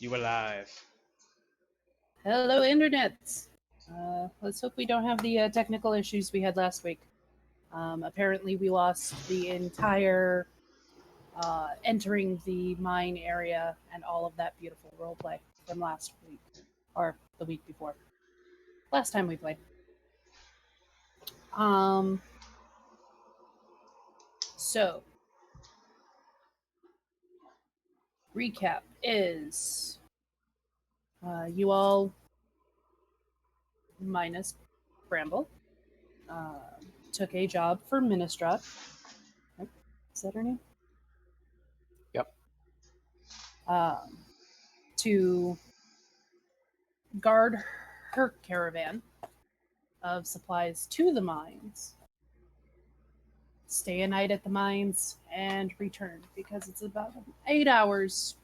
You alive? Hello, internets. Let's hope we don't have the technical issues we had last week. Apparently, we lost the entire entering the mine area and all of that beautiful roleplay from last week, or the week before. Last time we played. So, recap is you all, minus Bramble, took a job for Ministra. Is that her name? Yep. To guard her caravan of supplies to the mines, stay a night at the mines, and return, because it's about 8 hours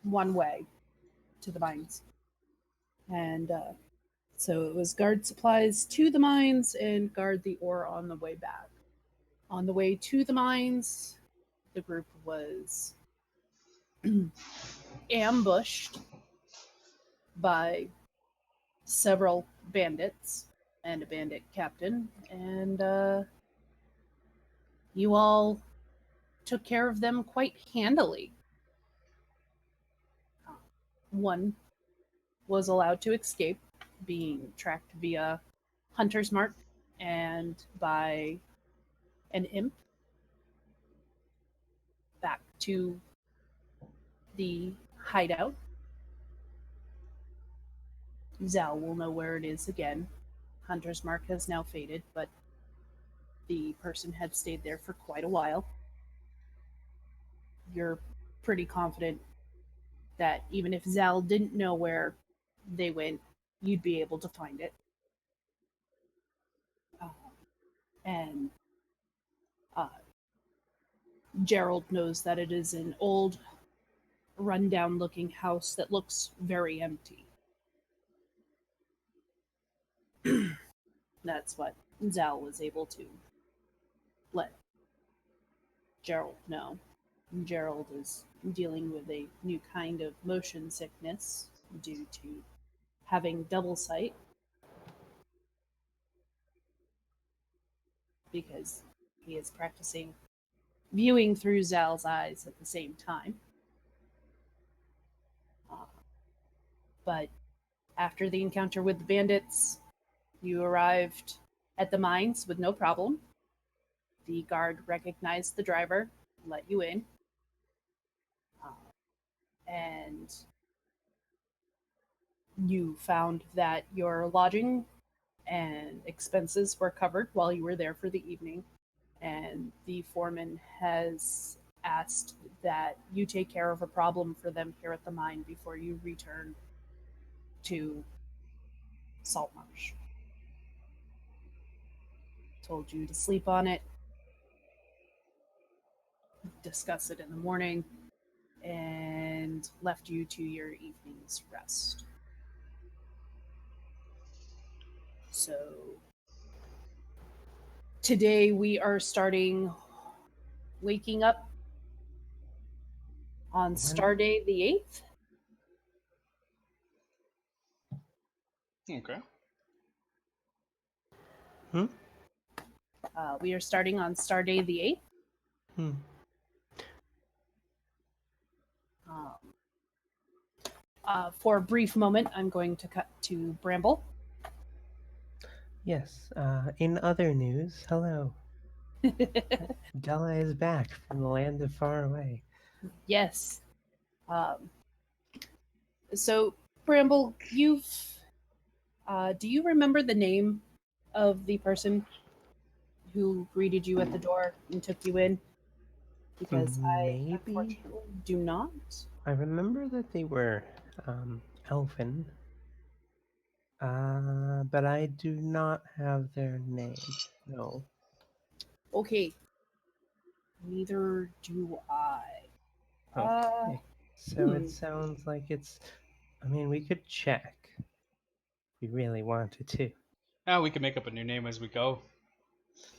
one way to the mines. And so it was guard supplies to the mines and guard the ore on the way back. On the way to the mines, the group was ambushed by several bandits and a bandit captain, and you all took care of them quite handily. One was allowed to escape, being tracked via Hunter's Mark and by an imp back to the hideout. Zal will know where it is again. Hunter's Mark has now faded, but the person had stayed there for quite a while. You're pretty confident that even if Zal didn't know where they went, you'd be able to find it. And Gerald knows that it is an old, rundown-looking house that looks very empty. That's what Zal was able to let Gerald know. Gerald is dealing with a new kind of motion sickness due to having double sight, because he is practicing viewing through Zal's eyes at the same time. But after the encounter with the bandits, you arrived at the mines with no problem. The guard recognized the driver, let you in, and you found that your lodging and expenses were covered while you were there for the evening, and the foreman has asked that you take care of a problem for them here at the mine before you return to Saltmarsh. Told you to sleep on it, discuss it in the morning, and left you to your evening's rest. So today we are starting waking up on Starday the 8th. Okay. We are starting on Starday the 8th. For a brief moment, I'm going to cut to Bramble. Yes, in other news, hello. Della is back from the land of far away. Yes. So, Bramble, you've... do you remember the name of the person who greeted you at the door and took you in? Because I unfortunately do not. I remember that they were elfin, but I do not have their name. No. Okay. Neither do I. Okay. So it sounds like it's... I mean, we could check. If we really wanted to. Now we can make up a new name as we go.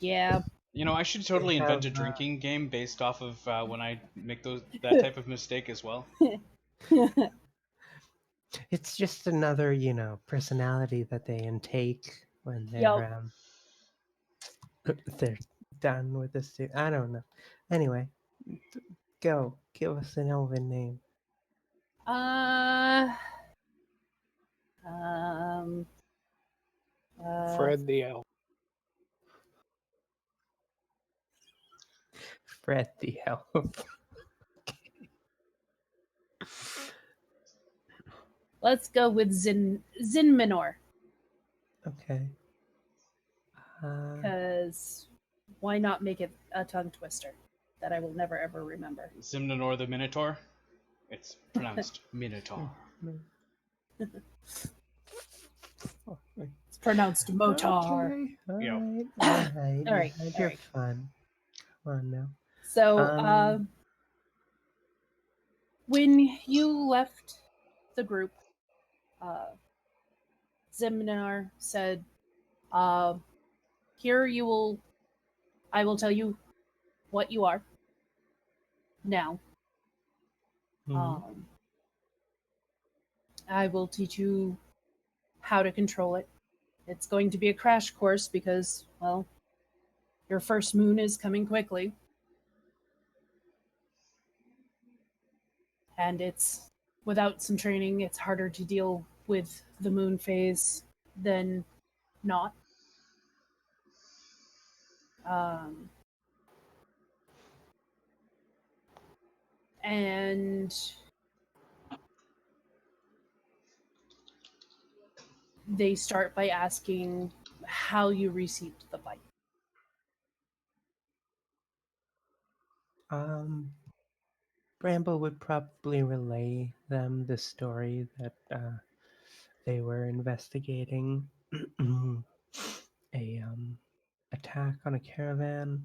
Yeah. You know, I should totally invent a drinking game based off of when I make that type of mistake as well. It's just another, personality that they intake when Yup. they're done with the student. I don't know. Anyway, go. Give us an elven name. Uh, um, Fred the Elf. Fred the elf. let's go with Zinmanor, Okay. because why not make it a tongue twister that I will never ever remember? Zimnanor the Minotaur. It's pronounced Minotaur. It's pronounced Motar. Okay. All Yep. right. All right. All You right, had all your right. fun. Come on now. So, Um. when you left the group, uh, Zimnar said, "Here you will. I will tell you what you are now. mhm. Um, I will teach you how to control it. It's going to be a crash course because, well, your first moon is coming quickly, and it's without some training, it's harder to deal with the moon phase than not. Um, and they start by asking how you received the bite. Um. Bramble would probably relay them the story that they were investigating a attack on a caravan.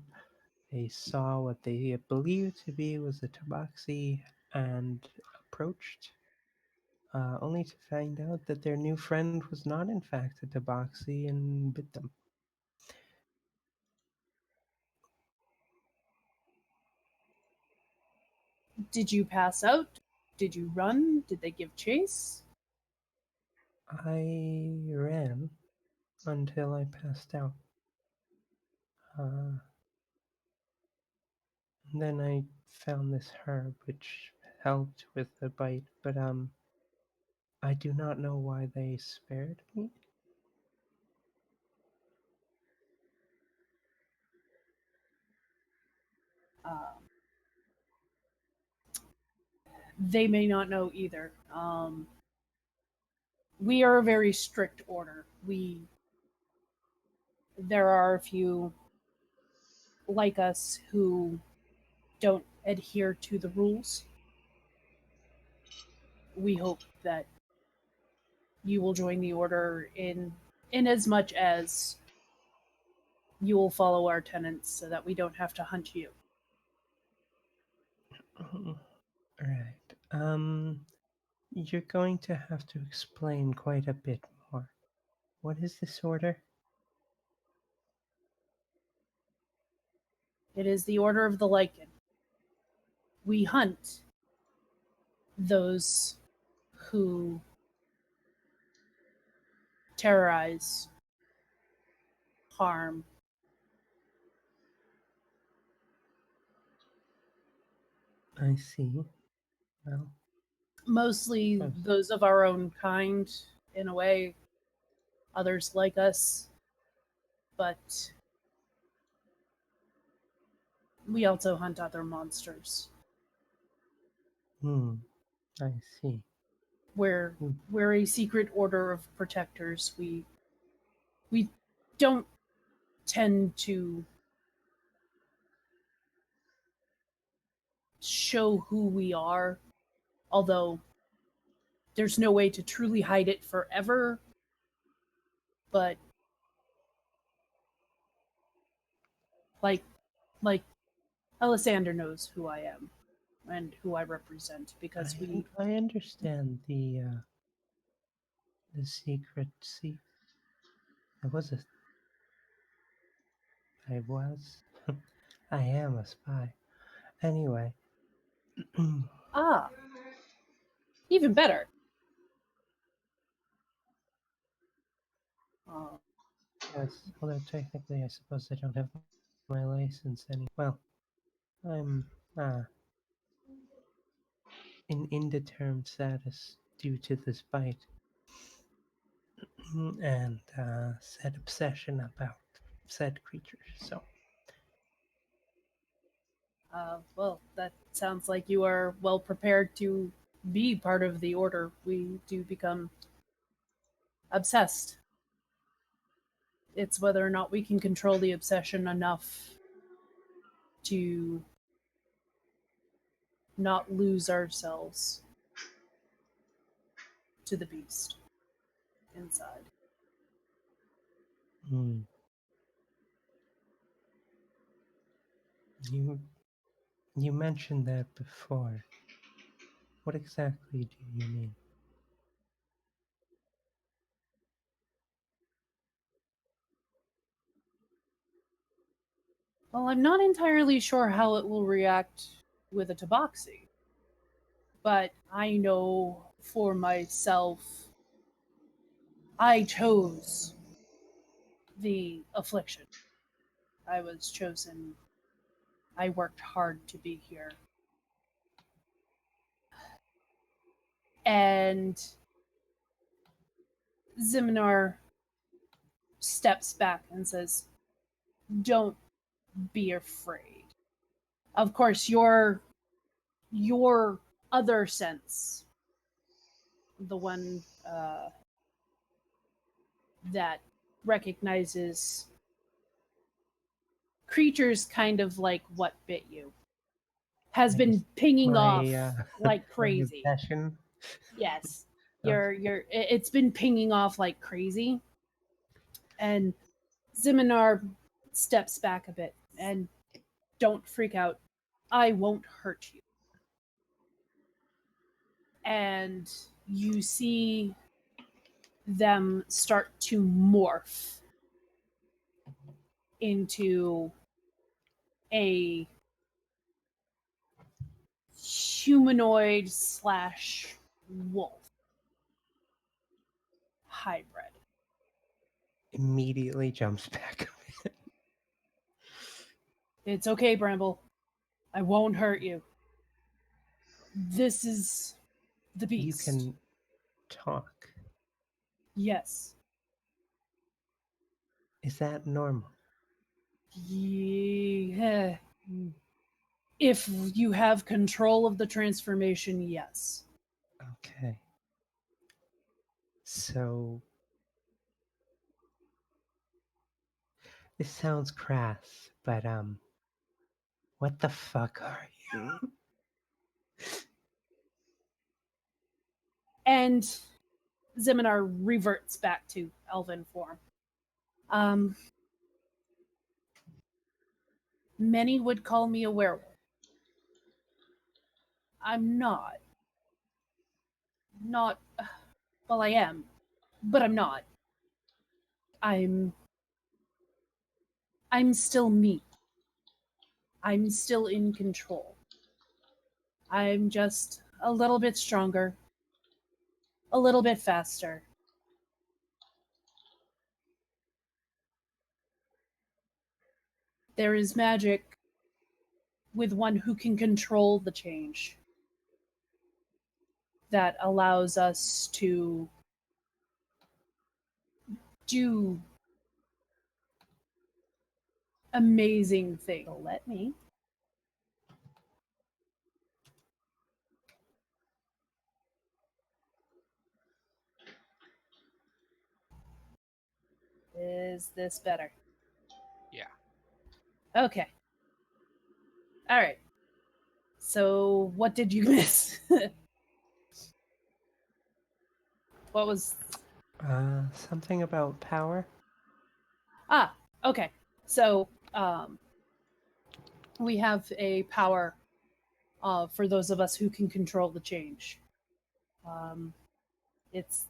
They saw what they believed to be was a tabaxi and approached, only to find out that their new friend was not, in fact, a tabaxi and bit them. Did you pass out? Did you run? Did they give chase? I ran until I passed out. Uh, then I found this herb which helped with the bite, but I do not know why they spared me. Um, they may not know either. We are a very strict order. There are a few like us who don't adhere to the rules. We hope that you will join the order in as much as you will follow our tenets so that we don't have to hunt you. Alright. You're going to have to explain quite a bit more. What is this order? It is the order of the lichen. We hunt those who terrorize, harm, I see. Well, mostly yes. those of our own kind, in a way, others like us, but we also hunt other monsters. Hmm. I see. We're Hmm. we're a secret order of protectors. We don't tend to show who we are, although there's no way to truly hide it forever. But like like Alessander knows who I am and who I represent because I understand the secret. See, I was a I was I am a spy. Anyway, ah Even better. Uh, Yes, although technically I suppose I don't have my license any. Well, I'm in indeterminate status due to this fight and said obsession about said creatures. So, well, that sounds like you are well prepared to be part of the order. We do become obsessed. It's whether or not we can control the obsession enough to not lose ourselves to the beast inside. hmm. You mentioned that before. What exactly do you mean? Well, I'm not entirely sure how it will react with a tabaxi, but I know for myself, I chose the affliction. I was chosen. I worked hard to be here. And Ziminar steps back and says, "Don't be afraid. Of course, your other sense, the one that recognizes creatures kind of like what bit you, has been pinging off like my crazy. obsession. Yes, Okay. it's been pinging off like crazy." And Ziminar steps back a bit and, "Don't freak out. I won't hurt you." And you see them start to morph into a humanoid slash wolf hybrid. Immediately jumps back. It's okay, Bramble. I won't hurt you. This is the beast. You can talk. Yes. Is that normal? Yeah. If you have control of the transformation, yes. Okay. So this sounds crass, but what the fuck are you? And Ziminar reverts back to elven form. Many would call me a werewolf. I'm not. Not. Well, I am, but I'm not. I'm. I'm still me. I'm still in control. I'm just a little bit stronger, a little bit faster. There is magic with one who can control the change that allows us to do amazing things. Let me. Is this better? Yeah. Okay. All right. So, what did you miss? What was. Something about power? Ah, okay. So, we have a power for those of us who can control the change. Um, it's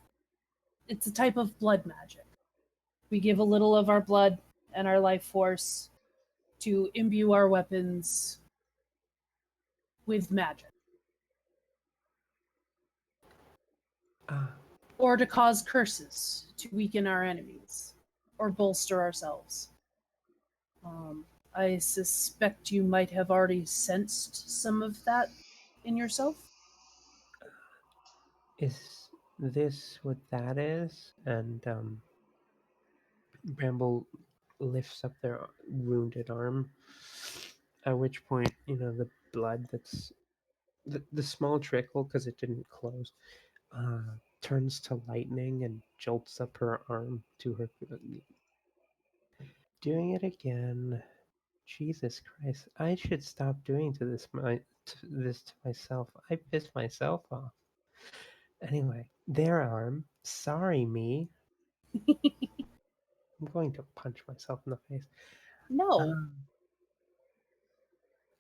it's a type of blood magic. We give a little of our blood and our life force to imbue our weapons with magic. Ah, or to cause curses, to weaken our enemies, or bolster ourselves. I suspect you might have already sensed some of that in yourself. is this what that is? And Bramble lifts up their wounded arm. At which point, the blood that's the small trickle, because it didn't close, turns to lightning and jolts up her arm to her. Doing it again. Jesus Christ! I should stop doing this to myself. I pissed myself off. Anyway, their arm. Sorry, me. I'm going to punch myself in the face. No. Um,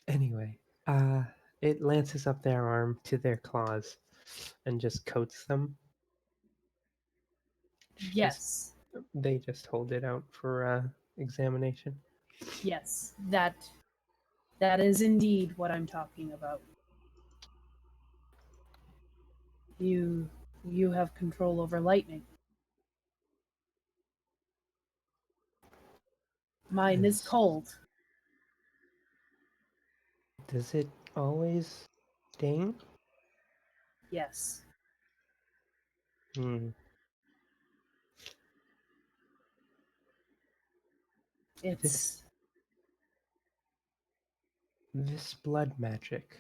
anyway, uh, it lances up their arm to their claws and just coats them. Yes. They just hold it out for examination. Yes. That is indeed what I'm talking about. You have control over lightning. Mine is cold. Does it always sting? Yes. Hmm. It's This blood magic.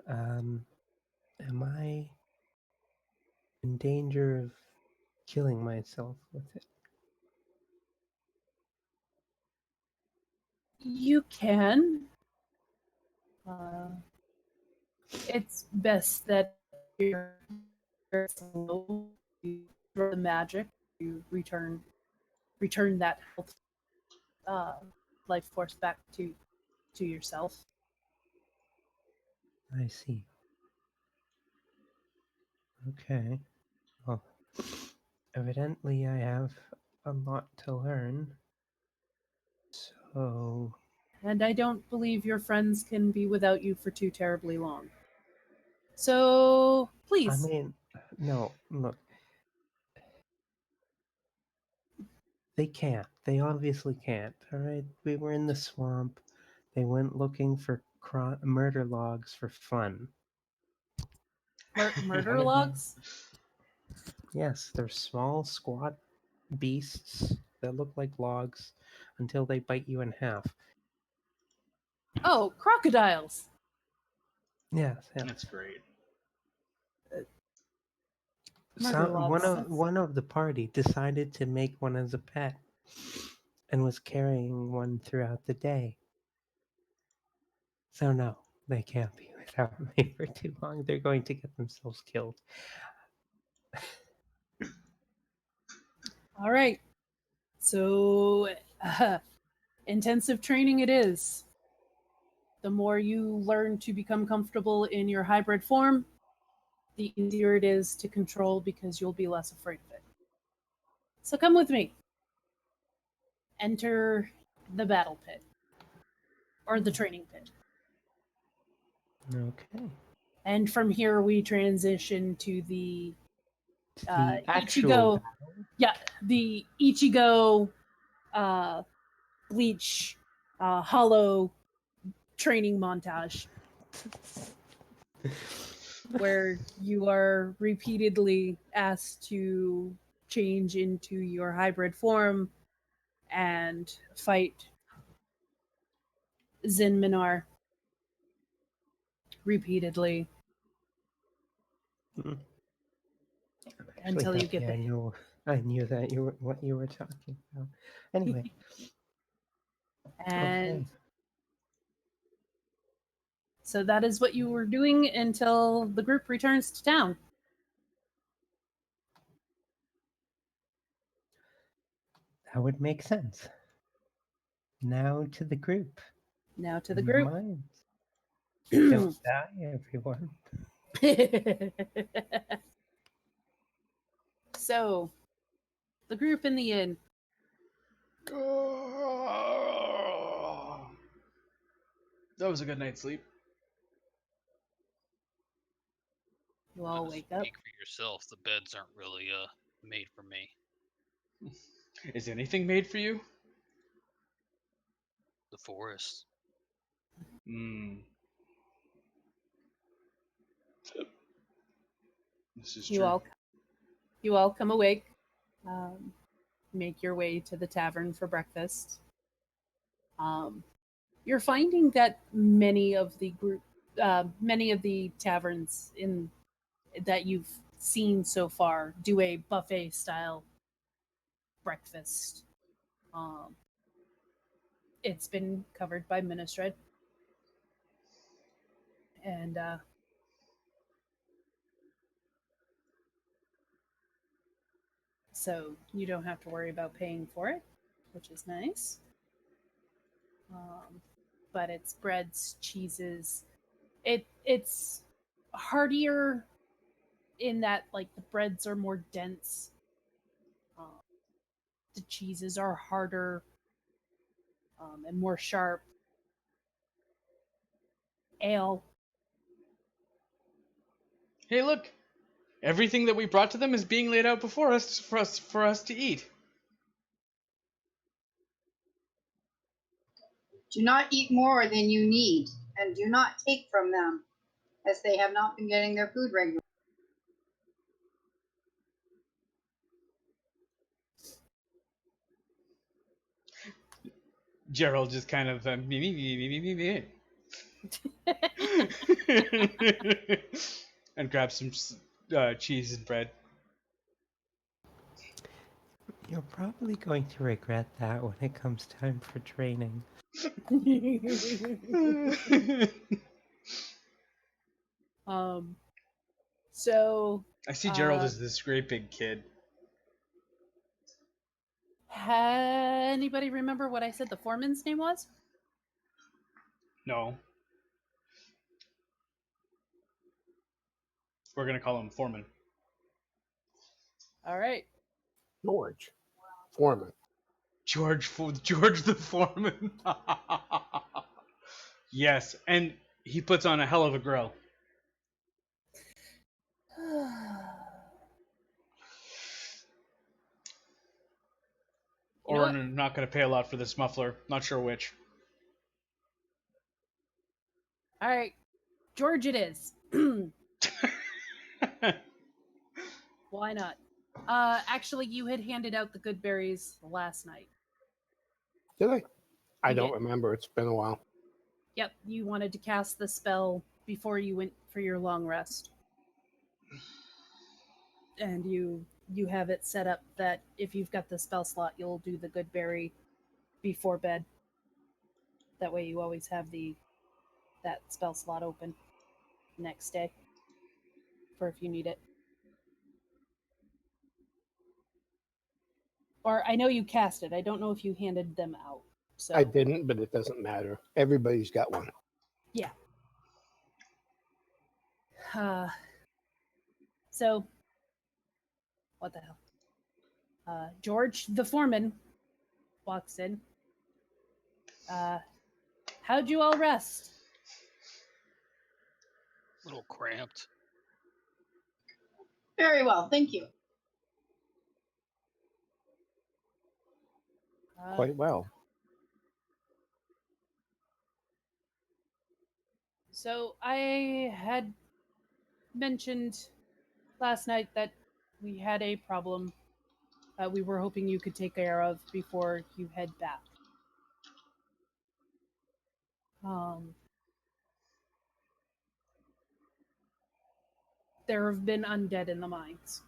Am I in danger of killing myself with it? you can. Uh, it's best that you're slow to throw the magic to return that health uh, life force back to yourself. I see. Okay. Well, evidently I have a lot to learn. So, And I don't believe your friends can be without you for too terribly long. So I please. mean, no, look, they can't. They obviously can't. All right, we were in the swamp. They went looking for murder logs for fun. One Murder of them, logs? yes, they're small, squat beasts that look like logs until they bite you in half. Oh, crocodiles. Yes, yes. That's great. Murder One logs. of one of the party decided to make one as a pet and was carrying one throughout the day. So no, they can't be without me for too long. They're going to get themselves killed. All right. So intensive training it is. The more you learn to become comfortable in your hybrid form, the easier it is to control because you'll be less afraid of it. So come with me. Enter the battle pit or the training pit. Okay. And from here we transition to the The actual Ichigo. Yeah, the Ichigo Bleach Hollow training montage where you are repeatedly asked to change into your hybrid form and fight Zen Minar repeatedly I'm actually until you happy get the. I knew that what you were talking about. Anyway, And okay. so that is what you were doing until the group returns to town. That would make sense. Now to the group. Now to the In your group. minds. Don't die, everyone. So, the group in the inn. That was a good night's sleep. You all Gotta wake up. Speak for yourself. The beds aren't really made for me. Is anything made for you? The forest. Hmm. This is You true. all come awake. Make your way to the tavern for breakfast. You're finding that many of the taverns in that you've seen so far do a buffet style breakfast. It's been covered by minestrone, and so you don't have to worry about paying for it, which is nice. But it's breads, cheeses. It's heartier in that like the breads are more dense. The cheeses are harder and more sharp. Ale. Hey, look! Everything that we brought to them is being laid out before us for us to eat. Do not eat more than you need, and do not take from them, as they have not been getting their food regularly. Gerald just kind of me. And grabs some cheese and bread. You're probably going to regret that when it comes time for training. So I see Gerald as this great big kid. anybody remember what I said the foreman's name was? No. We're gonna call him Foreman. All right. George Foreman. George the Foreman. Yes, and he puts on a hell of a grill. Or I'm not going to pay a lot for this muffler. Not sure which. All right. George it is. Why not? Actually, you had handed out the good berries last night. Did I? I You don't did. remember. It's been a while. Yep, you wanted to cast the spell before you went for your long rest. And you have it set up that if you've got the spell slot, you'll do the good berry before bed. That way you always have that spell slot open next day for if you need it. Or I know you cast it. I don't know if you handed them out. So I didn't, but it doesn't matter. Everybody's got one. yeah. So what the hell? George the foreman walks in. How'd you all rest? A little cramped. Very well, thank you. Quite well. So I had mentioned last night that we had a problem we were hoping you could take care of before you head back. There have been undead in the mines.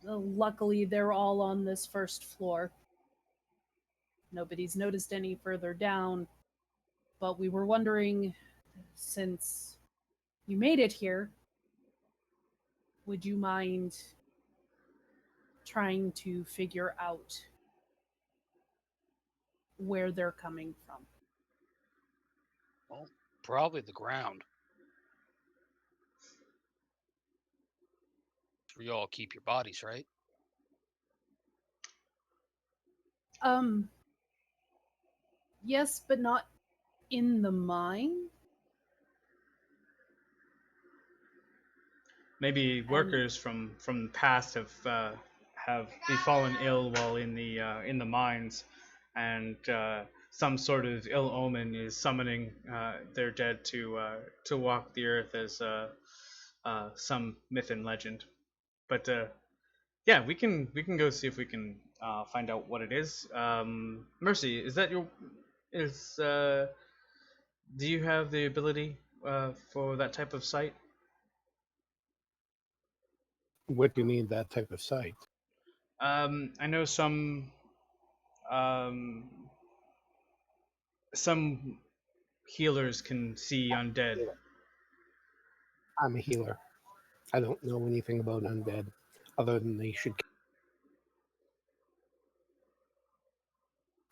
Luckily, they're all on this first floor. Nobody's noticed any further down, but we were wondering, since you made it here, would you mind trying to figure out where they're coming from? Well, probably the ground. It's where you all keep your bodies, right? Yes, but not in the mine. Maybe workers from the past have befallen ill while in the mines, and some sort of ill omen is summoning their dead to walk the earth as some myth and legend. But yeah, we can go see if we can find out what it is. Mercy, is that your is do you have the ability for that type of sight? What do you mean that type of sight? I know um, some healers can see undead. I'm a healer. I don't know anything about undead other than they should.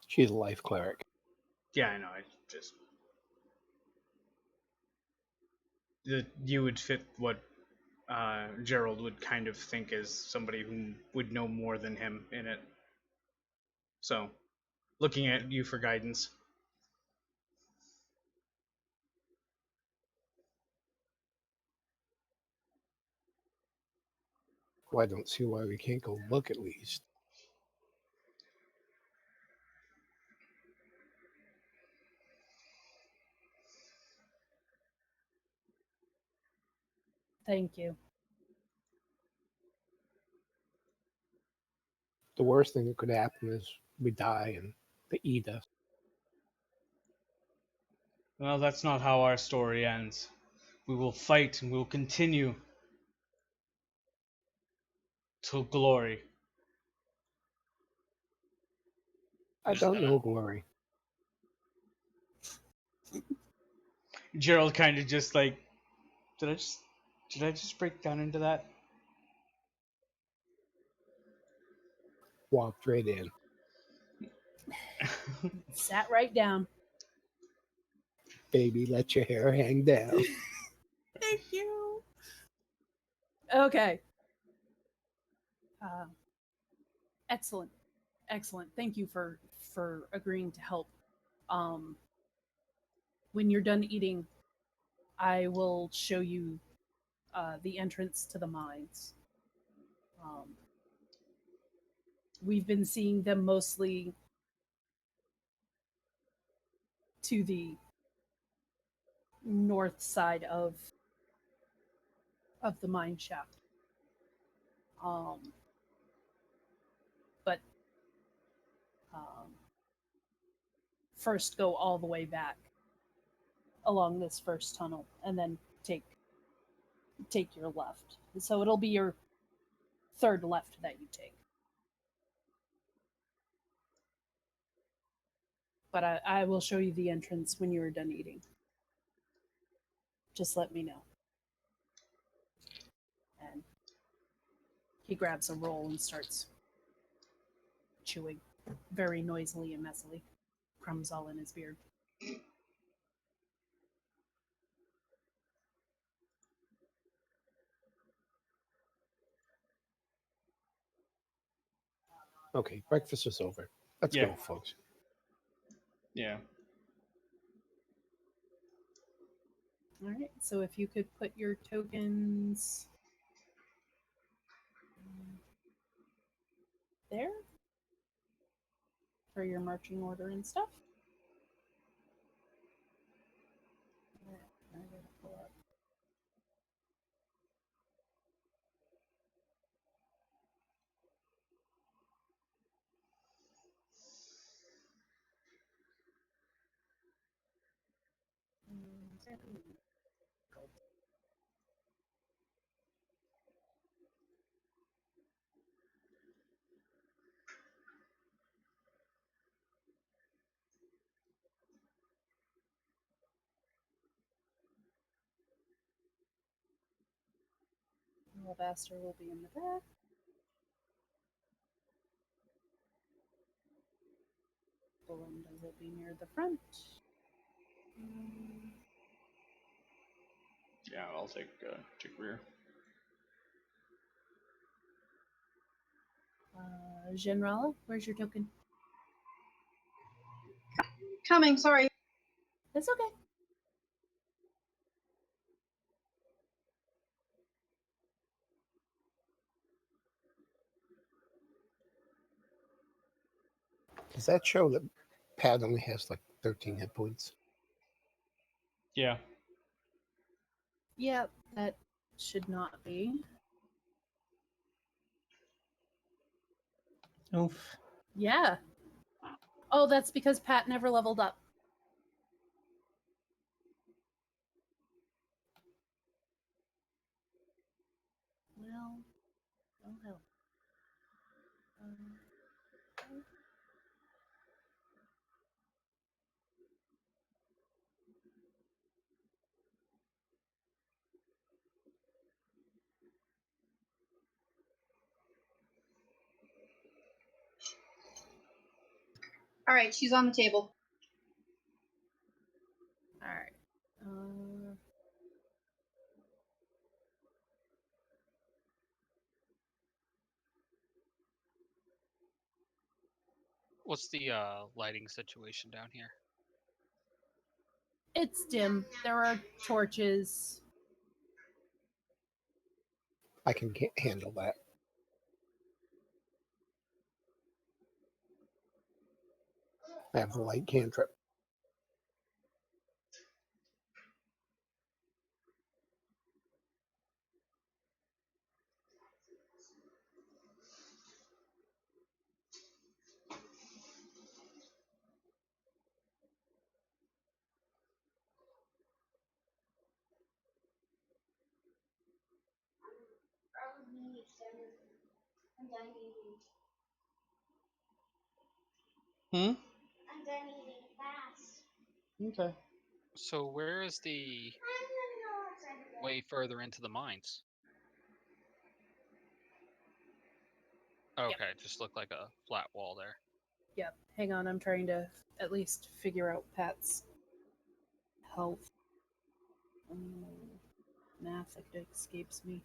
She's a life cleric. Yeah, I know. I just you would fit what Gerald would kind of think as somebody who would know more than him in it. So, looking at you for guidance. Well, I don't see why we can't go look at least. Thank you. The worst thing that could happen is we die and they eat us. Well, that's not how our story ends. We will fight and we will continue to glory. I Just don't gotta- know glory. Gerald kind of just like, did I just break down into that? Walked right in. Sat right down. Baby, let your hair hang down. Thank you. Okay. Excellent. Excellent. Thank you for agreeing to help. When you're done eating, I will show you the entrance to the mines. We've been seeing them mostly to the north side of the mine shaft. But first go all the way back along this first tunnel and then take your left. So it'll be your third left that you take. But I will show you the entrance when you are done eating. Just let me know. And he grabs a roll and starts chewing very noisily and messily. Crumbs all in his beard. Okay, breakfast is over. Let's Yeah. go, folks. Yeah. All right. So if you could put your tokens there for your marching order and stuff. I gotta pull up. Alabaster will be in the back. Belinda will be near the front. Yeah, I'll take rear. Generala, where's your token? Coming, sorry. It's okay. Does that show that Pat only has like 13 hit points? Yeah. Yeah, that should not be. Oof. Yeah. Oh, that's because Pat never leveled up. Well, oh hell. Okay. All right, she's on the table. All right. What's the lighting situation down here? It's dim. There are torches. I can handle that. I have the light cantrip. Hmm. Okay. So where is the way further into the mines? Okay, just looked like a flat wall there. Yep. Hang on, I'm trying to at least figure out Pat's health. Math escapes me.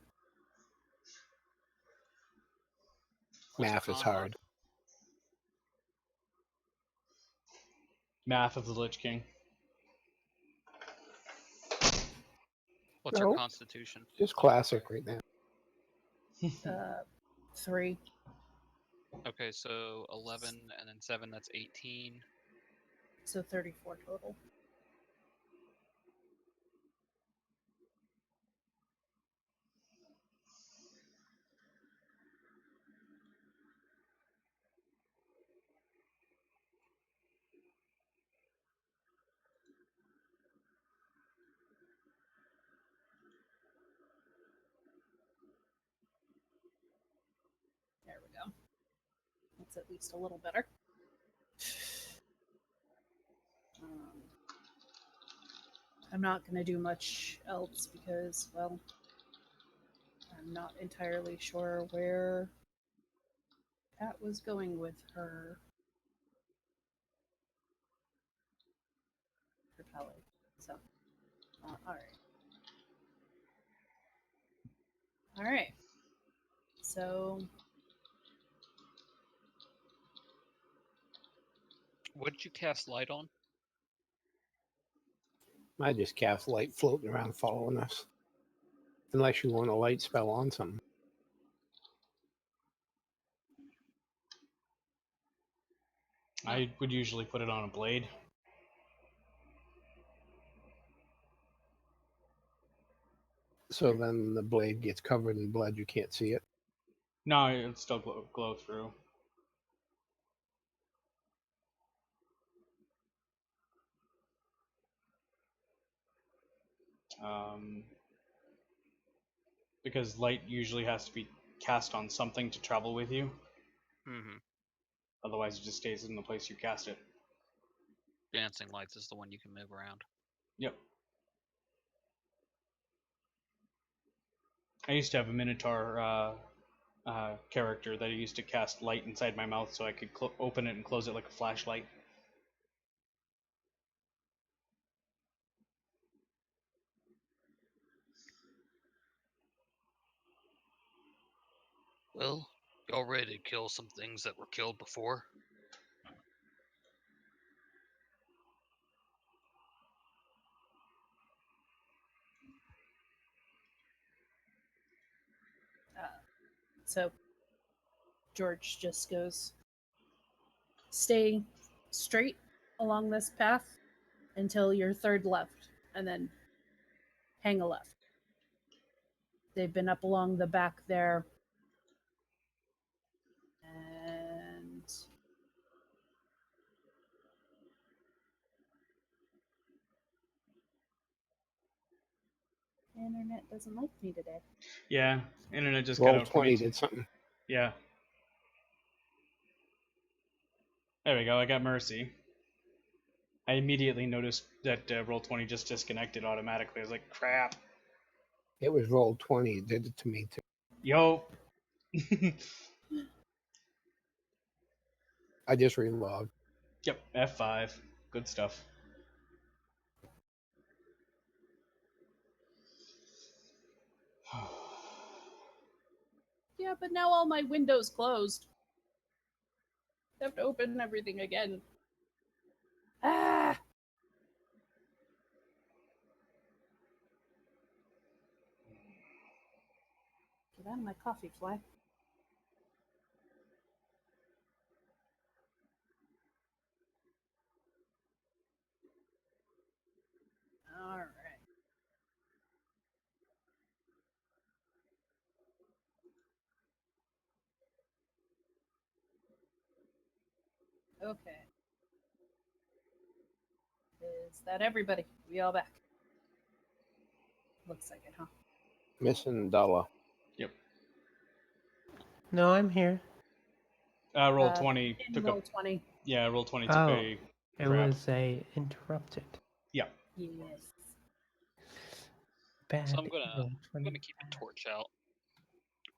What's your Math is con mod? hard. Math of the Lich King. What's No. your constitution? Just classic right now. 3. Okay, so 11 and then 7, that's 18. So 34 total. There we go. That's at least a little better. I'm not going to do much else because, well, I'm not entirely sure where Pat was going with her propeller. So, all right. All right. So, What did you cast light on? I just cast light floating around following us. Unless you want a light spell on something. I would usually put it on a blade. So then the blade gets covered in blood, you can't see it. No, it'd still glow through. Because light usually has to be cast on something to travel with you. Mm-hmm. Otherwise, it just stays in the place you cast it. Dancing lights is the one you can move around. Yep. I used to have a Minotaur character that I used to cast light inside my mouth so I could open it and close it like a flashlight. Well, y'all ready to kill some things that were killed before? so George just goes, stay straight along this path until your third left, and then hang a left. They've been up along the back there. And internet doesn't like me today. Yeah, internet just cut Roll out for me 20 too. did something. Yeah. There we go. I got mercy. I immediately noticed that Roll20 just disconnected automatically. I was like, crap. It was roll 20. It did it to me too. Yo. I just relogged. Yep, F5. Good stuff. Yeah, but now all my windows closed. I have to open everything again. Ah! Get out of my coffee, fly. All right. Okay. Is that everybody? We all back? Looks like it, huh? Missing Della. Yep. No, I'm here. Roll20 In took roll a 20. yeah. Roll20 took Oh, a it crap. was a interrupted. Yeah. Yes. Bad So I'm gonna roll 20. keep a torch out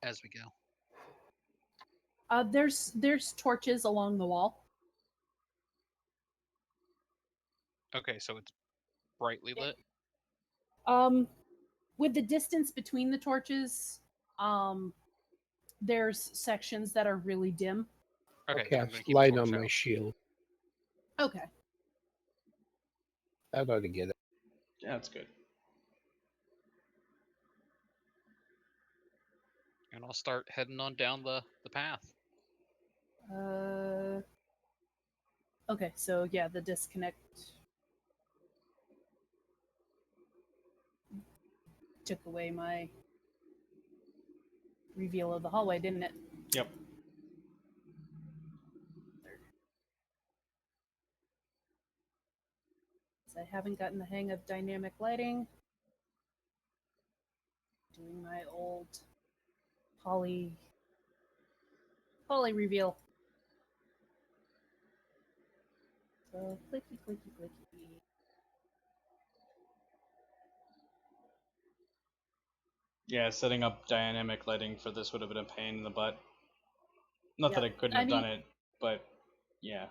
as we go. There's torches along the wall. Okay, so it's brightly lit. With the distance between the torches, there's sections that are really dim. Okay, I'll so I'm gonna cast keep a light torch on out. my shield. Okay. That ought to get it. Yeah, that's good. And I'll start heading on down the path. Okay, so yeah, the disconnect took away my reveal of the hallway, didn't it? Yep. So I haven't gotten the hang of dynamic lighting. Doing my old poly reveal. So clicky, clicky, clicky. Yeah, setting up dynamic lighting for this would have been a pain in the butt. Not that I Yep. couldn't have done it, but yeah.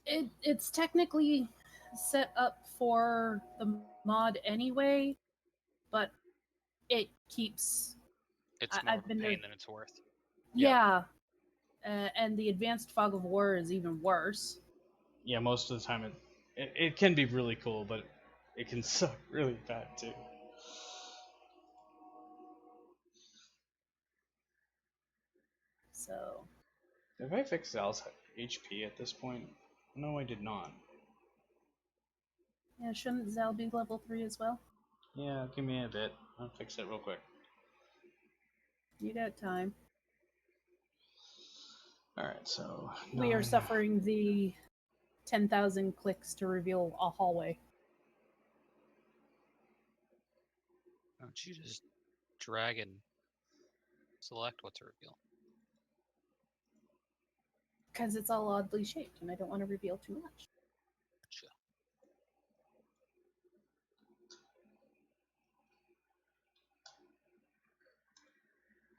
It's technically set up for the mod anyway, but it keeps. It's more I've of a been pain there. than it's worth. Yeah, and the advanced fog of war is even worse. Yeah, most of the time it can be really cool, but it can suck really bad too. So Have I fixed Zal's HP at this point? No, I did not. yeah, shouldn't Zal be level 3 as well? Yeah, give me a bit. I'll fix it real quick. You got time. Alright, so... We are 9. suffering the 10,000 clicks to reveal a hallway. Why don't you just drag and select what to reveal? Because it's all oddly shaped, and I don't want to reveal too much. Gotcha.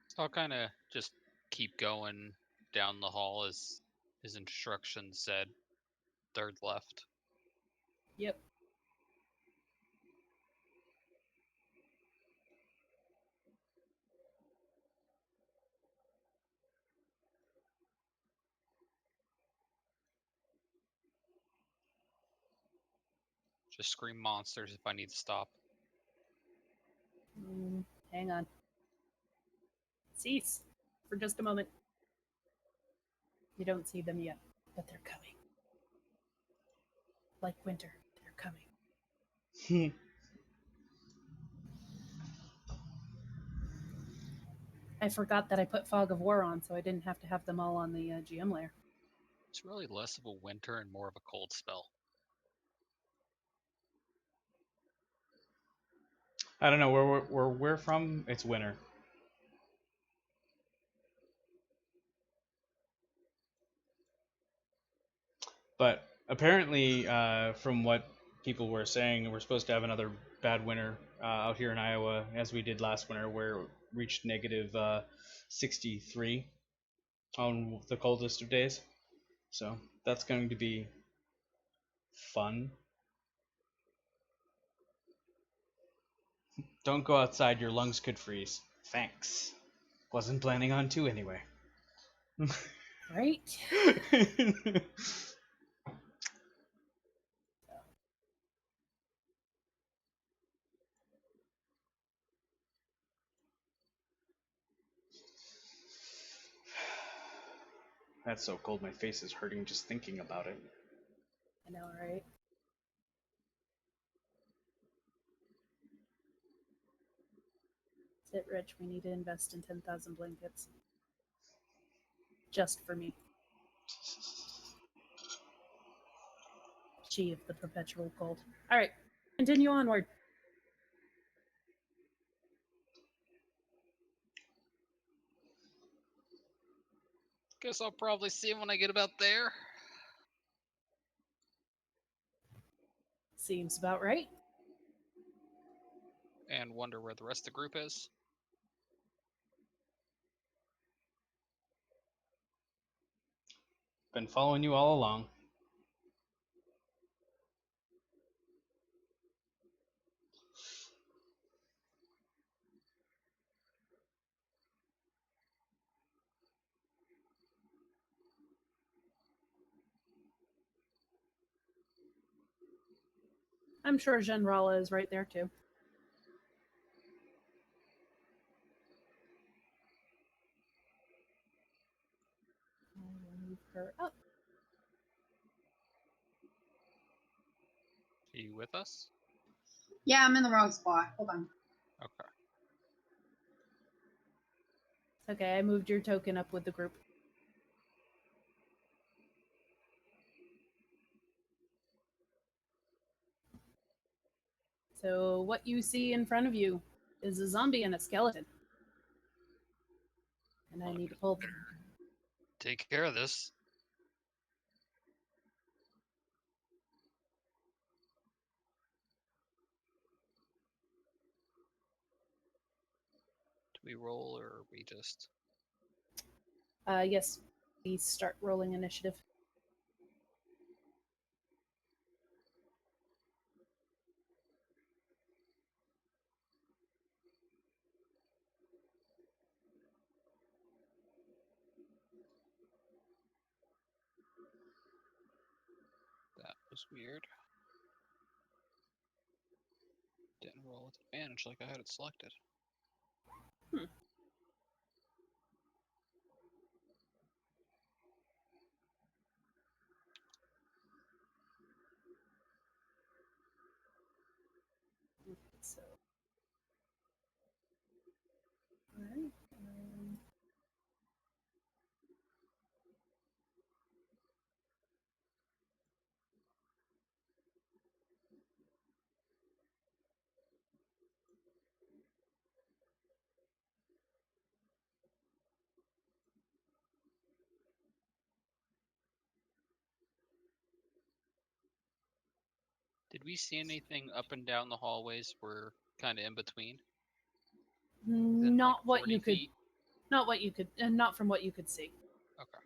So I'll kind of just keep going down the hall as his instructions said. Third left. Yep. Just scream monsters if I need to stop. Hang on. Cease for just a moment. You don't see them yet. but they're coming. Like winter, they're coming. I forgot that I put Fog of War on, so I didn't have to have them all on the GM layer. It's really less of a winter and more of a cold spell. I don't know where we're from. It's winter. But apparently, from what people were saying, we're supposed to have another bad winter out here in Iowa, as we did last winter, where it reached negative 63 on the coldest of days. So that's going to be fun. Don't go outside, your lungs could freeze. Thanks. Wasn't planning on to anyway. Right? That's so cold, my face is hurting just thinking about it. I know, right? That's it, Rich. We need to invest in 10,000 blankets. Just for me. She of the perpetual cold. Alright, continue onward. Guess I'll probably see him when I get about there. Seems about right. And wonder where the rest of the group is. Been following you all along. I'm sure Genrala is right there too. I will move her up. Are you with us? Yeah, I'm in the wrong spot. Hold on. Okay. Okay, I moved your token up with the group. So what you see in front of you is a zombie and a skeleton. And I need to pull them. Take care of this. Do we roll or are we just... Yes, we start rolling initiative. That was weird. Didn't roll with advantage like I had it selected. So, alright. Did we see anything up and down the hallways? We're kind of in between. Not like what 40 you could, feet? not what you could, and not from what you could see. Okay.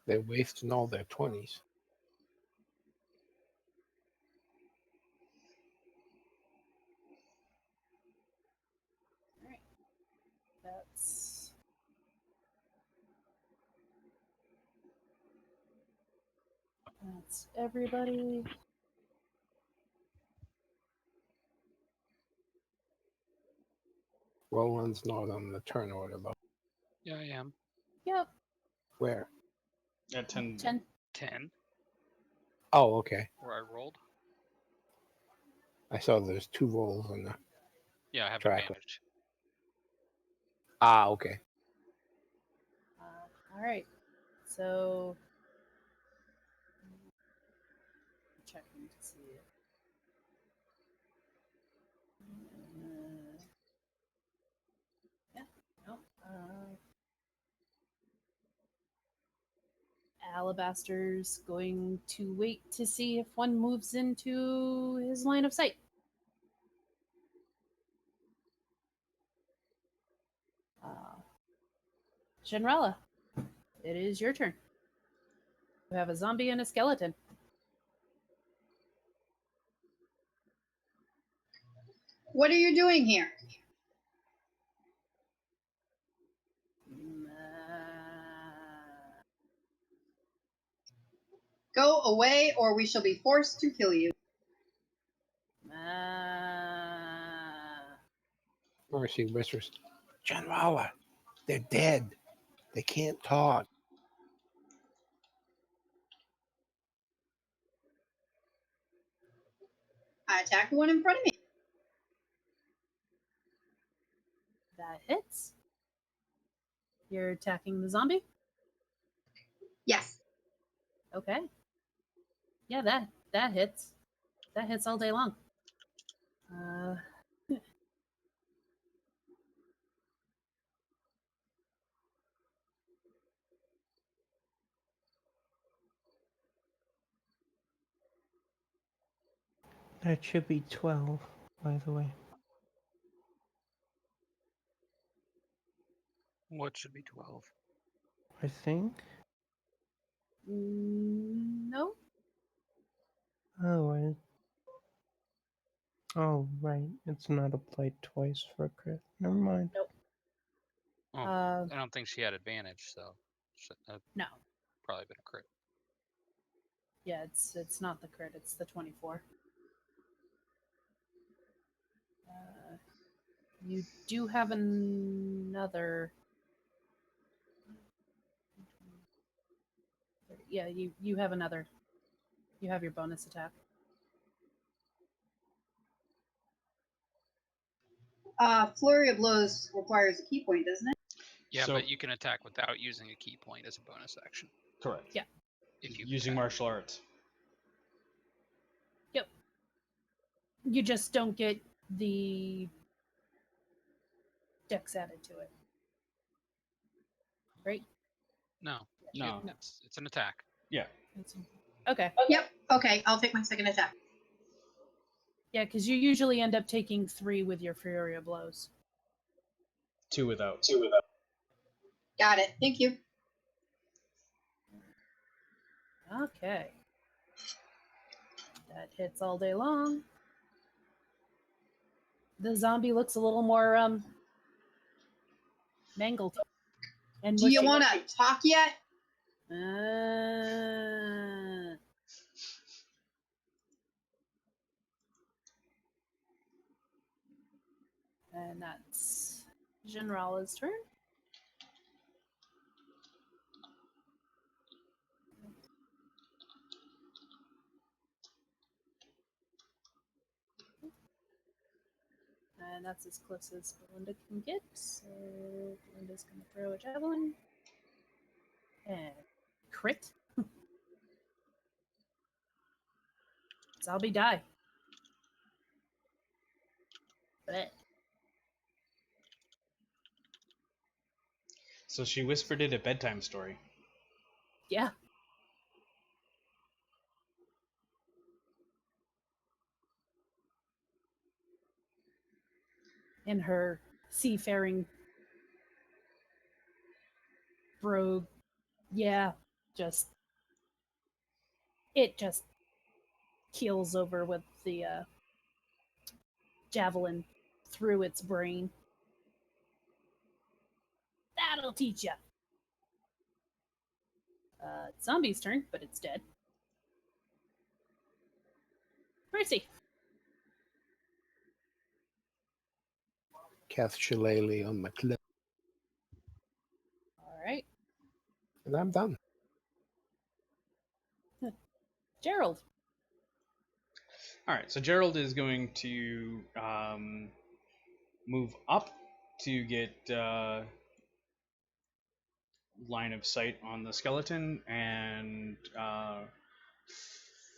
They're wasting all their 20s. everybody? Roland's not on the turn order, though. Yeah, I am. Yep. Where? At 10. 10. 10, Oh, okay. where I rolled. I saw there's 2 rolls on the Yeah, I have track. advantage. Ah, okay. All right. So, checking to see it. Yeah. No. Alabaster's going to wait to see if one moves into his line of sight. Shinrella, it is your turn. You have a zombie and a skeleton. What are you doing here? Go away, or we shall be forced to kill you. Mercy whispers, Generala, they're dead. They can't talk. I attack the one in front of me. That hits. You're attacking the zombie? Yes. Okay. Yeah, that hits. That hits all day long. That should be 12, by the way. What should be 12? I think. No. Oh, oh, right. It's not applied twice for a crit. Never mind. Nope. Oh, I don't think she had advantage, so that No. probably been a crit. Yeah, it's not the crit. It's the 24. You do have another. Yeah, you have another. You have your bonus attack. Flurry of blows requires a key point, doesn't it? Yeah, So- but you can attack without using a key point as a bonus action. Correct. Yeah. If you Using attack. martial arts. Yep. You just don't get the dex added to it. Right? No. No. It's an attack. Yeah. Okay. Yep. Okay, I'll take my second attack. Yeah, because you usually end up taking 3 with your Fury of Blows. 2 without. Got it. Thank you. Okay. That hits all day long. The zombie looks a little more mangled. And Do you mushy. want to talk yet? And that's Jinrala's turn. And that's as close as Belinda can get. So Belinda's going to throw a javelin. And crit. Zombie die. Blech. So she whispered it a bedtime story. Yeah. In her seafaring brogue. Yeah. It just keels over with the javelin through its brain. That'll teach ya. Zombie's turn, but it's dead. Mercy. Cast Shillelagh on my clip, All right. and I'm done. Gerald. All right, so Gerald is going to move up to get line of sight on the skeleton and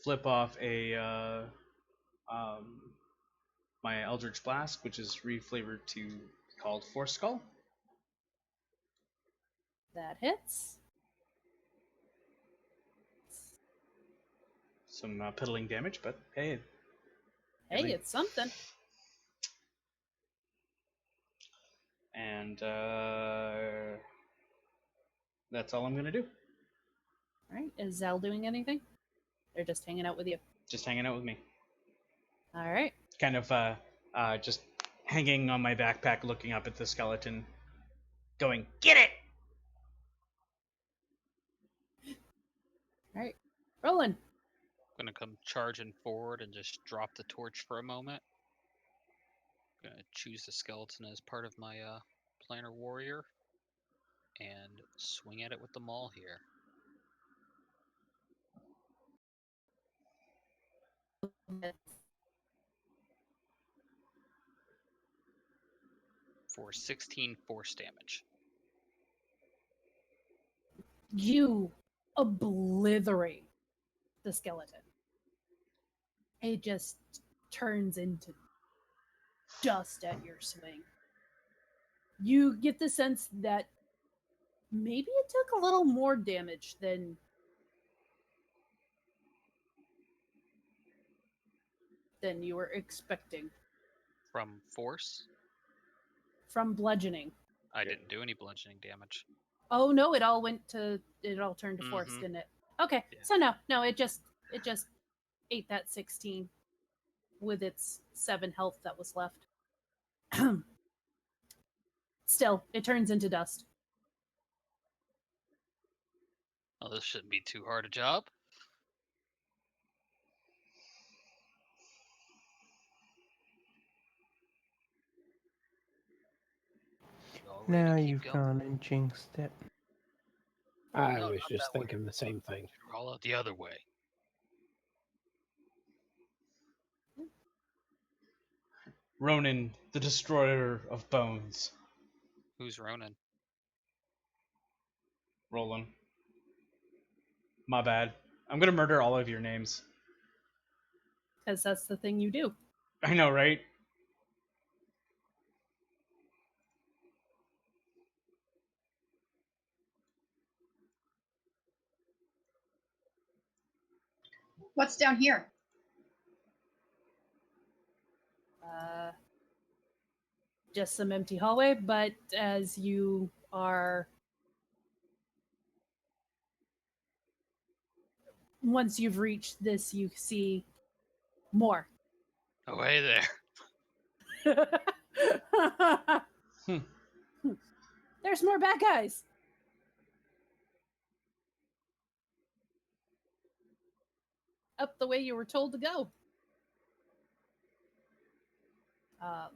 flip off a my Eldritch Blast, which is reflavored to called Force Skull. That hits. Some piddling damage, but hey. Hey, it's something. And that's all I'm gonna do. All right. Is Zal doing anything? They're just hanging out with you. Just hanging out with me. All right. Kind of just hanging on my backpack, looking up at the skeleton, going, "Get it!" All right. Roland. Gonna come charging forward and just drop the torch for a moment. Gonna choose the skeleton as part of my planner warrior and swing at it with the maul here. For 16 force damage. You obliterate the skeleton. It just turns into dust at your swing. You get the sense that maybe it took a little more damage than you were expecting From force, from bludgeoning. I didn't do any bludgeoning damage. Oh no, it all turned to force, Mhm. didn't it? Okay. Yeah. So no, it just ate that 16 with its 7 health that was left. Still, it turns into dust. Well, this shouldn't be too hard a job. Y'all ready Now to keep you've going? gone and jinxed it. I No, was not just that way. thinking the same thing. Should roll out the other way. Ronan, the destroyer of bones. Who's Ronan? Roland. My bad. I'm gonna murder all of your names. Because that's the thing you do. I know, right? What's down here? Just some empty hallway, but as you are once you've reached this, you see more. Oh, hey there. Hmm. There's more bad guys. Up the way you were told to go. I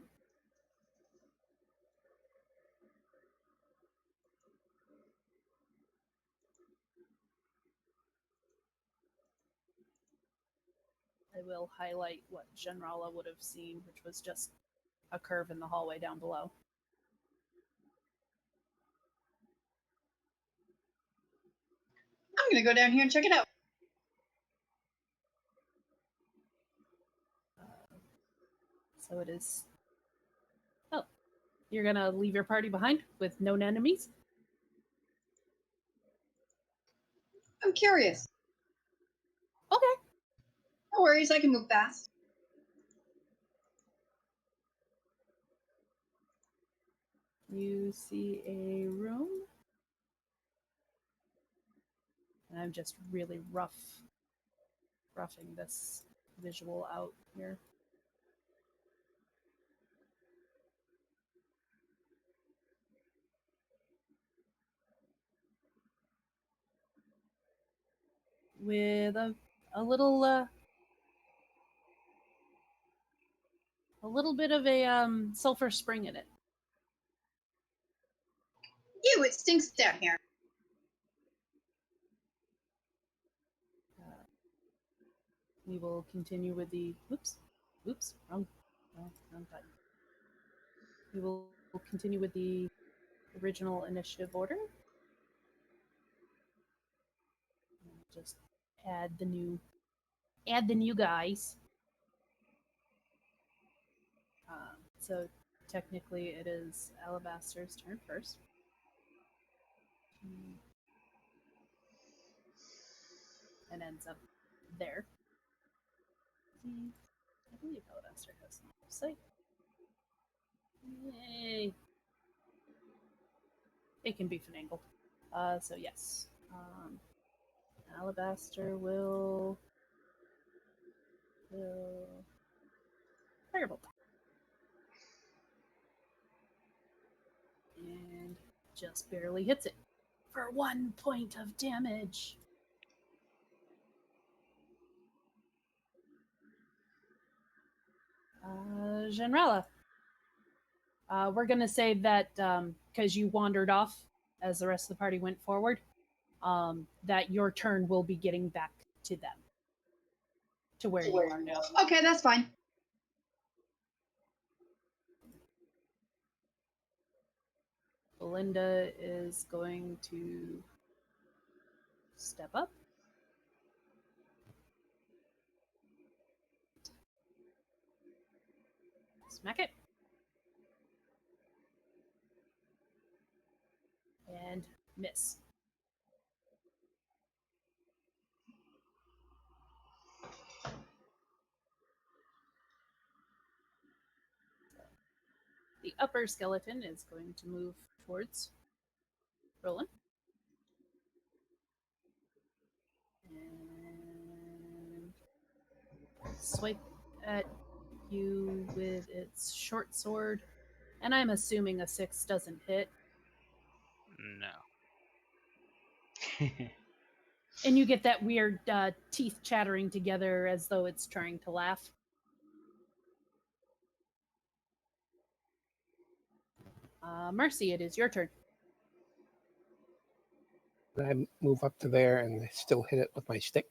will highlight what Genrala would have seen, which was just a curve in the hallway down below. I'm going to go down here and check it out. So it is. Oh, you're gonna leave your party behind with known enemies? I'm curious. Okay. No worries, I can move fast. You see a room. And I'm just really roughing this visual out here. With a little a little bit of a sulfur spring in it. Ew, it stinks down here. We will continue with the wrong button. We will continue with the original initiative order. Just add the new guys. So technically, it is Alabaster's turn first. And ends up there. I believe Alabaster has no sight. Yay! It can be finagled. So yes. Alabaster will firebolt. And just barely hits it for 1 point of damage. Genrella. We're gonna say that because you wandered off as the rest of the party went forward, that your turn will be getting back to them, to where you are now. Okay, that's fine. Belinda is going to step up. Smack it. And miss. The upper skeleton is going to move towards Roland. And swipe at you with its short sword. And I'm assuming a 6 doesn't hit. No. And you get that weird teeth chattering together as though it's trying to laugh. Mercy, it is your turn. I move up to there and still hit it with my stick.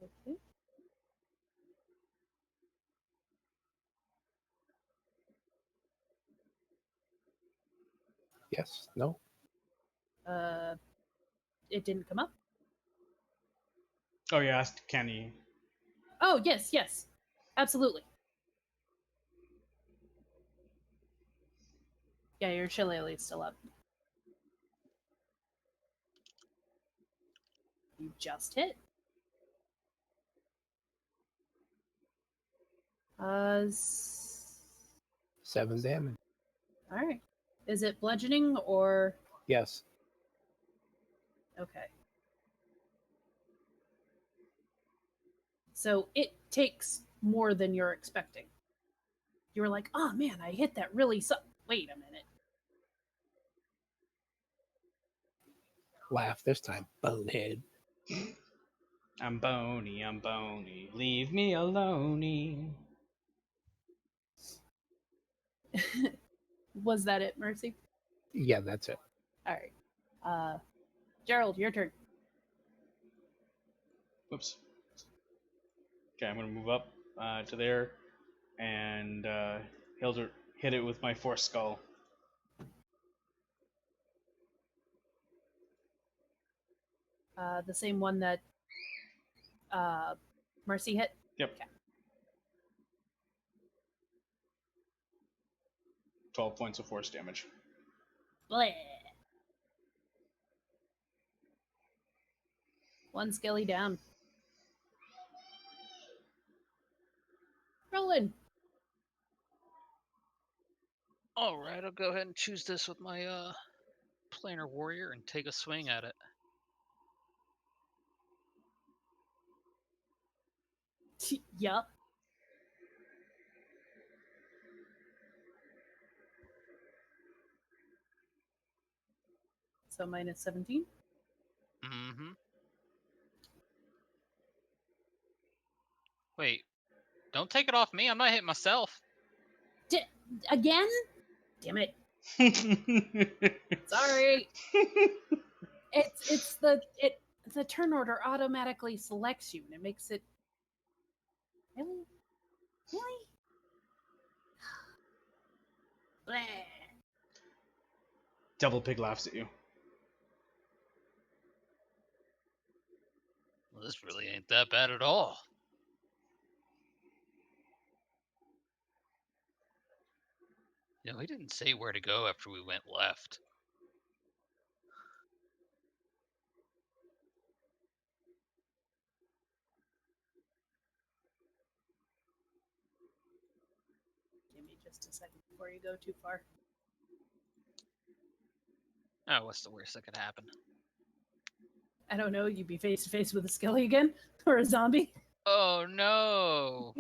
Okay. Yes. No. It didn't come up. Oh, you asked, can he? Oh, yes. Absolutely. Yeah, your shillelagh's still up. You just hit. 7 damage. Alright. Is it bludgeoning or... Yes. Okay. So it takes more than you're expecting. You were like, oh man, I hit that really Wait a minute. Laugh this time, bonehead. I'm bony. Leave me alone. Was that it, Mercy? Yeah, that's it. Alright. Gerald, your turn. Whoops. Okay, I'm gonna move up to there and hit it with my force skull. The same one that Mercy hit? Yep. Okay. 12 points of force damage. Bleh. One skelly down. Roland. Alright, I'll go ahead and choose this with my planar warrior and take a swing at it. Yup. So minus 17. Mm-hmm. Wait, don't take it off me. I'm not hitting myself. Again? Damn it. Sorry. It's the turn order automatically selects you and it makes it really? Blah. Double Pig laughs at you. Well, this really ain't that bad at all. You know, he didn't say where to go after we went left. Give me just a second before you go too far. Oh, what's the worst that could happen? I don't know, you'd be face to face with a skelly again? Or a zombie? Oh, no.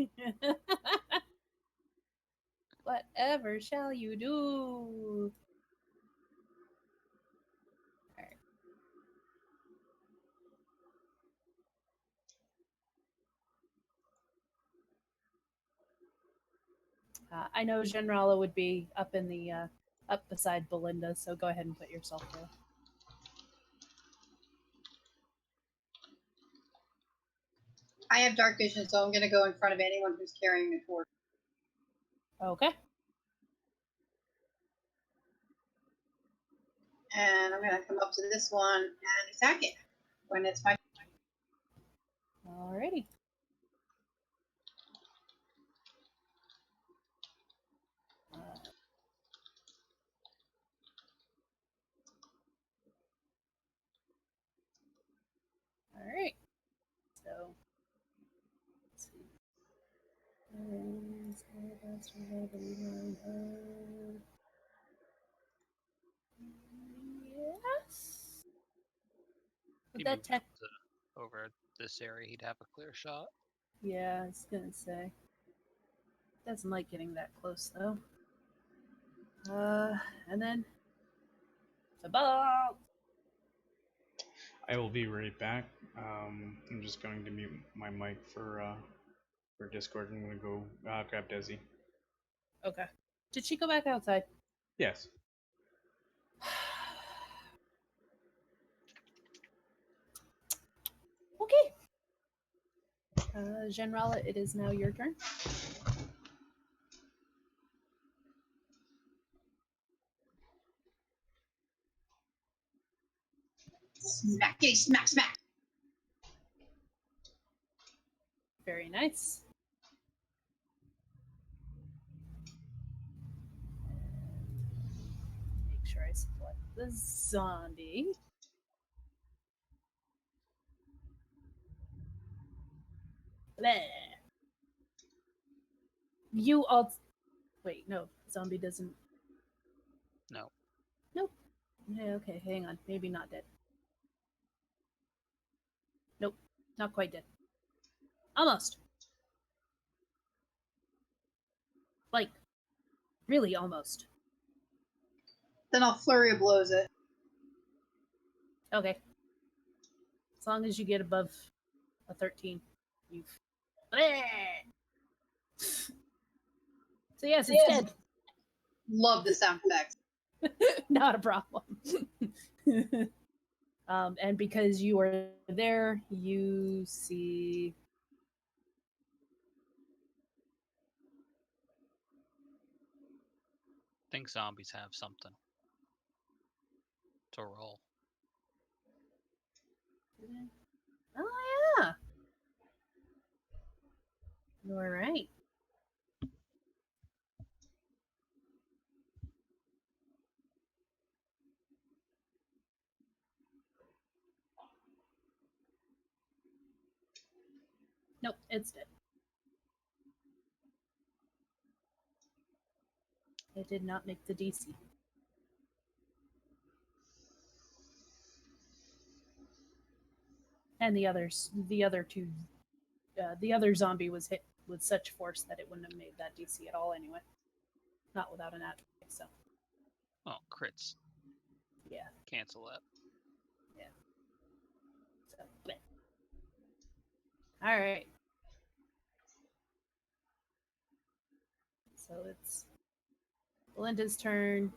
Whatever shall you do? Alright. I know Generala would be up in the up beside Belinda, so go ahead and put yourself there. I have dark vision, so I'm going to go in front of anyone who's carrying a torch. Okay. And I'm going to come up to this one and attack it when it's my Alrighty. Alright. So, let's see. Yes. He Would that moved tech? over this area, he'd have a clear shot. Yeah, I was gonna say. Doesn't like getting that close though. And then the ball. I will be right back. I'm just going to mute my mic for Discord. I'm going to go grab Desi. Okay. Did she go back outside? Yes. Okay. Generala, it is now your turn. smackety smack smack. Very nice. Make sure I select the zombie. Bleh. You all. Wait, no. Zombie doesn't. No. Nope. Yeah, okay, hang on. Maybe not dead. Nope. Not quite dead. Almost. Like, really almost. Then I'll flurry of blows it. Okay. As long as you get above a 13, you've. Bleh. So yes, it's dead. Love the sound effects. Not a problem. And because you are there, you see. I think zombies have something to roll. Oh, yeah. You're right. Nope, it's dead. It did not make the DC. And the other two, the other zombie was hit with such force that it wouldn't have made that DC at all anyway. Not without an attack, so. Oh, crits. Yeah. Cancel that. So, all right. So it's Belinda's turn.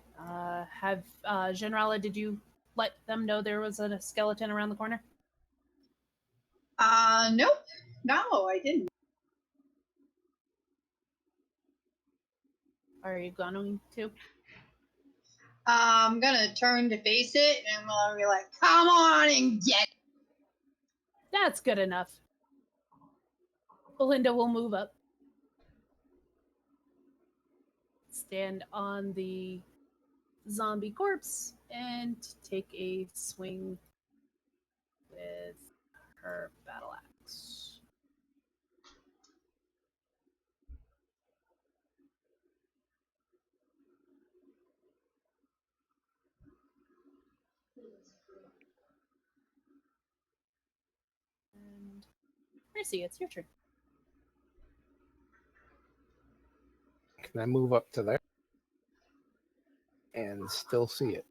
Generala, did you let them know there was a skeleton around the corner? Nope. No, I didn't. Are you going to? I'm gonna turn to face it, and I'm gonna be like, "Come on and get it." That's good enough. Belinda will move up. Stand on the zombie corpse and take a swing with her battle axe. And Mercy, it's your turn. Can I move up to there and still see it?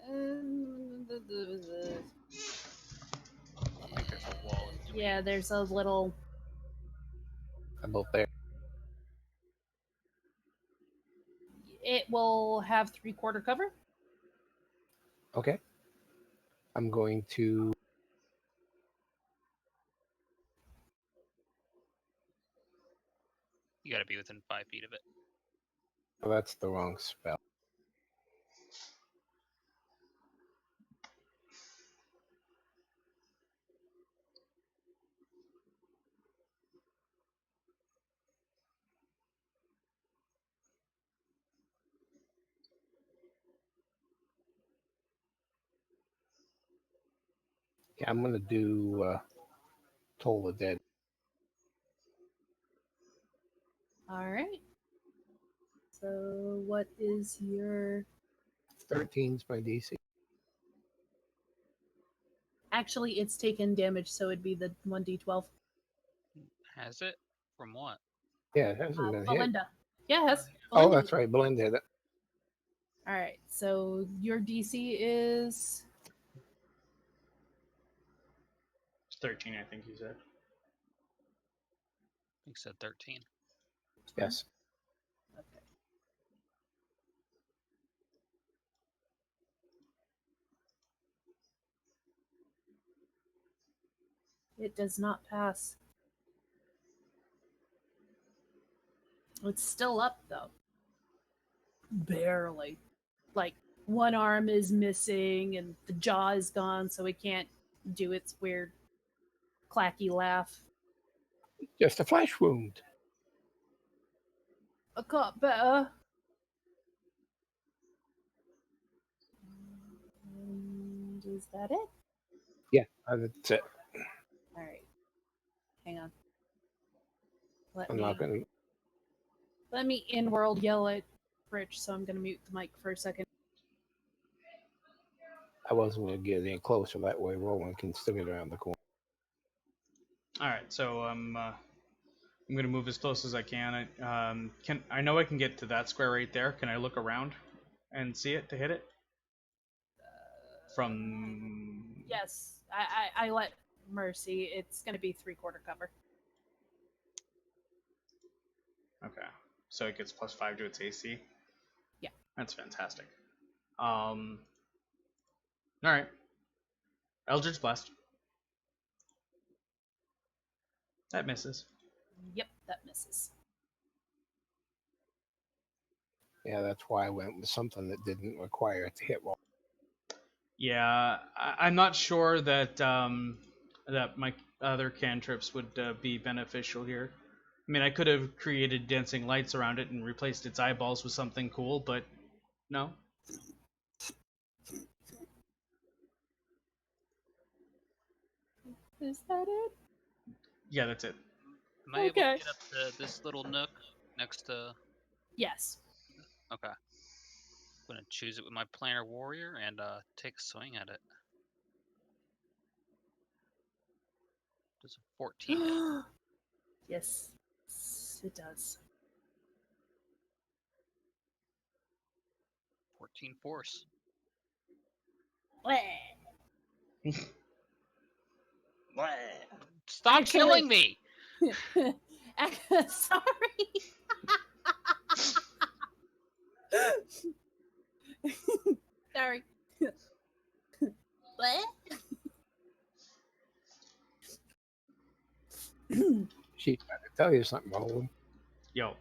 I think there's a wall in between. Yeah, there's a little. About there. It will have 3/4 cover. Okay. I'm going to. You got to be within 5 feet of it. Oh, that's the wrong spell. Yeah, I'm going to do Toll the Dead. All right. So, what is your? 13's my DC. Actually, it's taken damage, so it'd be the 1d12. Has it? From what? Yeah, it hasn't been hit. Belinda. Yeah, it has. Oh, Belinda. that's right. Belinda hit it. All right. So your DC is 13, I think you said. You said 13. Yes. okay. It does not pass. It's still up though. Barely. Like one arm is missing and the jaw is gone, so it can't do its weird clacky laugh. Just a flesh wound. I got better. And is that it? Yeah, that's it. All right. Hang on. Let I'm me not going to. in-world yell at Rich, so I'm gonna mute the mic for a second. I wasn't going to get any closer. That way, Roland can still get around the corner. All right, so I'm gonna move as close as I can. I know I can get to that square right there. Can I look around and see it to hit it? From Yes, I let Mercy. It's gonna be 3/4 cover. okay, so it gets +5 to its AC. Yeah, that's fantastic. All right, Eldritch Blast. That misses. Yep, that misses. Yeah, that's why I went with something that didn't require it to hit roll. Yeah, I'm not sure that that my other cantrips would be beneficial here. I mean, I could have created dancing lights around it and replaced its eyeballs with something cool, but no. Is that it? Yeah, that's it. Am I able to Okay. get up to this little nook next to... Yes. Okay. I'm going to choose it with my planar warrior and take a swing at it. Does a 14 hit? Yes, it does. 14 force. Stop Actually- killing me! Sorry. Sorry. What? She's trying to tell you something, Roland. Yo,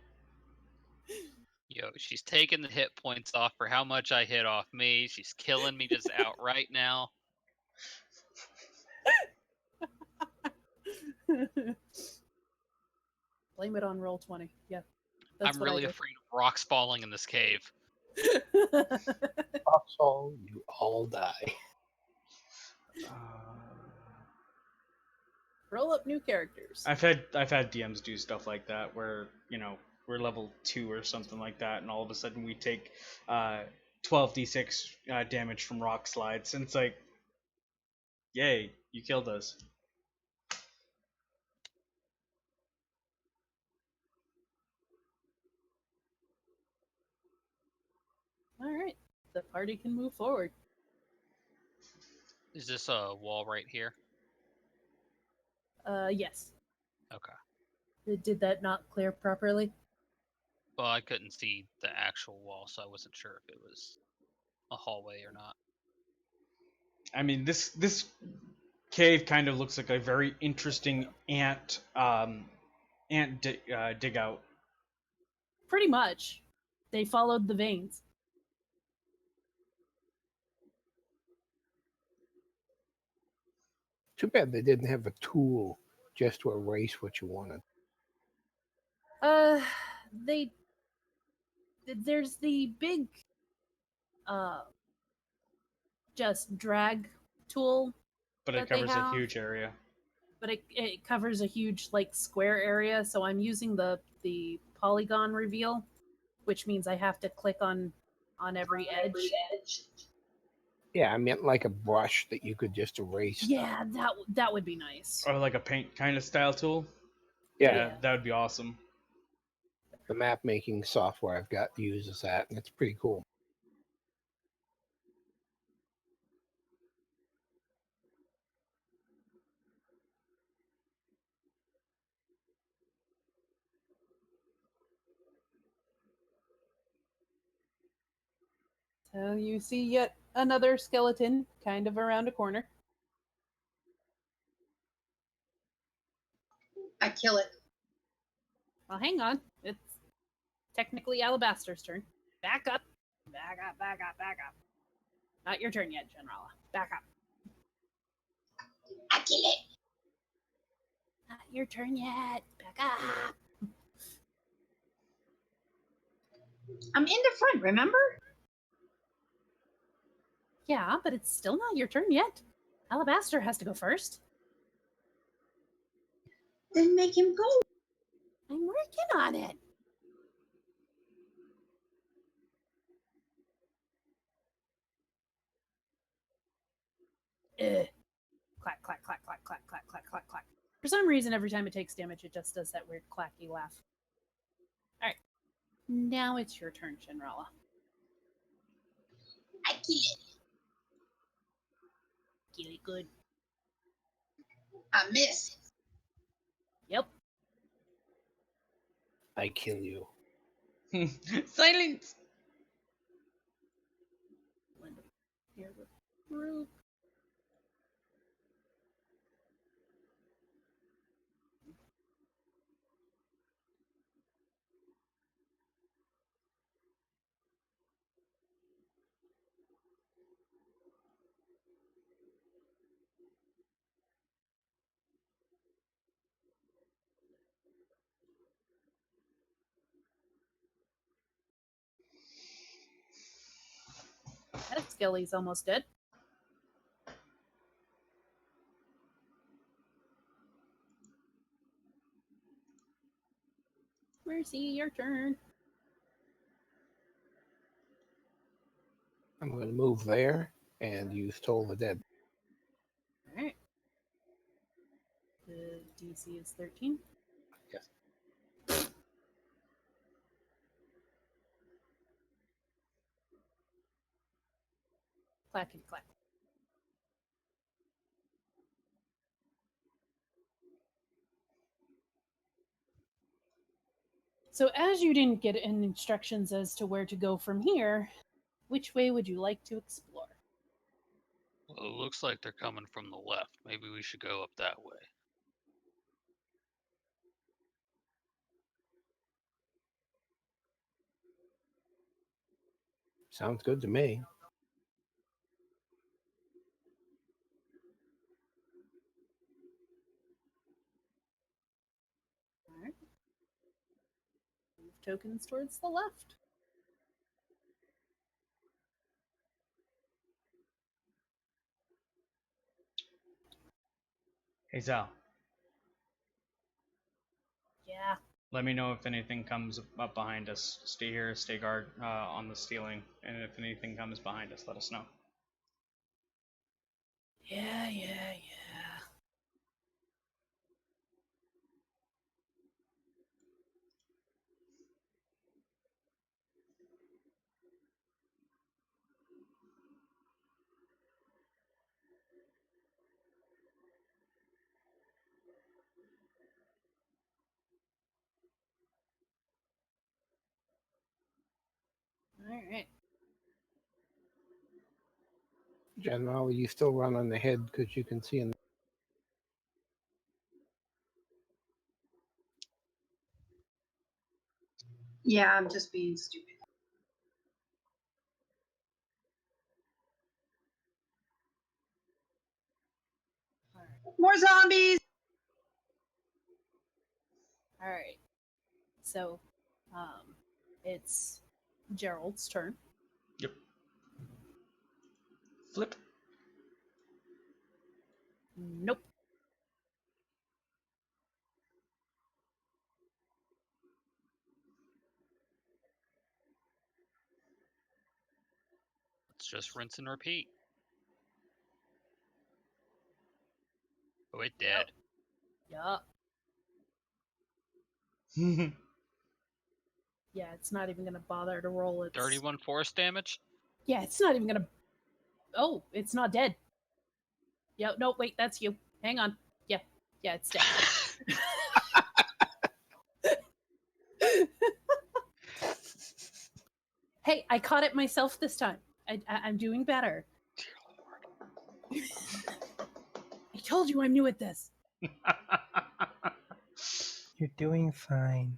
Yo, she's taking the hit points off for how much I hit off me. She's killing me just outright now. Blame it on roll 20. Yeah. I'm really afraid of rocks falling in this cave. Also, you all die. Roll up new characters. I've had DMs do stuff like that where we're level 2 or something like that, and all of a sudden we take 12d6 damage from rock slides, and it's like, yay, you killed us. All right. The party can move forward. Is this a wall right here? Yes. Okay. Did that not clear properly? Well, I couldn't see the actual wall, so I wasn't sure if it was a hallway or not. I mean, this cave kind of looks like a very interesting ant dig out. Pretty much. They followed the veins. Too bad they didn't have a tool just to erase what you wanted. They. There's the big, just drag tool, But that it they covers a have. huge area. but it covers a huge like square area. So I'm using the polygon reveal, which means I have to click on every edge. Yeah, I meant like a brush that you could just erase. Yeah, that would be nice. Or like a paint kind of style tool. Yeah, That would be awesome. the map making software I've got uses that, and it's pretty cool. So you see yet another skeleton kind of around a corner. I kill it. Well, hang on. It's technically Alabaster's turn. Back up. Back up, back up, back up. Not your turn yet, Generala. Back up. I kill it. Not your turn yet. Back up. I'm in the front, remember? Yeah, but it's still not your turn yet. Alabaster has to go first. Then make him go. I'm working on it. Clack, clack, clack, clack, clack, clack, clack, clack, clack. For some reason, every time it takes damage, it just does that weird clacky laugh. All right. Now it's your turn, Shinrala. I kill it. Kill it good. I miss. Yep. I kill you. Silence. Here with group. That Skelly's almost dead. Mercy, your turn. I'm going to move there and use Toll the Dead. All right. The DC is 13. Yes. Clack and clack. So, as you didn't get any instructions as to where to go from here, which way would you like to explore? Well, it looks like they're coming from the left. Maybe we should go up that way. Sounds good to me. All right. Move tokens towards the left. Hey Zal, Yeah. let me know if anything comes up behind us. Stay here, stay guard on the ceiling, and if anything comes behind us, let us know. Yeah. All right. General, you still run on ahead because you can see in. Yeah, I'm just being stupid. All right. More zombies! All right. So, it's Gerald's turn. Yep. Flip. Nope. Let's just rinse and repeat. Oh, it dead. Yup. Yeah, it's not even gonna bother to roll its. 31 force damage? Yeah, it's not even gonna. Oh, it's not dead. Yeah, no, wait, that's you. Hang on. Yeah, it's dead. Hey, I caught it myself this time. I'm doing better. I told you I'm new at this. You're doing fine.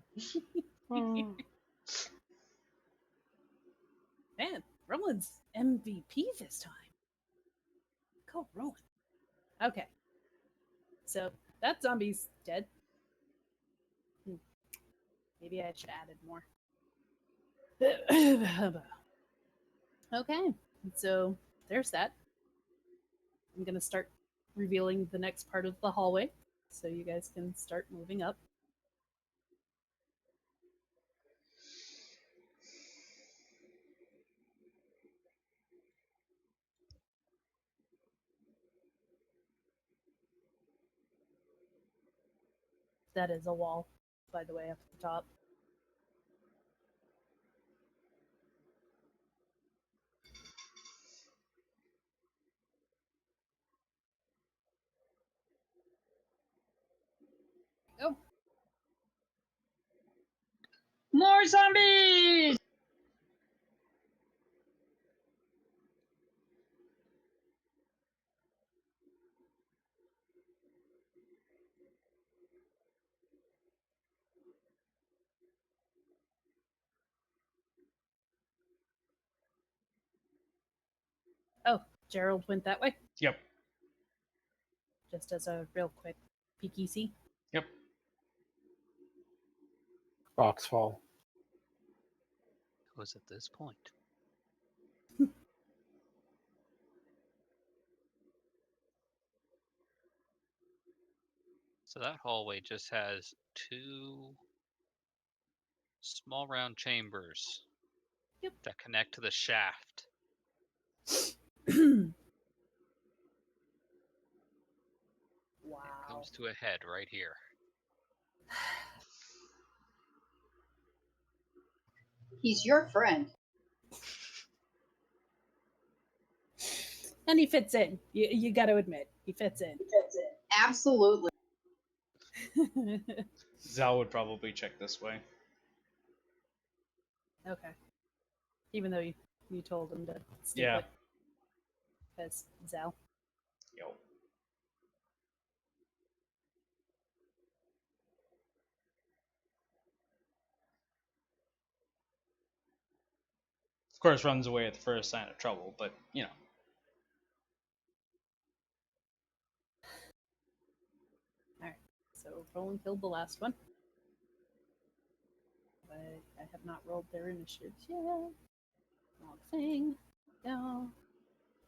Man, Roland's MVP this time. Go Roland. Okay. So that zombie's dead. Maybe I should have added more. Okay. So there's that. I'm going to start revealing the next part of the hallway so you guys can start moving up. That is a wall, by the way, up at the top. Oh, More zombies! oh, Gerald went that way. Yep. Just as a real quick peeky see. Yep. Rocks fall. It was at this point. So that hallway just has 2 small round chambers. Yep. That connect to the shaft. Wow. It comes to a head right here. He's your friend. And he fits in. You got to admit, he fits in. Absolutely. Zal would probably check this way. Okay. Even though you told him to stay Yeah. put. Because Zal. Yo. Of course, runs away at the first sign of trouble, but you know. Alright. So Roland killed the last one. But I have not rolled their initiatives yet. Wrong thing. No.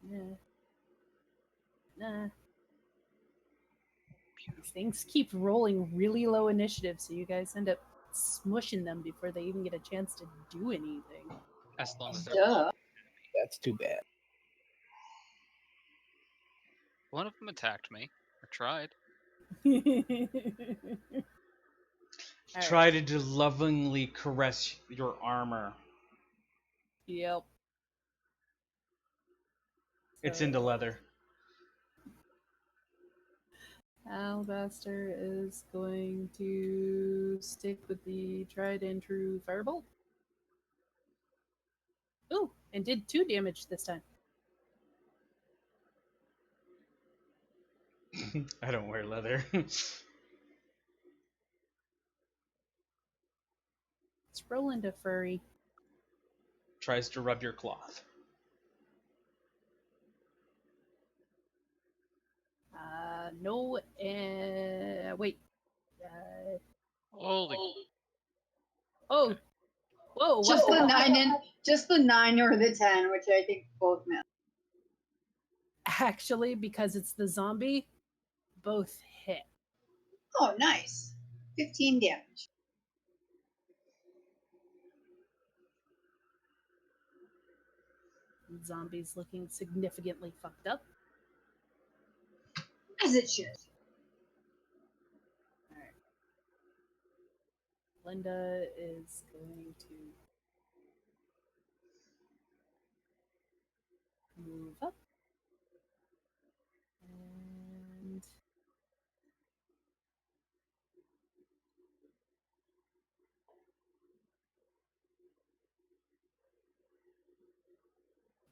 Nah. Nah. These things keep rolling really low initiative, so you guys end up smushing them before they even get a chance to do anything. As long as they're Duh. That's too bad. one of them attacked me or tried. Try to lovingly caress your armor. Yep. It's So, into leather. Alabaster is going to stick with the tried and true firebolt. Ooh, and did 2 damage this time. I don't wear leather. Let's roll into furry. Tries to rub your cloth. No, wait. Holy Oh, whoa! Just what the 9 and just the 9 or the 10, which I think both missed. Actually, because it's the zombie, both hit. Oh, nice. 15 damage. The zombie's looking significantly fucked up. As it should. Alright. Linda is going to move up. And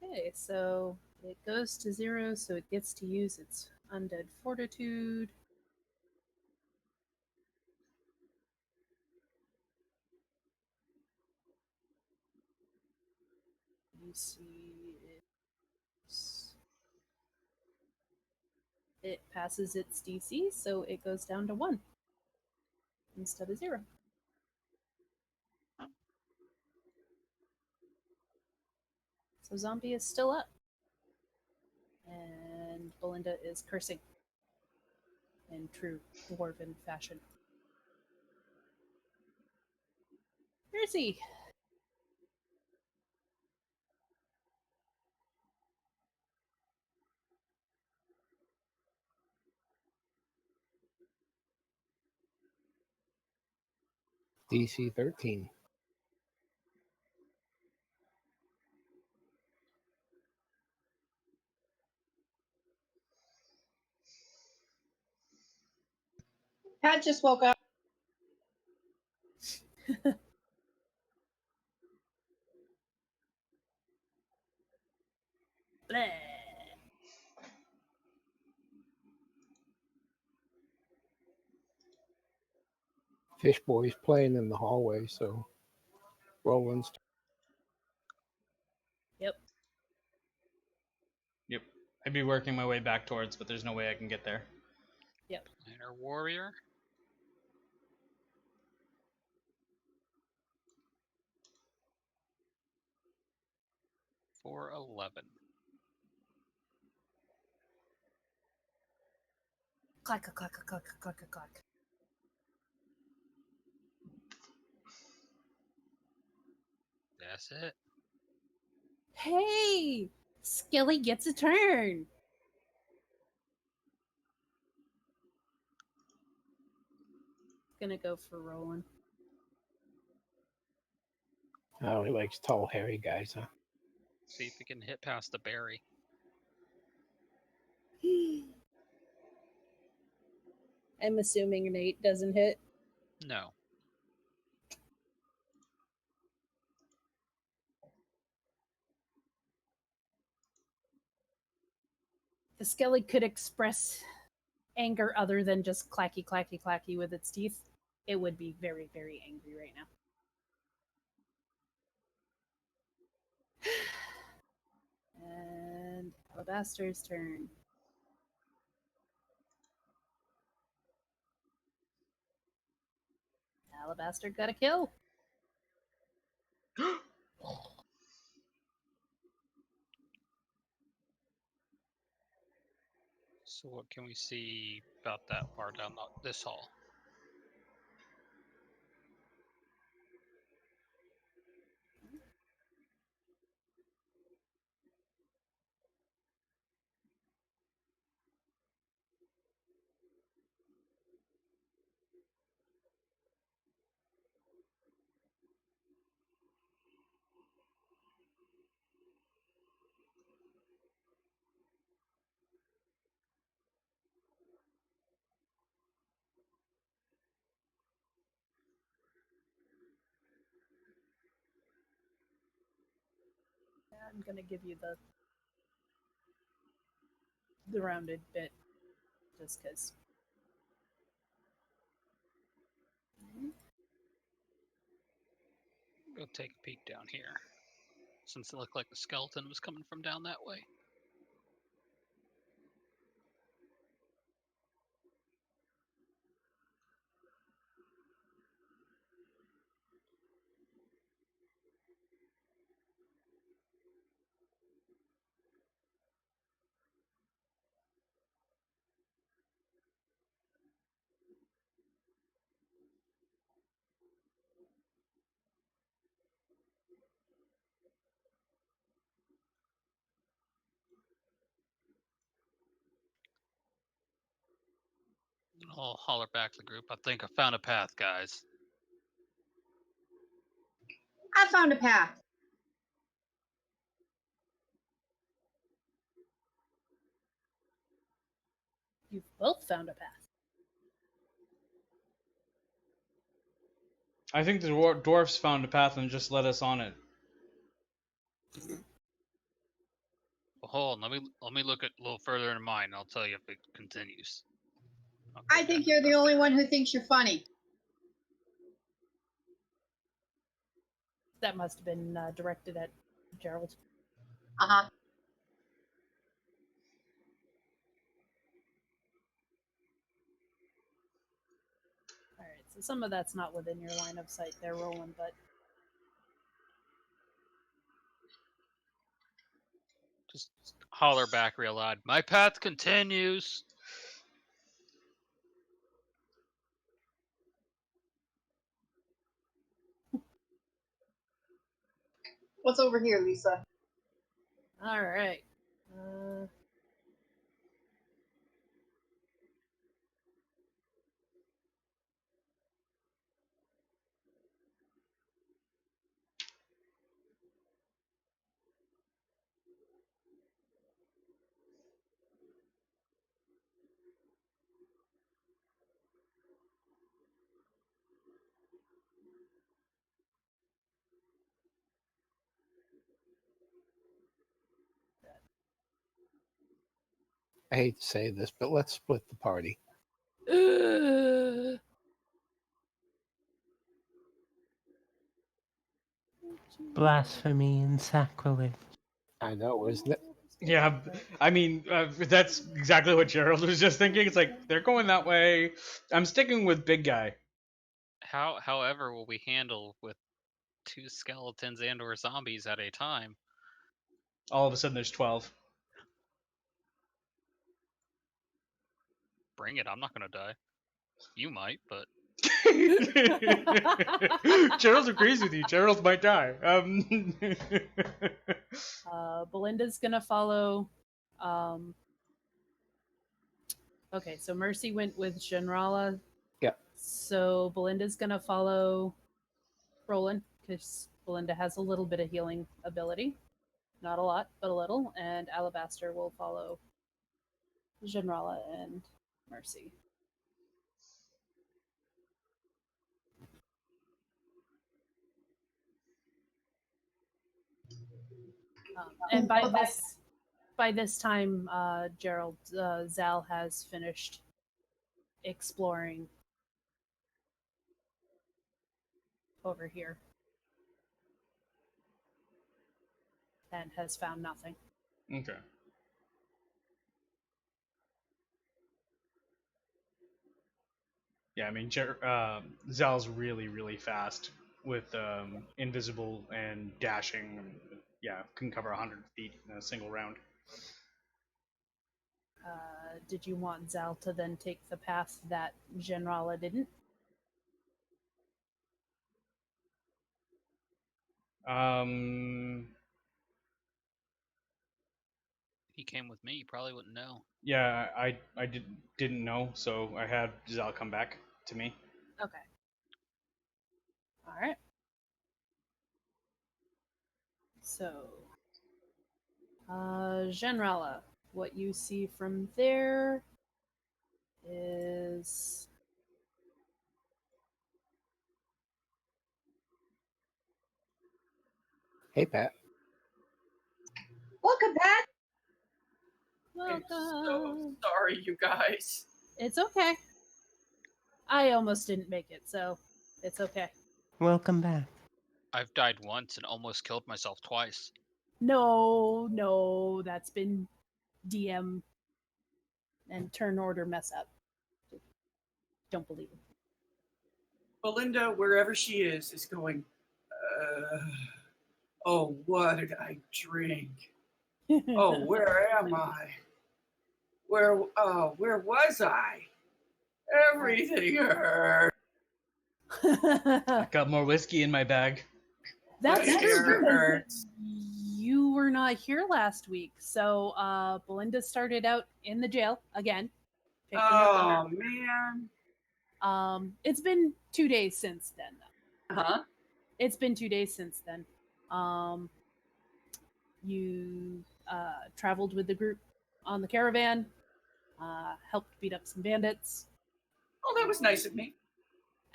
okay, so it goes to 0, so it gets to use its undead fortitude. You see it passes its DC, so it goes down to 1 instead of 0. So zombie is still up. And Belinda is cursing in true dwarven fashion. Mercy! DC 13. Pat just woke up. Bleh. Fish Boy's playing in the hallway, so Roland's. Yep. Yep. I'd be working my way back towards, but there's no way I can get there. Yep. Planner warrior. For 11. Clack, clack, clack, clack, clack, clack. That's it. Hey! Skilly gets a turn! Gonna go for Roland. Oh, he likes tall, hairy guys, huh? See if he can hit past the berry. I'm assuming an 8 doesn't hit. No. the skelly could express anger other than just clacky, clacky, clacky with its teeth, it would be very, very angry right now. And Alabaster's turn. Alabaster got a kill. So what can we see about that far down this hall? I'm gonna give you the rounded bit, just because. Go take a peek down here, since it looked like the skeleton was coming from down that way. I'll holler back to the group. I think I found a path, guys. I found a path. You've both found a path. I think the dwarfs found a path and just led us on it. Well, hold on. Let me look at a little further into mine, and I'll tell you if it continues. Okay, I think you're the only one who thinks you're funny. That must have been directed at Gerald. Uh-huh. All right, so some of that's not within your line of sight there, Roland, but Just holler back real loud. My path continues. What's over here, Lisa? all right. I hate to say this, but let's split the party. Blasphemy and sacrilege. I know, isn't it? Yeah, I mean, that's exactly what Gerald was just thinking. It's like, they're going that way. I'm sticking with big guy. However, will we handle with 2 skeletons and/or zombies at a time? All of a sudden, there's 12. Bring it. I'm not gonna die. You might, but Gerald agrees with you. Gerald might die. Belinda's gonna follow. Okay, so Mercy went with Generala. Yep. So Belinda's gonna follow Roland because Belinda has a little bit of healing ability, not a lot, but a little. And Alabaster will follow Generala and Mercy. And by by this time, Gerald, Zal has finished exploring over here and has found nothing. Okay. Yeah, I mean, Zal's really, really fast with invisible and dashing. Yeah, can cover 100 feet in a single round. Did you want Zal to then take the path that Generala didn't? He came with me. You probably wouldn't know. Yeah, I didn't know, so I had Zal come back to me. Okay. All right. So, Generala, what you see from there is Hey, Pat. Welcome back. I'm so welcome. sorry, you guys. It's okay. I almost didn't make it, so it's okay. Welcome back. I've died once and almost killed myself twice. No, that's been DM and turn order mess up. Don't believe Belinda, wherever she is going, oh, what did I drink? it. Oh, where am I? Where was I? Everything hurt. I got more whiskey in my bag. That's My true hair because hurts. you were not here last week. So Belinda started out in the jail again. Picking up Oh, man. it's been 2 days since then though. Huh? It's been 2 days since then. You traveled with the group on the caravan, helped beat up some bandits, Oh, that was nice of me.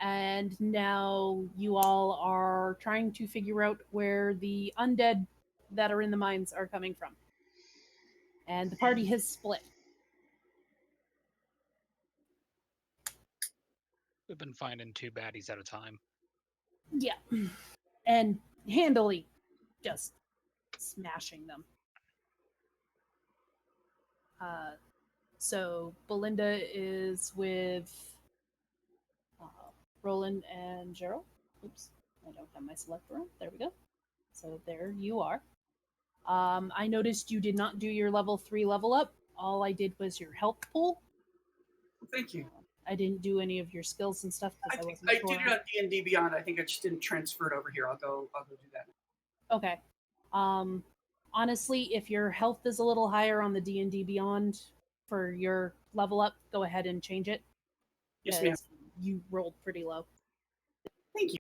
and now you all are trying to figure out where the undead that are in the mines are coming from. And the party has split. We've been finding 2 baddies at a time. Yeah. And handily just smashing them. So Belinda is with Roland and Gerald. Oops, I don't have my selector on. There we go. So there you are. I noticed you did not do your level 3 level up. All I did was your health pool. Well, thank you. I didn't do any of your skills and stuff I, because I think wasn't I sure. did it on D&D Beyond. I think I just didn't transfer it over here. I'll go do that. Okay. Honestly, if your health is a little higher on the D&D Beyond for your level up, go ahead and change it. Yes, ma'am. You rolled pretty low. Thank you.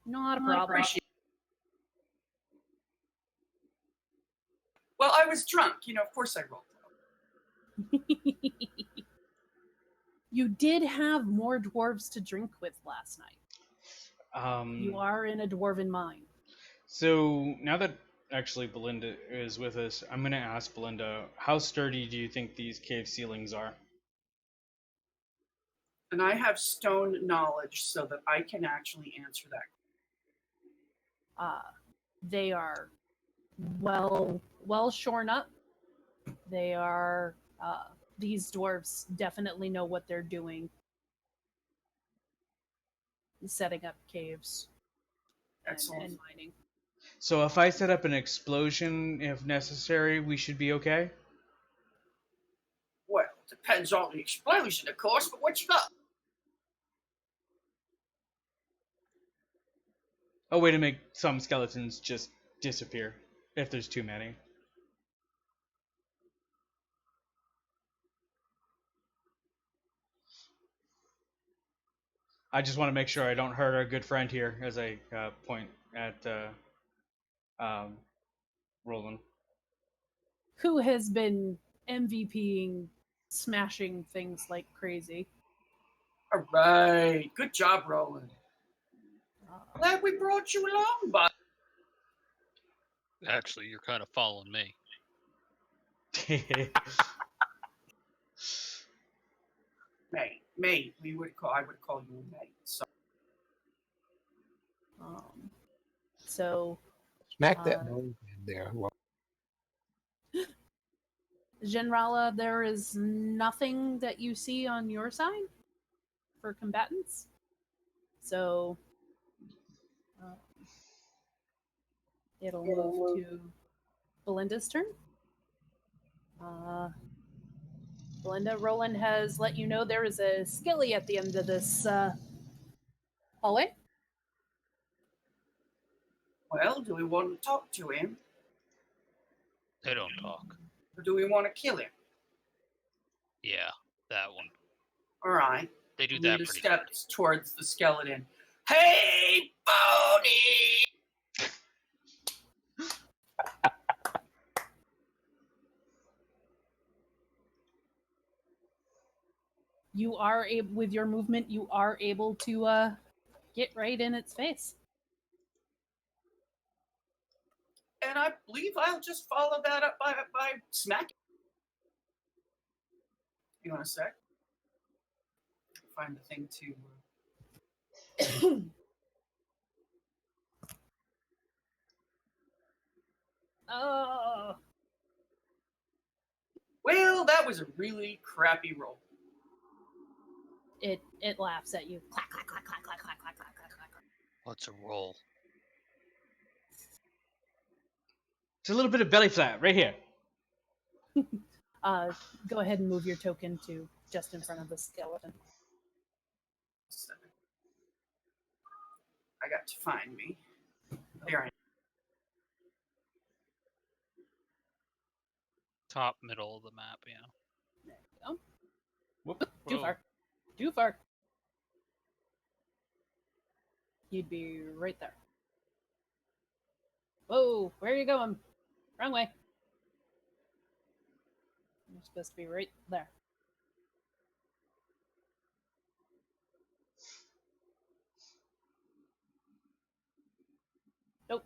Not a I problem. appreciate it. Well, I was drunk. Of course I rolled low. You did have more dwarves to drink with last night. You Um, are in a dwarven mine. so now that actually Belinda is with us, I'm gonna ask Belinda, how sturdy do you think these cave ceilings are? And I have stone knowledge so that I can actually answer that. They are well shorn up. They are these dwarves definitely know what they're doing, setting up caves Excellent. and mining. So if I set up an explosion, if necessary, we should be okay? Well, depends on the explosion, of course, but what you got? A way to make some skeletons just disappear, if there's too many. I just want to make sure I don't hurt our good friend here, as I point at Roland. Who has been MVPing smashing things like crazy. All right. Good job, Roland. Uh, Glad we brought you along, bud. Actually, you're kind of following me. Mate. I would call you mate. So So, Smack that bone there. Well, Genrala, there is nothing that you see on your side for combatants. So, it'll move to Belinda's turn. Belinda, Roland has let you know there is a skilly at the end of this hallway. well, do we want to talk to him, They don't talk. or do we want to kill him? Yeah, that one. All right. They do that Linda pretty steps towards the skeleton. Hey, Boney! You are able, with your movement, you are able to get right in its face. And I believe I'll just follow that up by smacking. Hang on a sec. Find the thing to. Oh, Well, that was a really crappy roll. it laughs at you. Clack, clack, clack, clack, clack, clack, clack, clack, clack, clack. What's a roll? It's a little bit of belly flat right here. Go ahead and move your token to just in front of the skeleton. I got to find me. There I am. Top middle of the map, yeah. There you go. Whoop. Too Whoa. far. Too far. You'd be right there. Whoa, where are you going? Wrong way. You're supposed to be right there. Nope.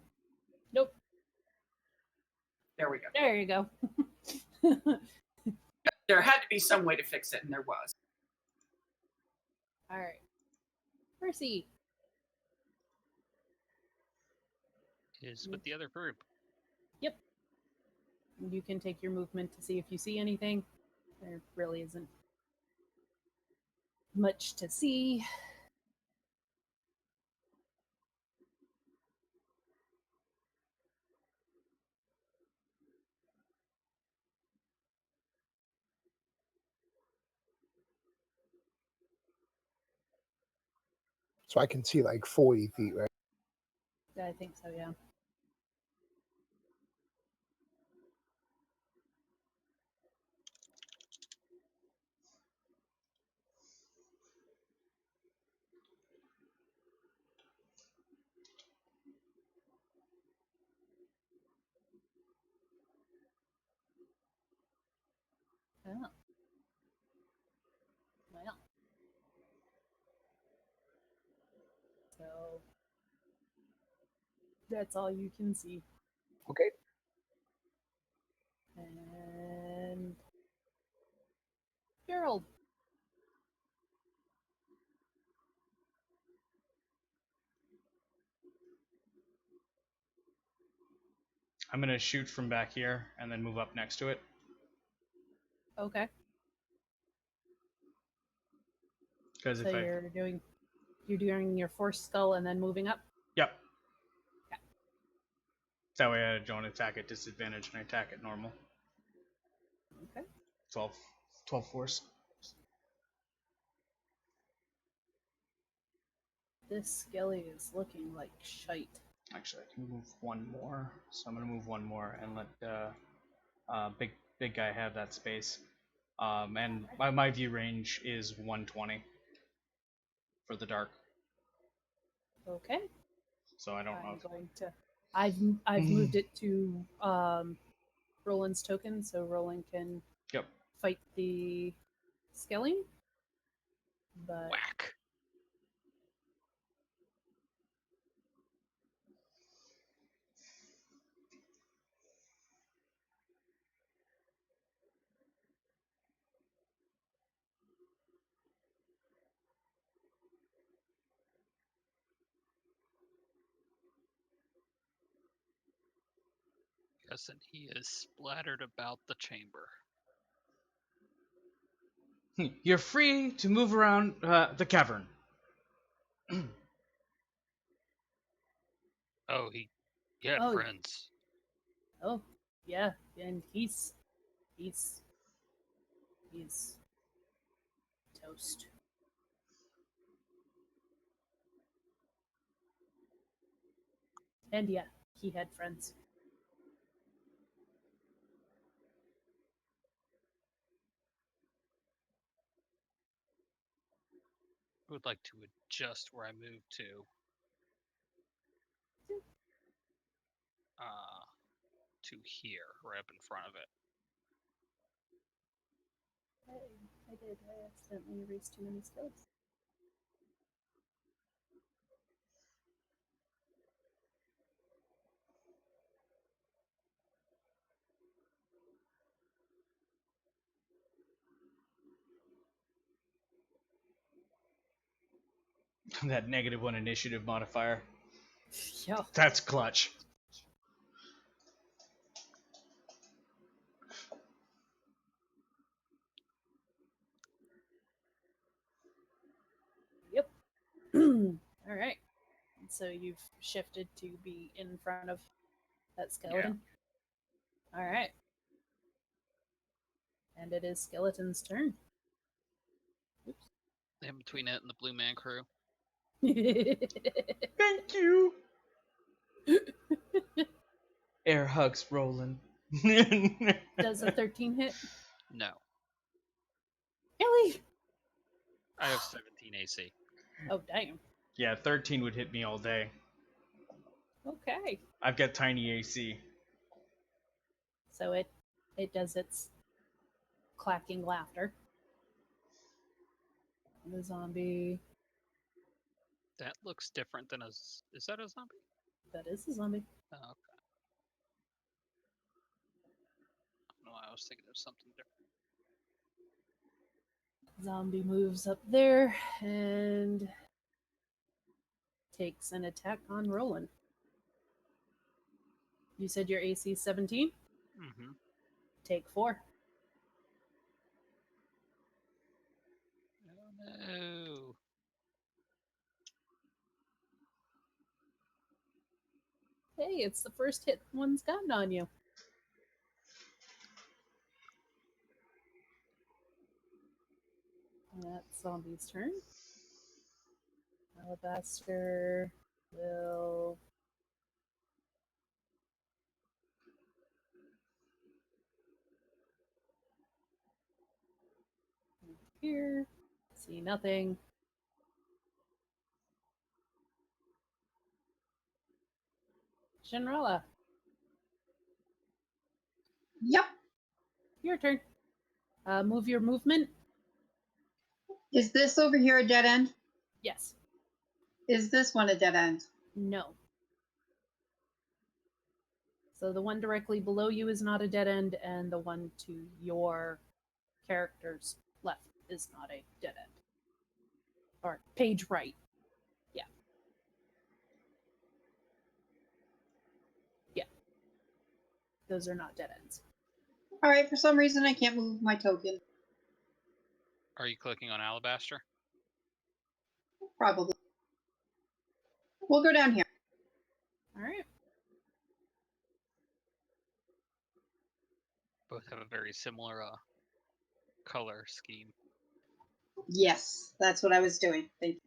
Nope. There we go. There you go. There had to be some way to fix it, and there was. All right. Percy. Is with the other group. Yep. You can take your movement to see if you see anything. There really isn't much to see. so I can see like 40 feet, right? I think so, yeah. Oh. Well. So that's all you can see. Okay. And Gerald. I'm gonna shoot from back here and then move up next to it. Okay. Because So if I you're doing your force skull and then moving up? Yep. Yeah. That way I don't attack at disadvantage and I attack at normal. Okay. 12 force. This skelly is looking like shite. Actually, I can move one more. So I'm gonna move one more and let big guy have that space. And my view range is 120 for the dark. Okay. So I don't know. I'm going to. I've moved it to Roland's token, so Roland can Yep. fight the skelly. But Whack. Yes, and he is splattered about the chamber. You're free to move around the cavern. Oh, he had Oh. friends. Oh, yeah, and he's toast. And yeah, he had friends. I would like to adjust where I move to. To here, right up in front of it. I did. I accidentally erased too many skills. That -1 initiative modifier. Yo. That's clutch. Yep. All right. So you've shifted to be in front of that skeleton. Yeah. All right. And it is Skeleton's turn. Oops. In between it and the Blue Man Crew. Thank you. Air hugs Roland. Does a 13 hit? No. Really? I have 17 AC. Oh, damn. Yeah, 13 would hit me all day. Okay. I've got tiny AC. So it does its clacking laughter. The zombie. That looks different than a... Is that a zombie? That is a zombie. Oh, okay. I don't know why I was thinking of something different. Zombie moves up there and takes an attack on Roland. You said your AC is 17? Mm-hmm. Take 4. Oh, no. Hey, it's the first hit one's gotten on you. That's zombie's turn. Alabaster will move here. See nothing. Generala, Yep. your turn. Move your movement. Is this over here a dead end? Yes. Is this one a dead end? No. So the one directly below you is not a dead end, and the one to your character's left is not a dead end. Or page right. Yeah. Yeah. Those are not dead ends. All right, for some reason I can't move my token. Are you clicking on Alabaster? Probably. We'll go down here. All right. Both have a very similar color scheme. Yes, that's what I was doing. Thank you.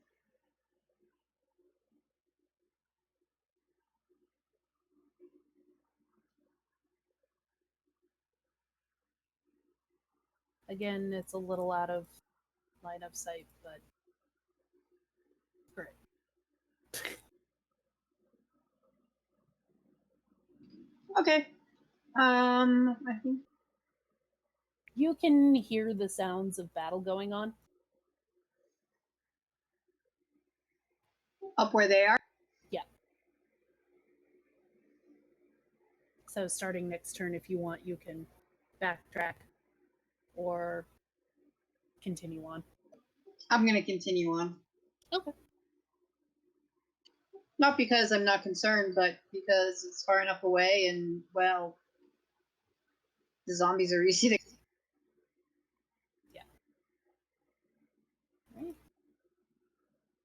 Again, it's a little out of line of sight, but great. Okay. I think You can hear the sounds of battle going on. up where they are. Yeah. So starting next turn, if you want, you can backtrack or continue on. I'm going to continue on. Okay. Not because I'm not concerned, but because it's far enough away and, well, The zombies are easy to. Right.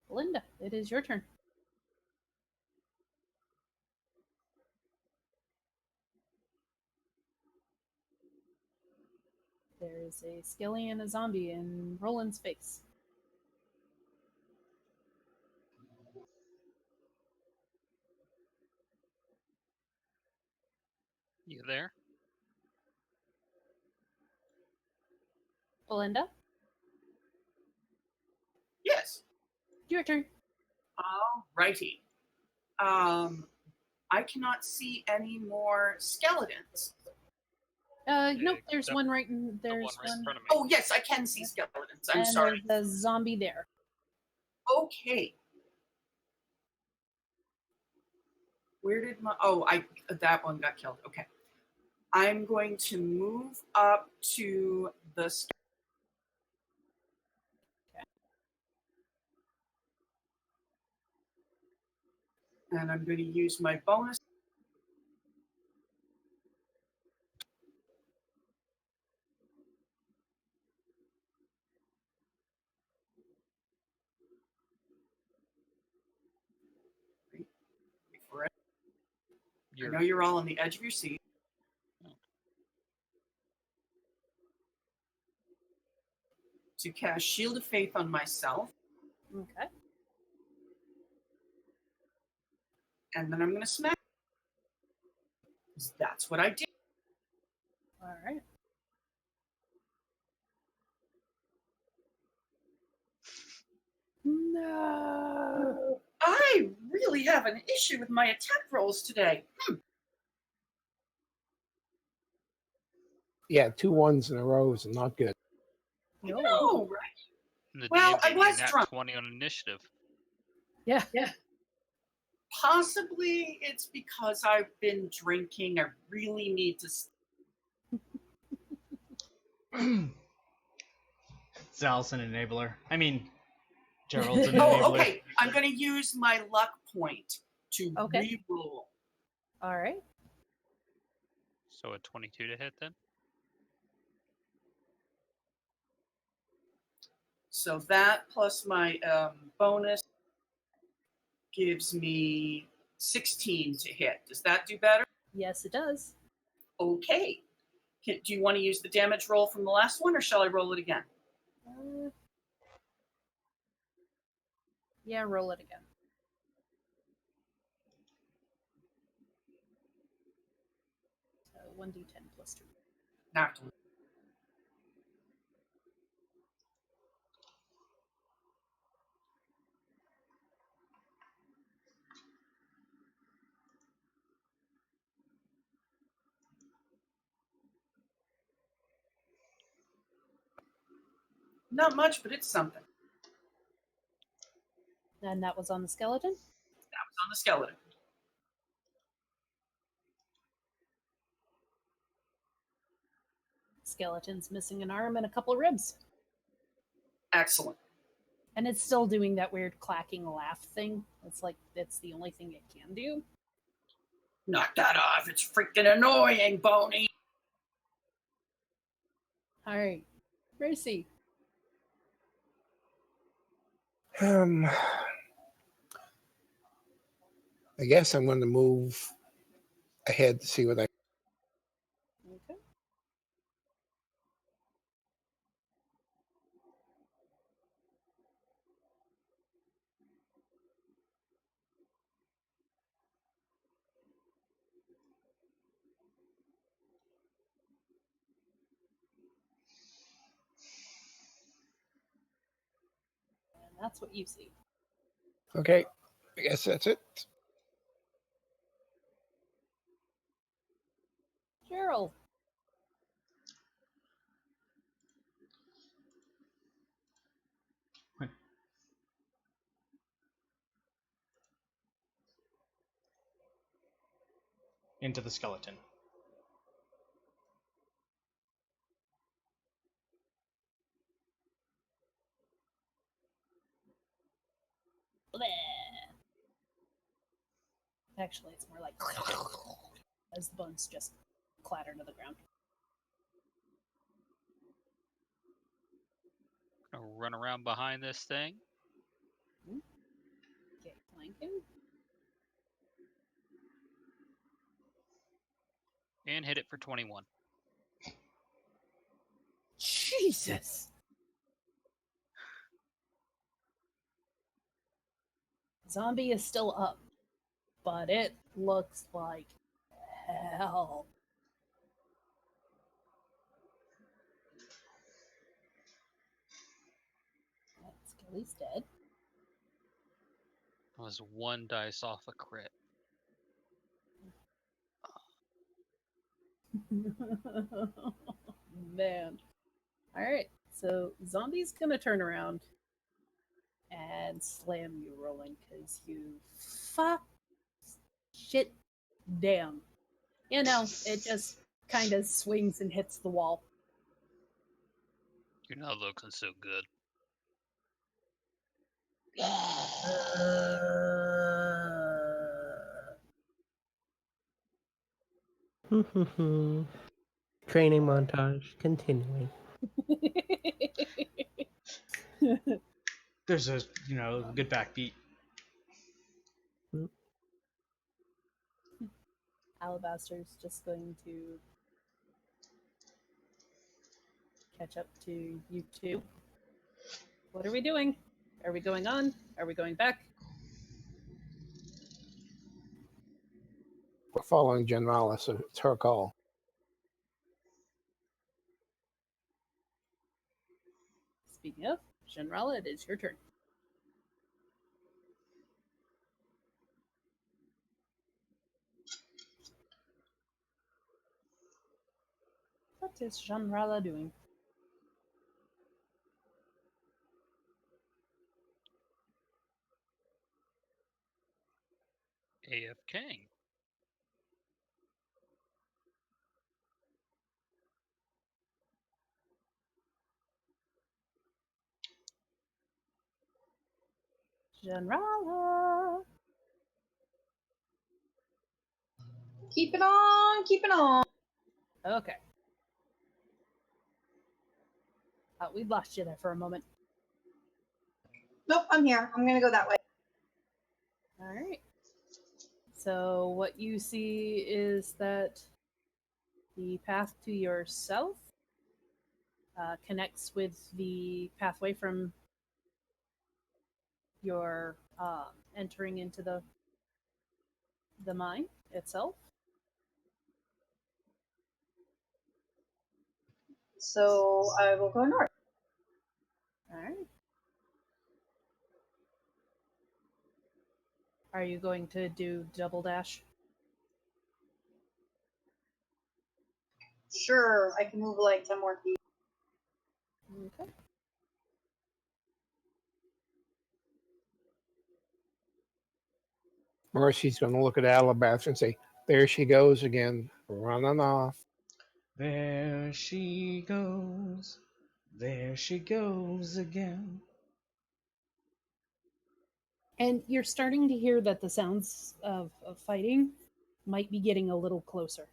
Linda, it is your turn. There is a skelly and a zombie in Roland's face. You there? Belinda, Yes. your turn. Alrighty. I cannot see any more skeletons. Nope, there's Except one right in The one there's right in one, front of me. Oh, yes, I can see skeletons. I'm and sorry. there's a zombie there. Okay. Where did my... Oh, that one got killed. Okay. I'm going to move up to the... And I'm going to use my bonus. Wait for it. I know you're all on the edge of your seat. To cast Shield of Faith on myself. Okay. And then I'm going to smack. That's what I did. All right. No. I really have an issue with my attack rolls today. Yeah, 2 1s in a row is not good. No. No, right? And the Well, DM I gave you a was nat drunk. 20 on initiative. Yeah. Possibly it's because I've been drinking. I really need to... Zal's an enabler. I mean, Gerald's an Oh, enabler. okay. I'm going to use my luck point to Okay. re-roll. All right. So a 22 to hit then? So that plus my bonus gives me 16 to hit. Does that do better? Yes, it does. Okay. Do you want to use the damage roll from the last one, or shall I roll it again? Yeah, roll it again. So 1d10 plus 2. Not. Not much, but it's something. And that was on the skeleton? That was on the skeleton. Skeleton's missing an arm and a couple of ribs. Excellent. And it's still doing that weird clacking laugh thing. It's like that's the only thing it can do. Knock that off. It's freaking annoying, Boney. All right. Mercy. I guess I'm going to move ahead to see what I. Okay. And that's what you see. Okay, I guess that's it. Gerald. Into the skeleton. Bleh. Actually, it's more like as the bones just clatter to the ground. Gonna run around behind this thing Okay, flanking. and hit it for 21. Jesus. Zombie is still up, but it looks like hell. Skelly's dead. It was 1 dice off a crit. Man. Alright, so Zombie's gonna turn around and slam you, rolling, because you fuck shit damn. You know, it just kind of swings and hits the wall. You're not looking so good. Training montage continuing. There's a good backbeat. Alabaster's just going to catch up to you two. What are we doing? Are we going on? Are we going back? We're following Generala, so it's her call. Speaking of, Generala, it is your turn. What is Generala doing? AFK. Generala! Keep it on, keep it on. Okay. We lost you there for a moment. Nope, I'm here. I'm gonna go that way. Alright. So what you see is that the path to your south connects with the pathway from your entering into the mine itself. So I will go north. Alright. Are you going to do double dash? Sure, I can move like 10 more feet. Okay. Mercy's going to look at Alabaster and say, "There she goes again, running off." There she goes. There she goes again. And you're starting to hear that the sounds of fighting might be getting a little closer.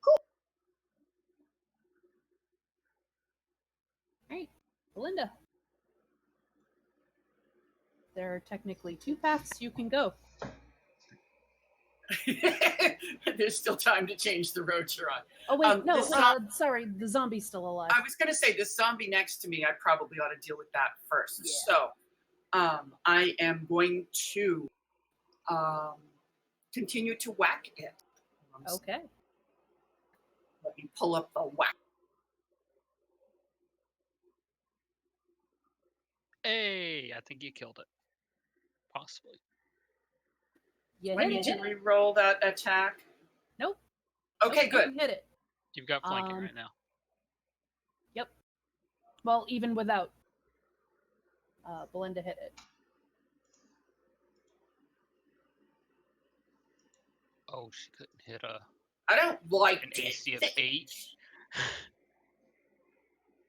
Cool. Alright, Belinda. There are technically 2 paths you can go. There's still time to change the road you're on. Oh wait, no, this sorry, the zombie's still alive. I was going to say, this zombie next to me, I probably ought to deal with that first. Yeah. So I am going to continue to whack it. Okay. Let me pull up the whack. Hey, I think you killed it. Possibly. You I hit need it. to re-roll that attack. Nope. Okay, Nope, good. you hit it. You've got flanking right now. Yep. Well, even without Belinda hit it. Oh, she couldn't hit I don't like an AC of 8.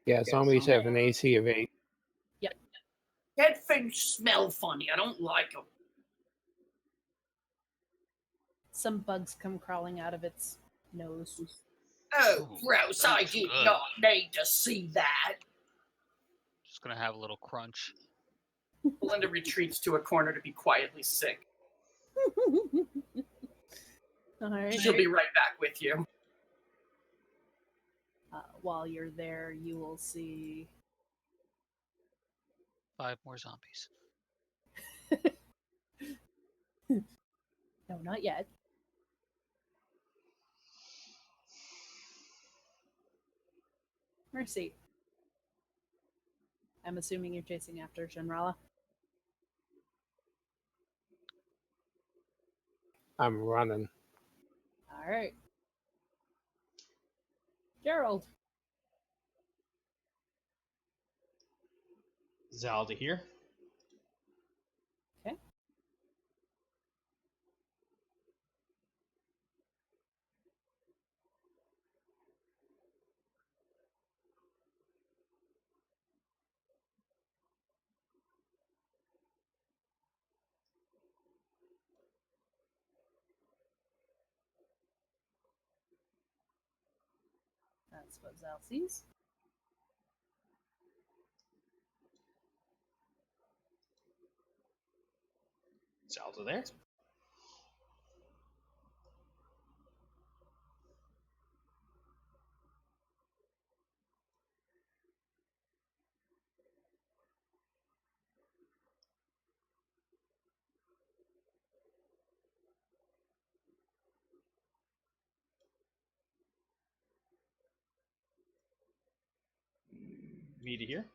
Yeah, zombies have an AC of 8. That things smell funny. I don't like them. Some bugs come crawling out of its nose. Oh, Ooh, gross. that I looks did good. not need to see that. Just gonna have a little crunch. Belinda retreats to a corner to be quietly sick. All right. She'll be right back with you. While you're there, you will see 5 more zombies. no, not yet. Mercy. I'm assuming you're chasing after Shenrala. I'm running. All right. Gerald. Zalda here. Okay. That's what Zal sees. Zalda there. Vita here.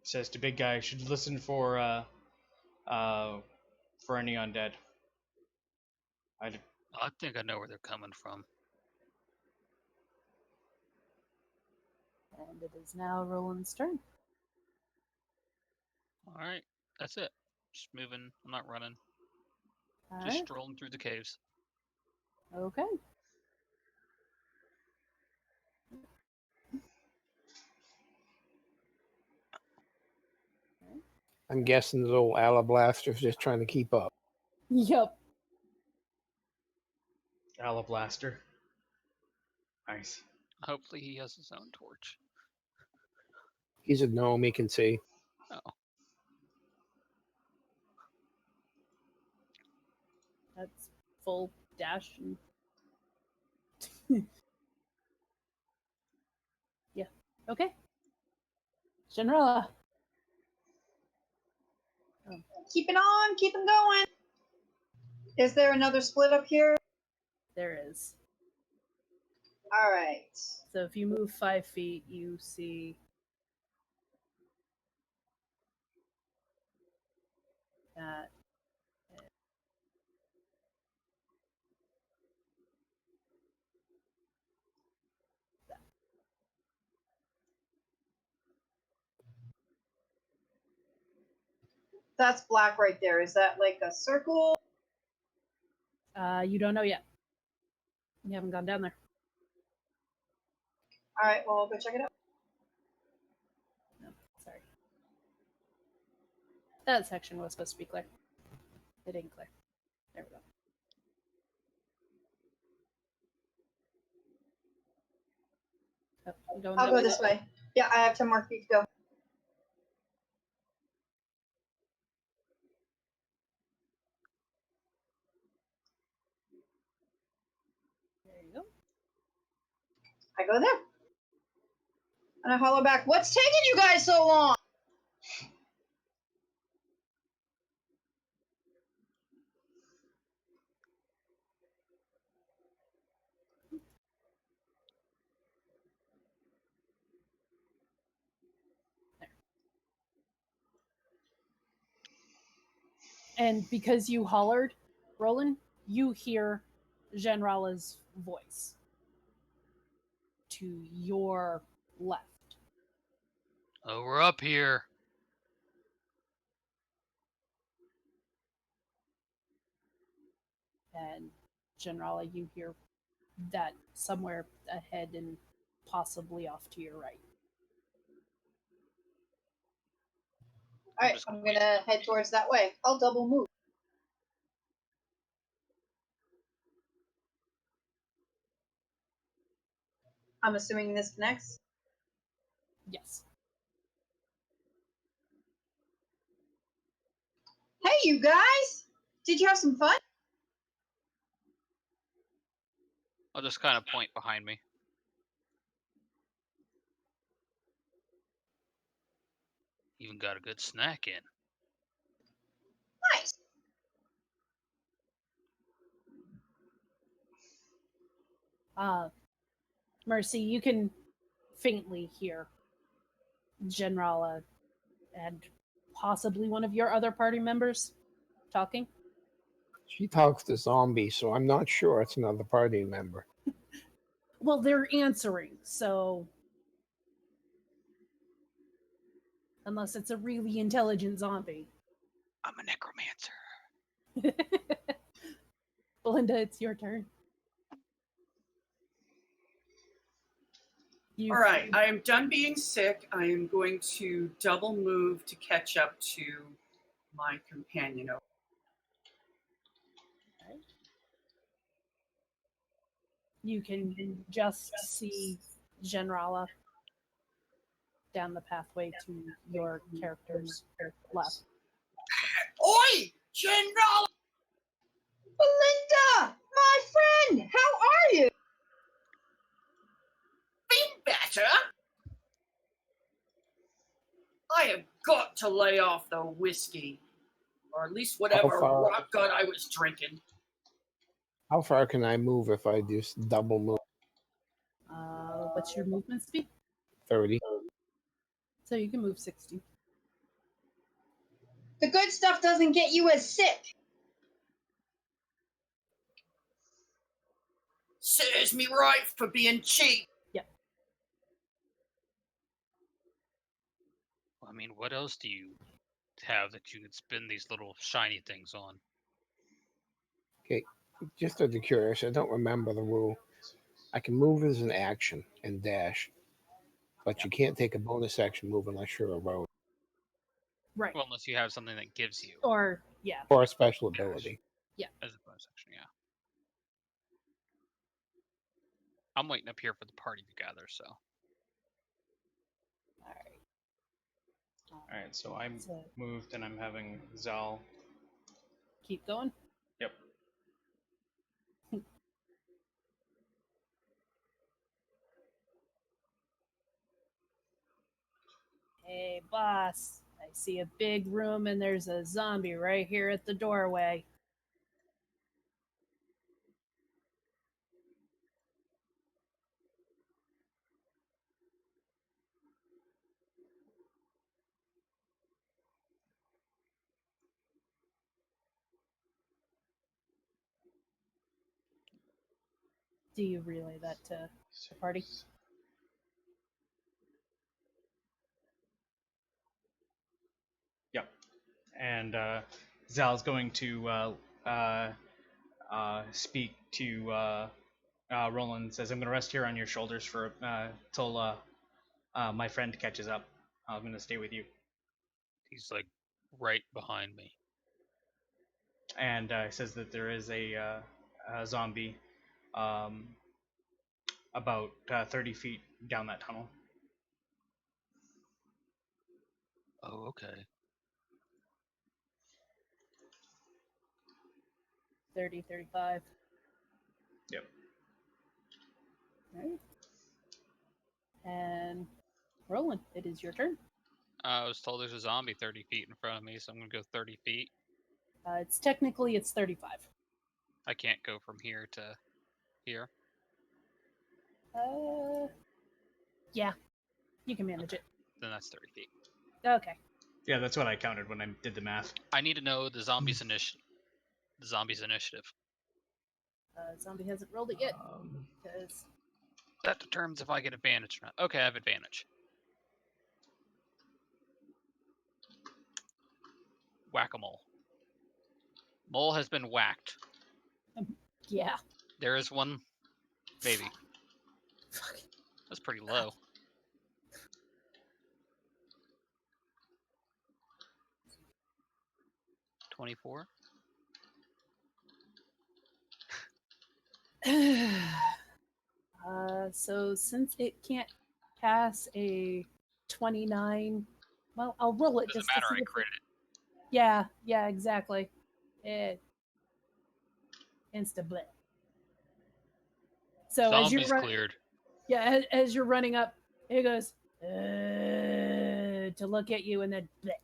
Says to big guy, should listen for any undead. I think I know where they're coming from. And it is now Roland's turn. All right, that's it. Just moving. I'm not running. All Just right. strolling through the caves. Okay. I'm guessing the old Alablaster's just trying to keep up. Yep. Alablaster. Nice. Hopefully he has his own torch. He's a gnome, he can see. Oh, That's full dash. And... yeah. Okay. Shenrala. Keep it on, keep it going. Is there another split up here? There is. All right. So if you move 5 feet, you see that. That's black right there. Is that like a circle? You don't know yet. You haven't gone down there. All right, well, I'll go check it out. No, sorry. That section was supposed to be clear. It ain't clear. There we go. Oh, I'll go this way. Yeah, I have 10 more feet to go. There you go. I go there. And I holler back, what's taking you guys so long? And because you hollered, Roland, you hear Genrala's voice to your left. oh, we're up here. And Generala, you hear that somewhere ahead and possibly off to your right. All right, I'm gonna head towards that way. I'll double move. I'm assuming this connects. Yes. Hey, you guys! Did you have some fun? I'll just kind of point behind me. Even got a good snack in. Nice. Mercy, you can faintly hear Generala and possibly one of your other party members talking. She talks to zombies, so I'm not sure it's another party member. Well, they're answering, so unless it's a really intelligent zombie. I'm a necromancer. Belinda, it's your turn. All right, I am done being sick. I am going to double move to catch up to my companion. You can just see Generala down the pathway to your character's left. Oi, General! Belinda, my friend, how are you? Been better? I have got to lay off the whiskey, or at least whatever How far? rock gut I was drinking. How far can I move if I just double move? What's your movement speed? 30. So you can move 60. The good stuff doesn't get you as sick. Serves me right for being cheap. Yep. I mean, what else do you have that you could spin these little shiny things on? Okay, just out of curiosity, I don't remember the rule. I can move as an action and dash, but you can't take a bonus action move unless you're a rogue Right. Well, unless you have something that gives you Or, yeah. or a special ability. as a bonus action, yeah. I'm waiting up here for the party to gather, so. Alright. Alright, so I'm So moved and I'm having Zal. keep going. Yep. Hey, boss. I see a big room and there's a zombie right here at the doorway. Do you relay that to the party? Yep. And Zal's going to speak to Roland. Says, "I'm going to rest here on your shoulders for till my friend catches up. I'm going to stay with you." He's like right behind me. And says that there is a zombie about 30 feet down that tunnel. Oh, okay. 30, 35. Yep. Alright. And Roland, it is your turn. I was told there's a zombie 30 feet in front of me, so I'm going to go 30 feet. It's 35. I can't go from here to here. Yeah, you can manage it. Then that's 30 feet. Okay. Yeah, that's what I counted when I did the math. I need to know the zombie's initiative. The zombie's initiative. Zombie hasn't rolled it yet. Because That determines if I get advantage or not. Okay, I have advantage. Whack-a-mole. Mole has been whacked. yeah. There is one, maybe. Fuck. That's pretty low. $24. So since it can't pass a 29, well, I'll roll it Doesn't just matter. to I see if critted it. Yeah, exactly. It insta blip. So as you're Zombies cleared. as you're running up, it goes to look at you, and then blip,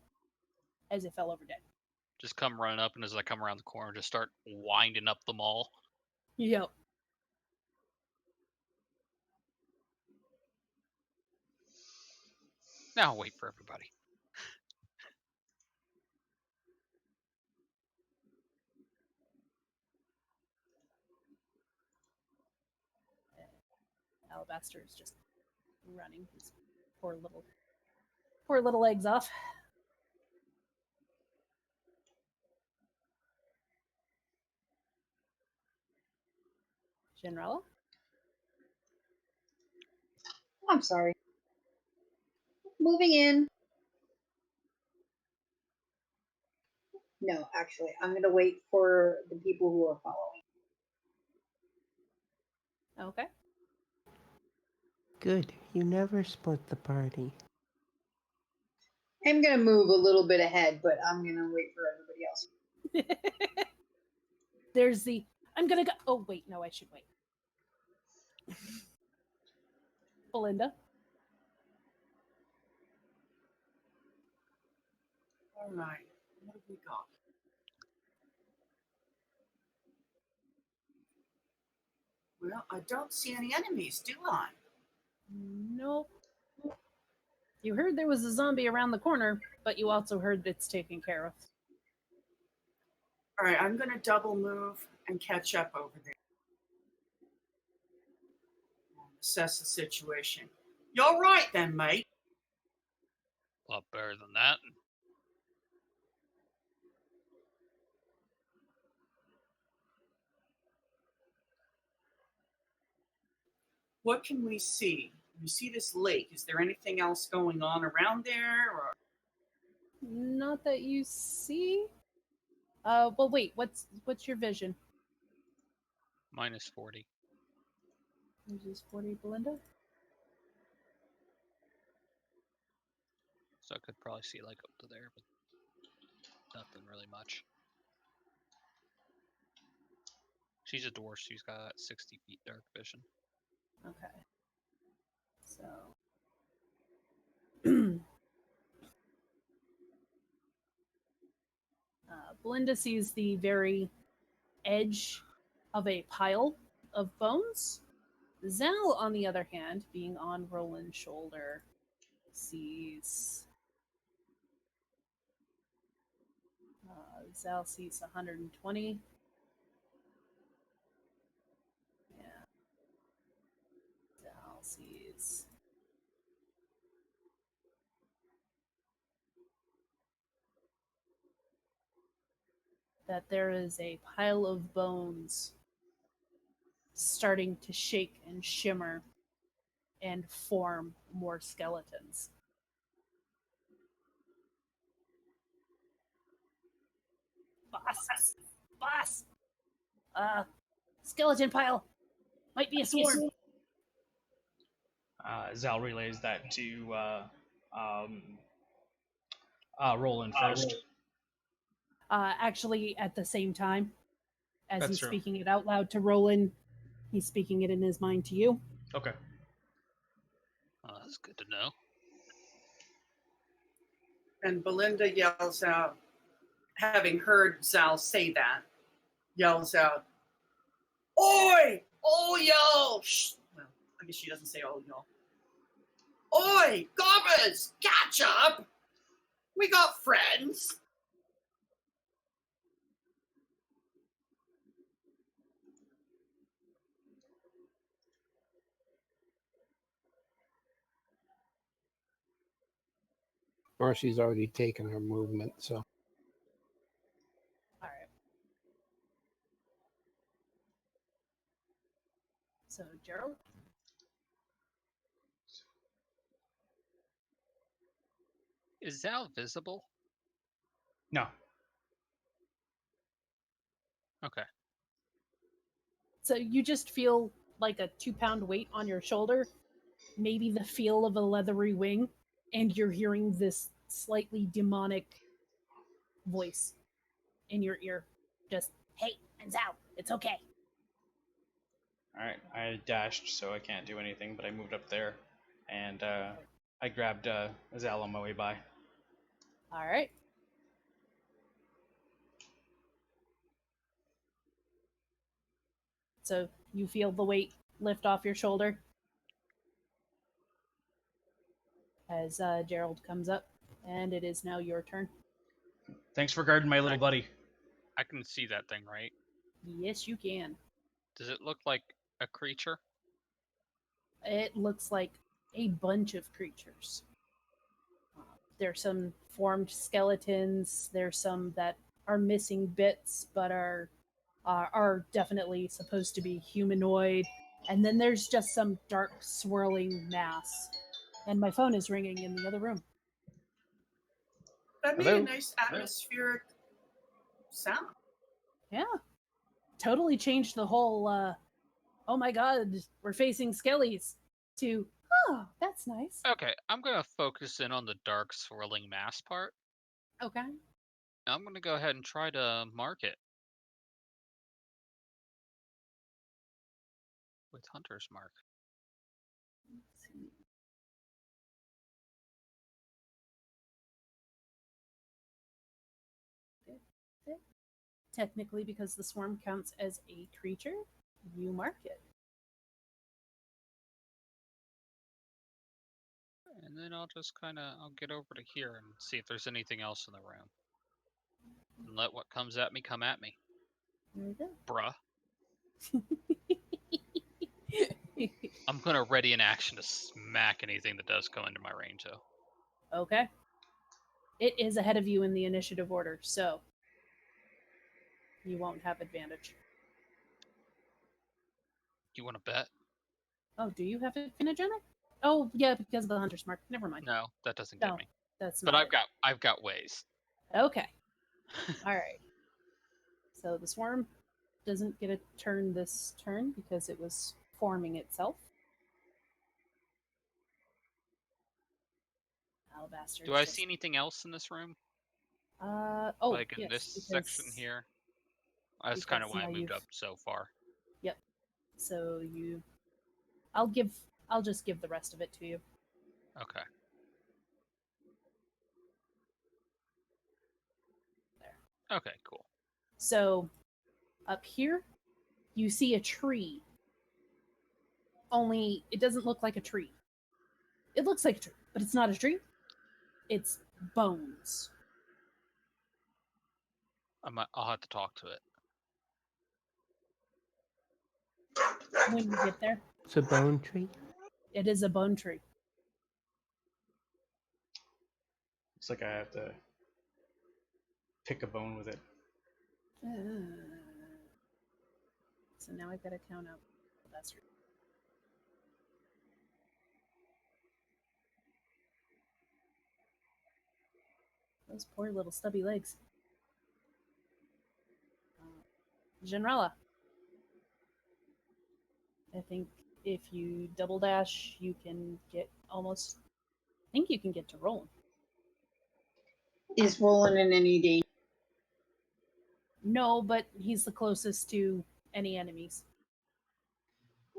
as it fell over dead. Just come running up, and as I come around the corner, just start winding up the mall. Yep. Now wait for everybody. Alabaster is just running his poor little legs off. Generella? I'm sorry. Moving in. No, actually, I'm going to wait for the people who are following. Okay. Good. You never split the party. I'm going to move a little bit ahead, but I'm going to wait for everybody else. There's the I'm gonna go. Oh wait, no, I should wait. Belinda. All right. What have we got? Well, I don't see any enemies, do I? Nope. You heard there was a zombie around the corner, but you also heard it's taken care of. All right, I'm going to double move and catch up over there. Assess the situation. You all right then, mate? A lot better than that. What can we see? You see this lake. Is there anything else going on around there? Or Not that you see. Well, wait. What's your vision? Minus 40. Which is 40, Belinda. So I could probably see like up to there, but nothing really much. She's a dwarf. She's got 60 feet dark vision. Okay. So. Belinda sees the very edge of a pile of bones. Zal, on the other hand, being on Roland's shoulder, sees. Zal sees 120. Yeah. Zal sees. That there is a pile of bones starting to shake and shimmer and form more skeletons. Boss! Skeleton pile! Might be a swarm! Zal relays that to Roland first. Actually, at the same time, as That's he's true. speaking it out loud to Roland, he's speaking it in his mind to you. Okay. That's good to know. and Belinda yells out, having heard Zal say that, yells out, "Oi! Oh, yo!" Well, I guess she doesn't say "oh, yo." "Oi, gobbers! Catch up! We got friends!" Marcy's already taken her movement, so All right. So, Gerald? Is Zal visible? No. Okay. So you just feel like a 2-pound weight on your shoulder, maybe the feel of a leathery wing, and you're hearing this slightly demonic voice in your ear. Just, hey, it's out. It's okay. All right. I dashed, so I can't do anything, but I moved up there, and I grabbed Zal on my way by. All right. So you feel the weight lift off your shoulder as Gerald comes up, and it is now your turn. Thanks for guarding my little buddy. I can see that thing, right? Yes, you can. Does it look like a creature? It looks like a bunch of creatures. There's some formed skeletons. There's some that are missing bits, but are definitely supposed to be humanoid. And then there's just some dark swirling mass. And my phone is ringing in the other room. That made Hello? a nice atmospheric sound. Yeah, totally changed the whole. Oh my god, we're facing skellies. To oh, that's nice. Okay, I'm gonna focus in on the dark swirling mass part. Okay. I'm gonna go ahead and try to mark it with Hunter's Mark. Let's see. Technically, because the swarm counts as a creature, you mark it. And then I'll just I'll get over to here and see if there's anything else in the room. And let what comes at me come at me. There we go. Bruh. I'm gonna ready an action to smack anything that does come into my range, though. Okay. It is ahead of you in the initiative order, so you won't have advantage. You want to bet? Oh, do you have advantage on it? Oh, yeah, because of the hunter's mark. Never mind. No, that doesn't No, get me. that's But not. I've got ways. Okay. All right. So the swarm doesn't get a turn this turn because it was forming itself. Alabaster. Do I see anything else in this room? Oh, Like in yes, this section here? That's kind of because why I now moved up so far. Yep. So I'll just give the rest of it to you. Okay. There. Okay, cool. So up here, you see a tree. Only it doesn't look like a tree. It looks like a tree, but it's not a tree. It's bones. I'll have to talk to it. When you get there, It's a bone tree. it is a bone tree. Looks like I have to pick a bone with it. So now I've got to count out. That's right. Those poor little stubby legs. Genrella. I think if you double dash, you can get almost. I think you can get to rolling. Is Roland in any danger? No, but he's the closest to any enemies.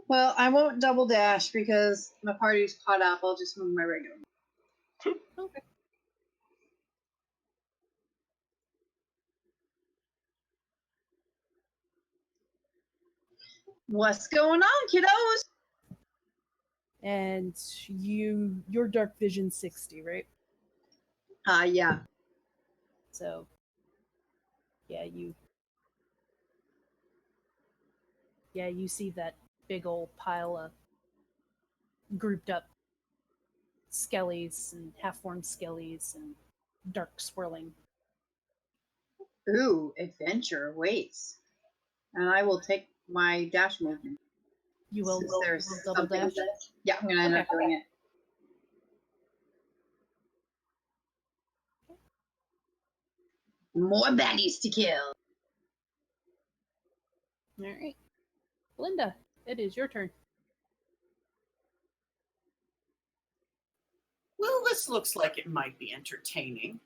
Well, I won't double dash because my party's caught up. I'll just move my regular. Okay. What's going on, kiddos? And your dark vision 60, right? Yeah. So yeah, you see that big old pile of grouped up skellies and half-formed skellies and dark swirling. Ooh, adventure awaits. And I will take my dash movement. You will, Since there's will double something- dash? Yeah, I'm gonna end up doing it. More baddies to kill. All right. Linda, it is your turn. Well, this looks like it might be entertaining.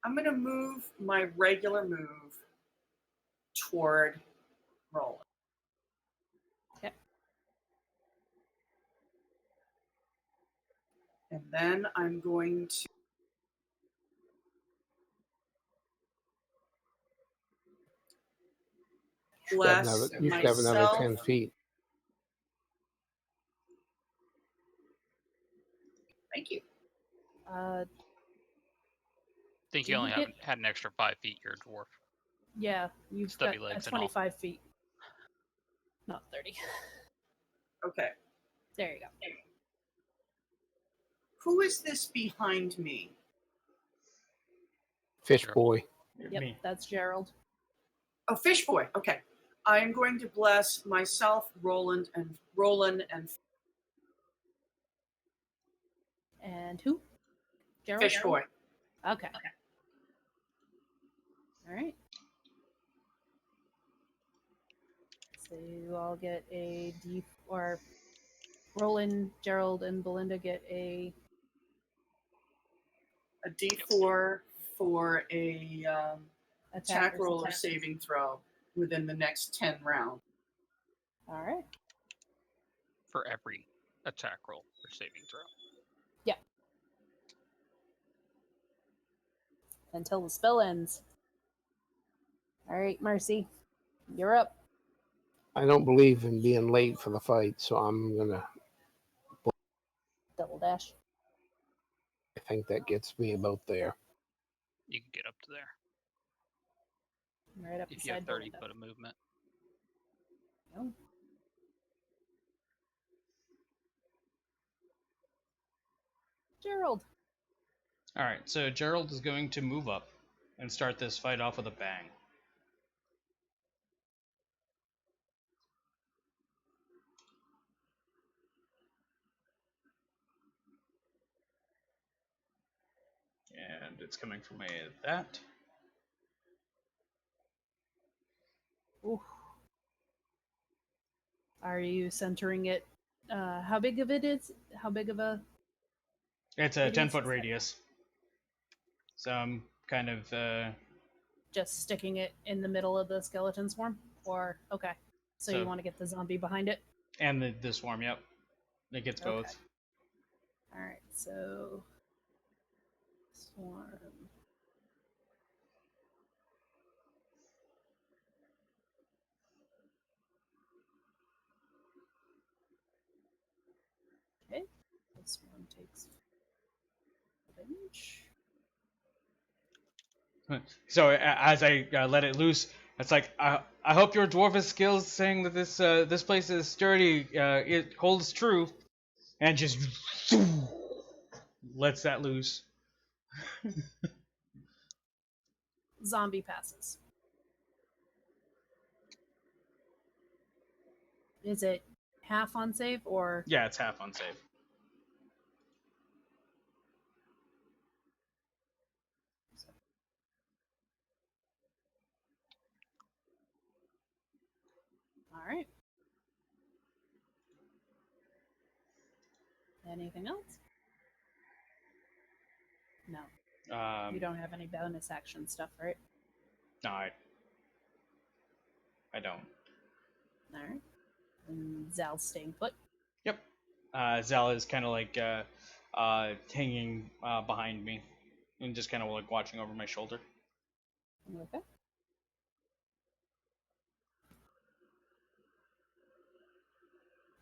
I'm going to move my regular move toward Roland. Okay. And then I'm going to bless You should have another myself. 10 feet. Thank you. Uh, I think Do you only you have get- had an extra 5 feet. You're a dwarf. yeah, you've Stubby got legs and all. 25 feet. Not 30. Okay. There you go. Who is this behind me? Fish Sure. boy. Yep, Me. that's Gerald. Oh, Fish Boy. Okay. I am going to bless myself, Roland, and And who? Gerald? Fish Boy. Okay. All right. So you all get a D, or Roland, Gerald, and Belinda get a A D4 for a attack or roll or something. saving throw within the next 10 rounds. All right. For every attack roll or saving throw. Until the spell ends. All right, Mercy, you're up. I don't believe in being late for the fight, so I'm gonna. Double dash. I think that gets me about there. You can get up to there. Right up If you have beside 30 Belinda. foot of movement. No. Gerald. All right, so Gerald is going to move up and start this fight off with a bang. And it's coming from that. Ooh. Are you centering it? How big of it is? How big of a? It's a Radius 10-foot is that? radius. So I'm kind of Just sticking it in the middle of the skeleton swarm? Or, okay. So you So- want to get the zombie behind it? and the swarm, yep. It gets Okay. both. Alright, so. Swarm. Okay. This one takes damage. So as I let it loose, it's like I hope your dwarvish skills saying that this place is sturdy. It holds true, and just lets that loose. Zombie passes. Is it half on save or? Yeah, it's half on save. Alright. Anything else? No. You don't have any bonus action stuff, right? No, I don't. Alright. And Zal's staying put. Yep. Zal is kind of like hanging behind me, and just kind of like watching over my shoulder. Okay.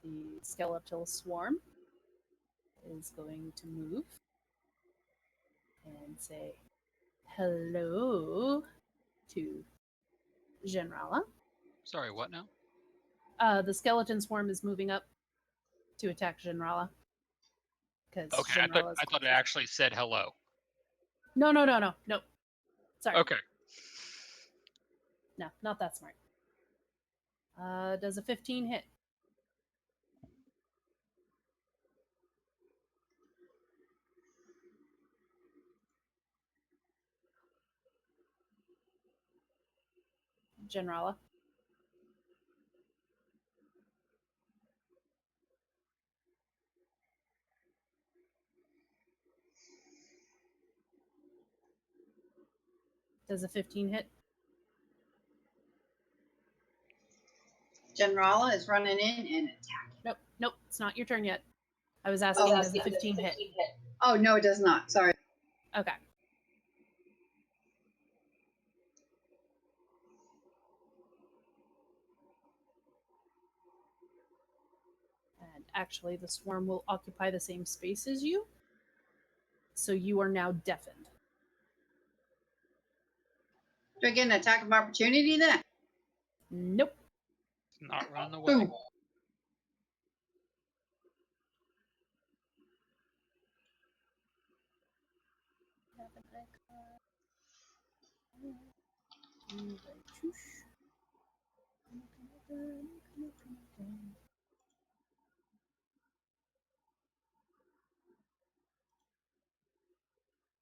The skeletal swarm is going to move and say hello to Genrala. Sorry, what now? The skeleton swarm is moving up to attack Genrala. Because Okay, I thought it actually said hello. No. Sorry. Okay. No, not that smart. Does a 15 hit? Generala. Does a 15 hit? Generala is running in and attack. Nope, it's not your turn yet. I was asking, does a 15 hit? Oh, no, it does not. Sorry. Okay. And actually, the swarm will occupy the same space as you. So you are now deafened. Do I get an attack of opportunity then? Nope. Not running away. Boom.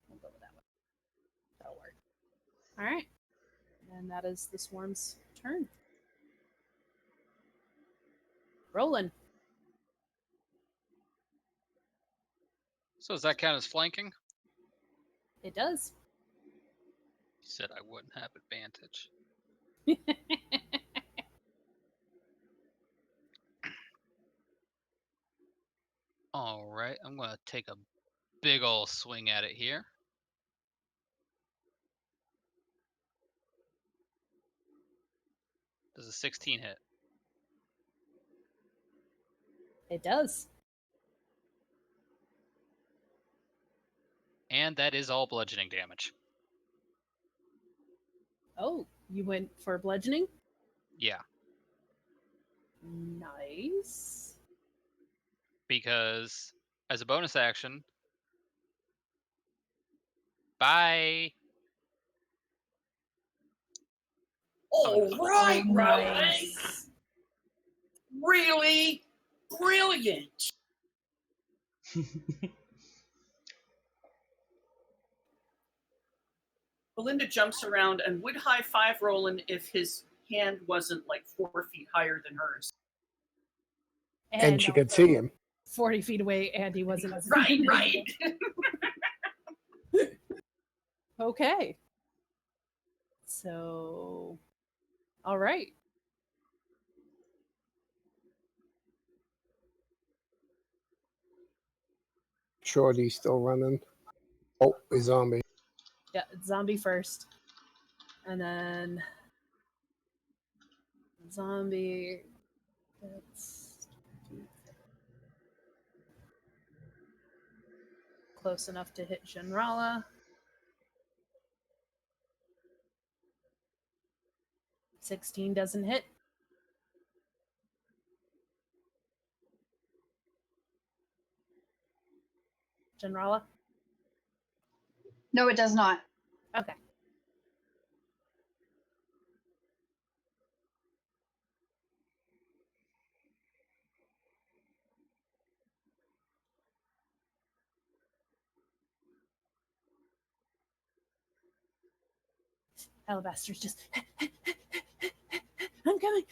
We'll go with that one. That'll work. All right. And that is the swarm's turn. Roland. So does that count as flanking? It does. You said I wouldn't have advantage. All right, I'm gonna take a big ol' swing at it here. Does a 16 hit? It does. And that is all bludgeoning damage. Oh, you went for bludgeoning? Yeah, Nice. because as a bonus action, bye. All right, Oh, Rowan. nice. Really brilliant. Belinda jumps around and would high five Roland if his hand wasn't like 4 feet higher than hers. And she could see him. 40 feet away, and he wasn't. Right. Okay. So, all right. Shorty's still running. Oh, a zombie. Yeah, it's zombie first. And then zombie. That's close enough to hit Generala. 16 doesn't hit. Generala? No, it does not. Okay. Alabaster's just. I'm coming.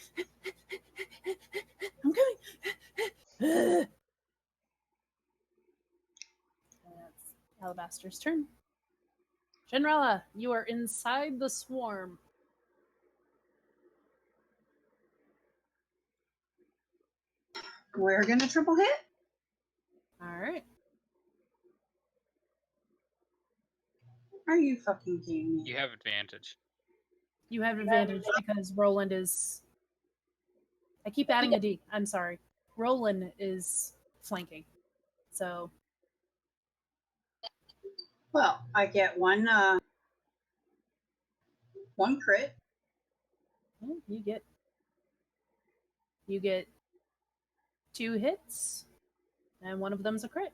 I'm coming. That's Alabaster's turn. Generala, you are inside the swarm. We're going to triple hit? All right. Are you fucking kidding me? You have advantage. You have advantage because Roland is. I keep adding a D. I'm sorry. Roland is flanking. So. Well, I get one crit. Well, you get 2 hits, and one of them's a crit.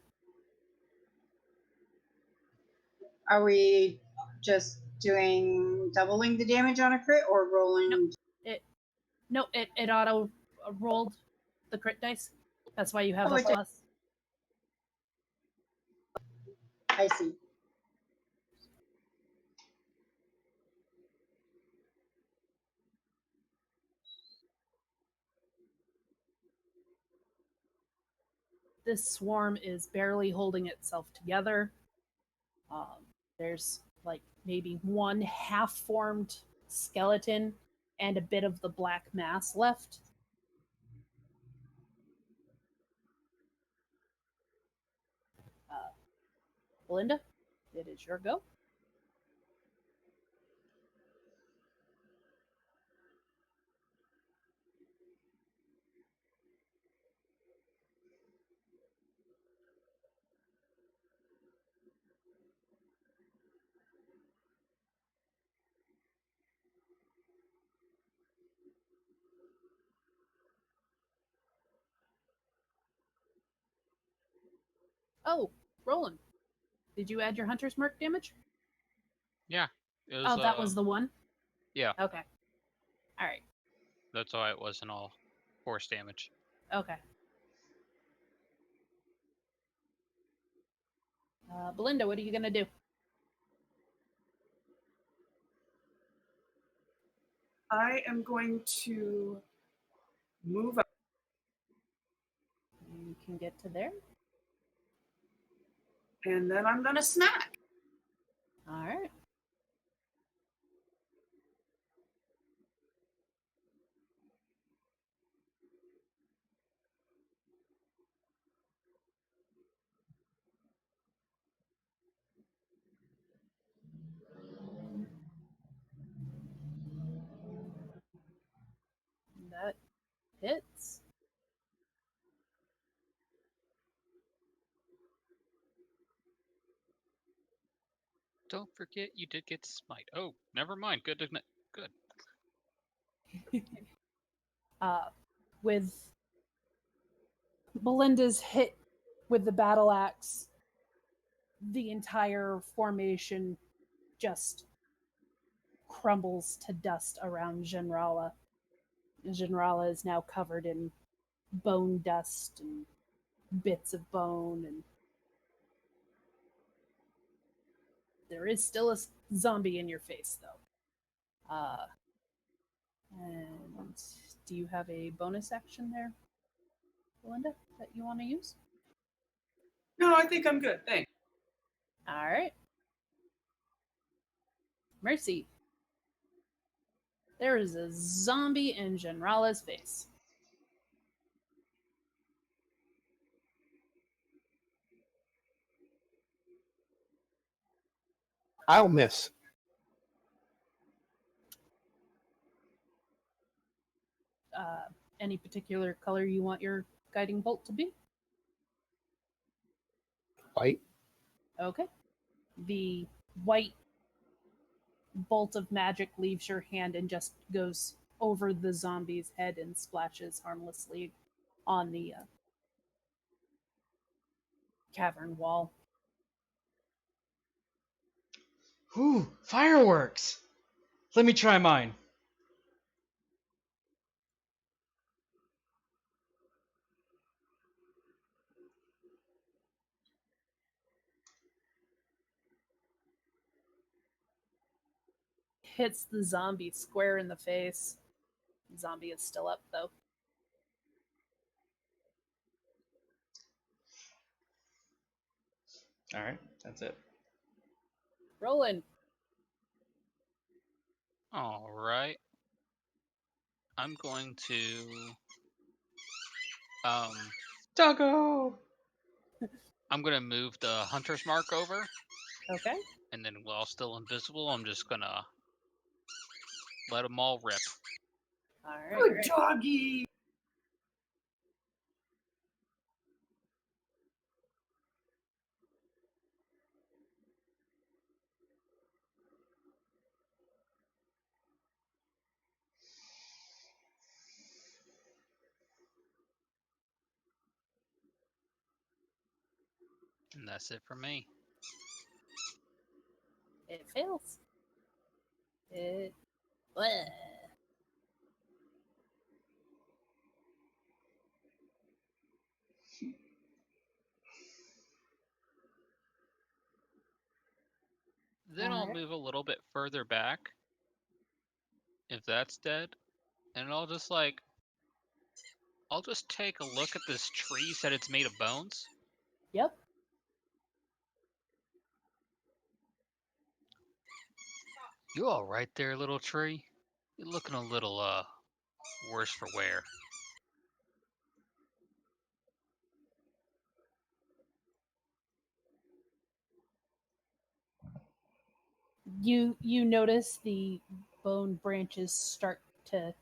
Are we just doubling the damage on a crit or rolling? Nope. It auto rolled the crit dice. That's why you have Oh, a it did. plus. I see. This swarm is barely holding itself together. There's like maybe one half-formed skeleton and a bit of the black mass left. Belinda, it is your go. Oh, Roland, did you add your hunter's mark damage? Yeah. It was, Oh, that was the one? Yeah. Okay. All right. That's why it wasn't all force damage. Okay. Belinda, what are you going to do? I am going to move up. You can get to there. And then I'm going to smack. All right. That hits. Don't forget you did get smite. Oh, never mind. Good. Good. With Belinda's hit with the battle axe, the entire formation just crumbles to dust around Genrala. Genrala is now covered in bone dust and bits of bone, and there is still a zombie in your face, though. And do you have a bonus action there, Belinda, that you want to use? No, I think I'm good. Thanks. All right. Mercy. There is a zombie in Genrala's face. I'll miss. Any particular color you want your guiding bolt to be? White. Okay. The white bolt of magic leaves your hand and just goes over the zombie's head and splashes harmlessly on the cavern wall. Ooh, fireworks! Let me try mine. Hits the zombie square in the face. The zombie is still up, though. All right, that's it. Roland. All right. I'm going to Doggo! I'm gonna move the hunter's mark over, Okay. and then while still invisible, I'm just gonna let them all rip. All Good right. doggy. And that's it for me. It fails. It. Bleh. Then I'll Alright. move a little bit further back. If that's dead, and I'll just like I'll just take a look at this tree. Said it's made of bones. Yep. You all right there, little tree? You're looking a little worse for wear. You notice the bone branches start to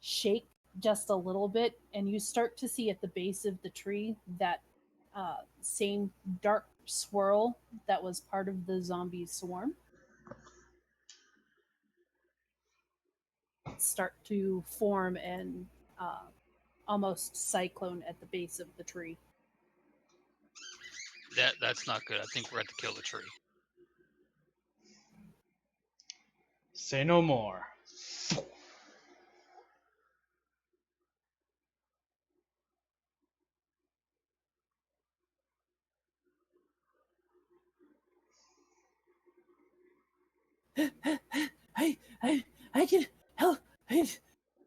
shake just a little bit, and you start to see at the base of the tree that same dark swirl that was part of the zombie swarm start to form and almost cyclone at the base of the tree. That's not good. I think we're at to kill the tree. Say no more. I can help.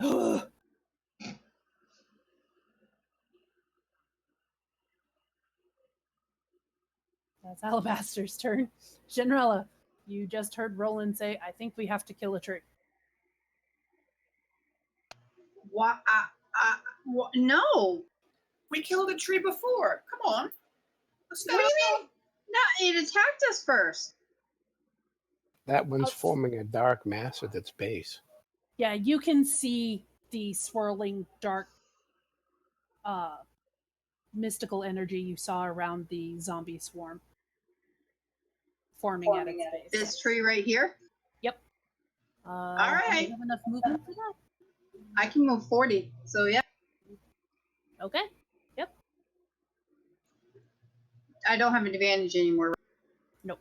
Oh. That's Alabaster's turn. Generella, you just heard Roland say, I think we have to kill a tree. What? No. We killed a tree before. Come on. Let's What do you mean? No, it attacked us first. That one's forming a dark mass at its base. Yeah, you can see the swirling dark mystical energy you saw around the zombie swarm forming at its base. This tree right here? Yep. All right. Do you have enough movement for that? I can move 40, so yeah. Okay. Yep. I don't have an advantage anymore. Nope.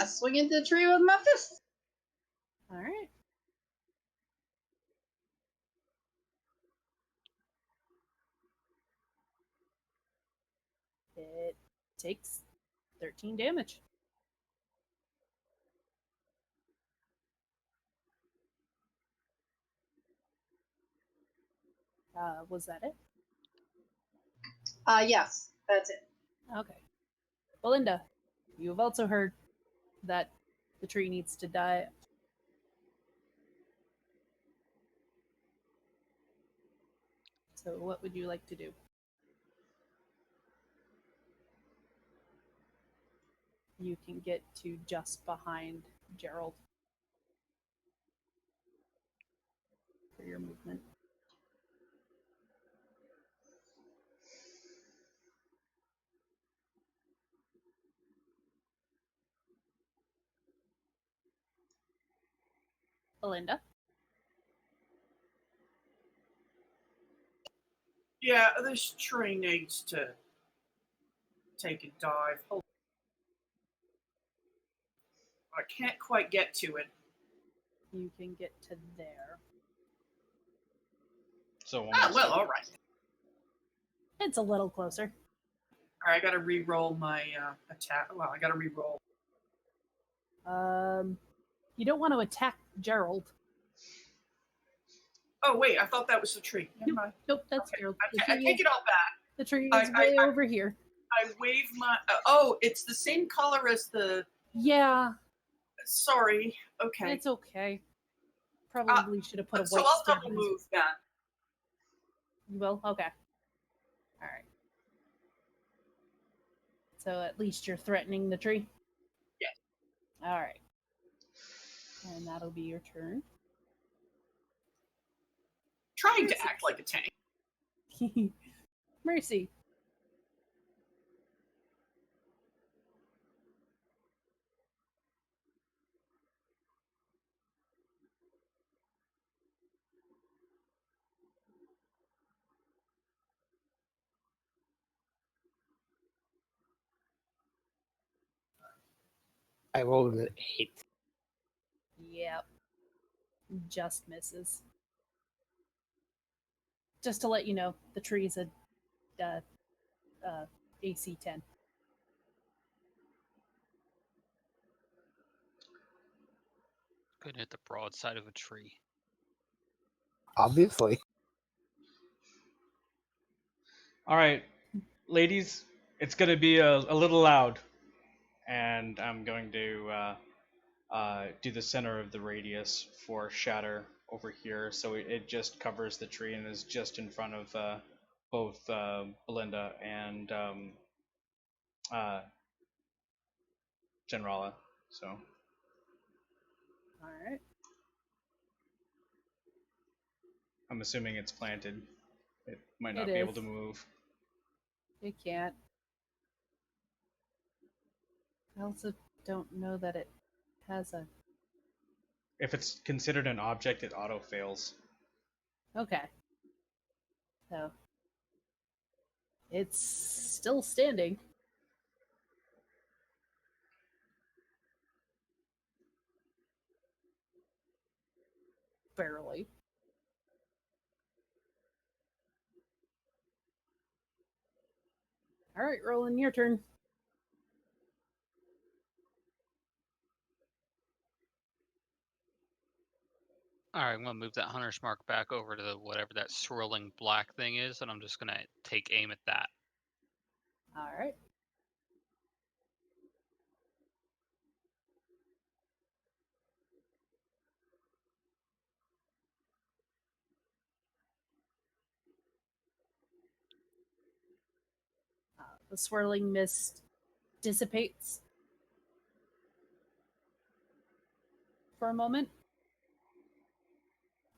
I swing into the tree with my fist. All right. It takes 13 damage. Was that it? Yes, that's it. Okay. Belinda, you have also heard that the tree needs to die. So what would you like to do? You can get to just behind Gerald for your movement. Belinda? Yeah, this tree needs to take a dive. Hold on. I can't quite get to it. You can get to there. So Well, all right. It's a little closer. All right, I got to re-roll my attack. Well, I got to re-roll. You don't want to attack Gerald. Oh wait, I thought that was the tree. Never mind. Nope, that's Okay. Gerald. I take it all back. The tree I- is way I- over here. I wave my. Oh, it's the same color as the. Yeah, Sorry. Okay. it's okay. Probably should have put a So white I'll square double behind- move then. You will? Okay. Alright. So at least you're threatening the tree? Yes. Alright. And that'll be your turn. Trying to act like a tank. Mercy. I rolled an 8. Yep. Just misses. Just to let you know, the tree's a AC 10. Couldn't hit the broadside of a tree. Obviously. All right, ladies, it's gonna be a little loud, and I'm going to do the center of the radius for shatter over here, so it just covers the tree and is just in front of both Belinda and uh, Generala. So All right. I'm assuming it's planted. It might It not be able is. to move. It can't. I also don't know that it has a. If it's considered an object, it auto fails. Okay. So it's still standing. Barely. All right, Roland, your turn. All right, I'm gonna move that hunter's mark back over to the, whatever that swirling black thing is, and I'm just gonna take aim at that. All right. The swirling mist dissipates for a moment,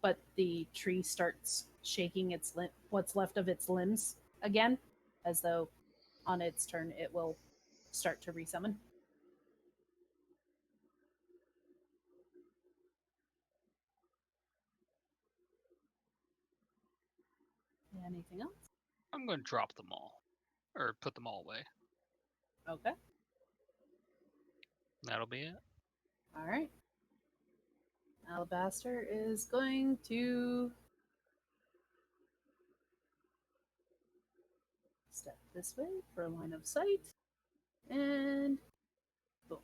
but the tree starts shaking its what's left of its limbs again, as though on its turn it will start to resummon. Anything else? I'm gonna drop them all, or put them all away. Okay. That'll be it. All right. Alabaster is going to step this way for a line of sight, and boom.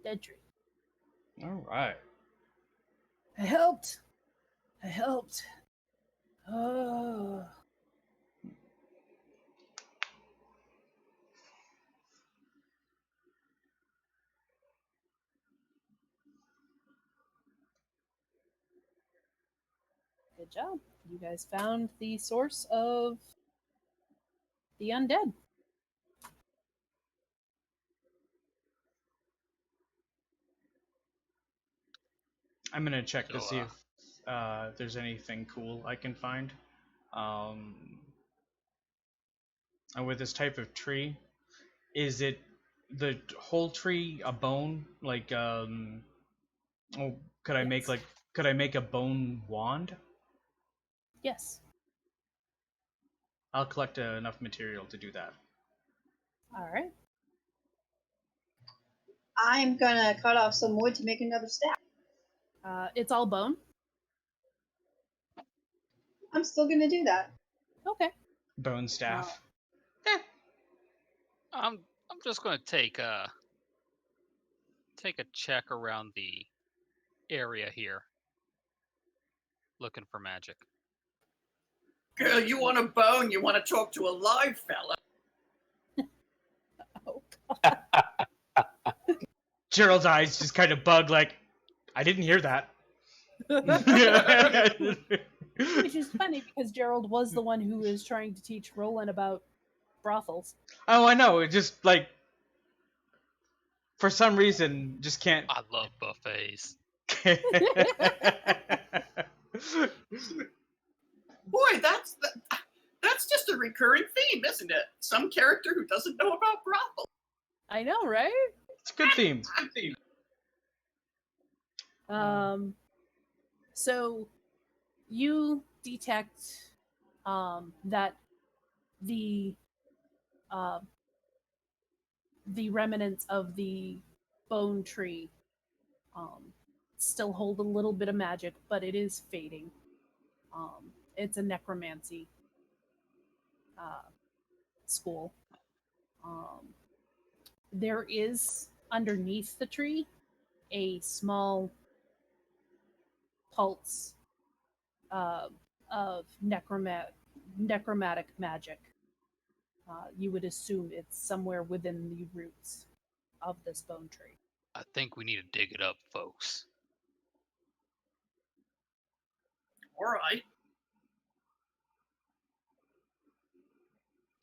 Dead tree. All right. I helped. I helped. Oh. Good job. You guys found the source of the undead. I'm gonna check to So, see if there's anything cool I can find. Um, and with this type of tree, is it the whole tree a bone? Like, oh, Yes. could I make a bone wand? Yes. I'll collect enough material to do that. All right. I'm gonna cut off some wood to make another staff. It's all bone. I'm still gonna do that. Okay. Bone staff. I'm just gonna take a check around the area here, looking for magic. Girl, you want a bone? You want to talk to a live fella? Oh. Gerald's eyes just kind of bug, like, I didn't hear that. Which is funny because Gerald was the one who was trying to teach Roland about brothels. Oh, I know. It just like for some reason just can't. I love buffets. Boy, that's just a recurring theme, isn't it? Some character who doesn't know about brothel. I know, right? It's a good theme. So you detect that uh, the remnants of the bone tree still hold a little bit of magic, but it is fading. It's a necromancy school. There is underneath the tree a small pulse of necromantic magic. You would assume it's somewhere within the roots of this bone tree. I think we need to dig it up, folks. All right.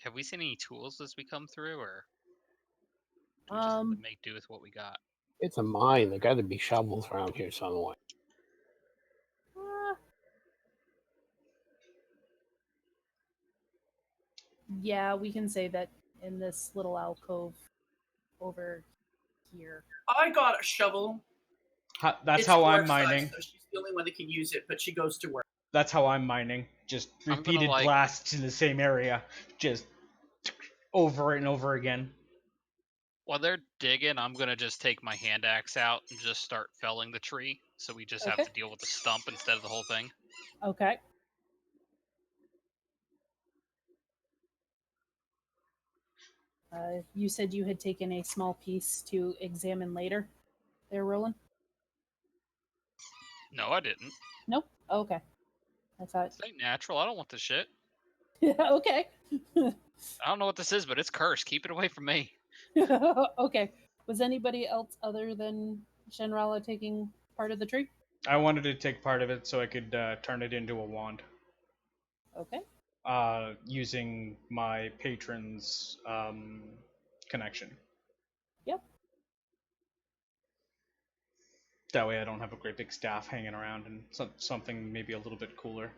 Have we seen any tools as we come through, or do we just have to make do with what we got? It's a mine. There got to be shovels around here somewhere. Yeah, we can say that in this little alcove over here. I got a shovel. That's It's how I'm dwarf mining. size, so she's the only one that can use it, but she goes to work. That's how I'm mining. Just I'm gonna, repeated like- blasts in the same area, just over and over again. While they're digging, I'm gonna just take my hand axe out and just start felling the tree, so we just have Okay. to deal with the stump instead of the whole thing. Okay. You said you had taken a small piece to examine later. There, Roland? No, I didn't. Nope. Okay. I thought. This ain't natural. I don't want this shit. Okay. I don't know what this is, but it's cursed. Keep it away from me. Okay. Was anybody else other than Shenrala taking part of the tree? I wanted to take part of it so I could turn it into a wand. Okay. Using my patron's connection. Yep. That way I don't have a great big staff hanging around and something maybe a little bit cooler.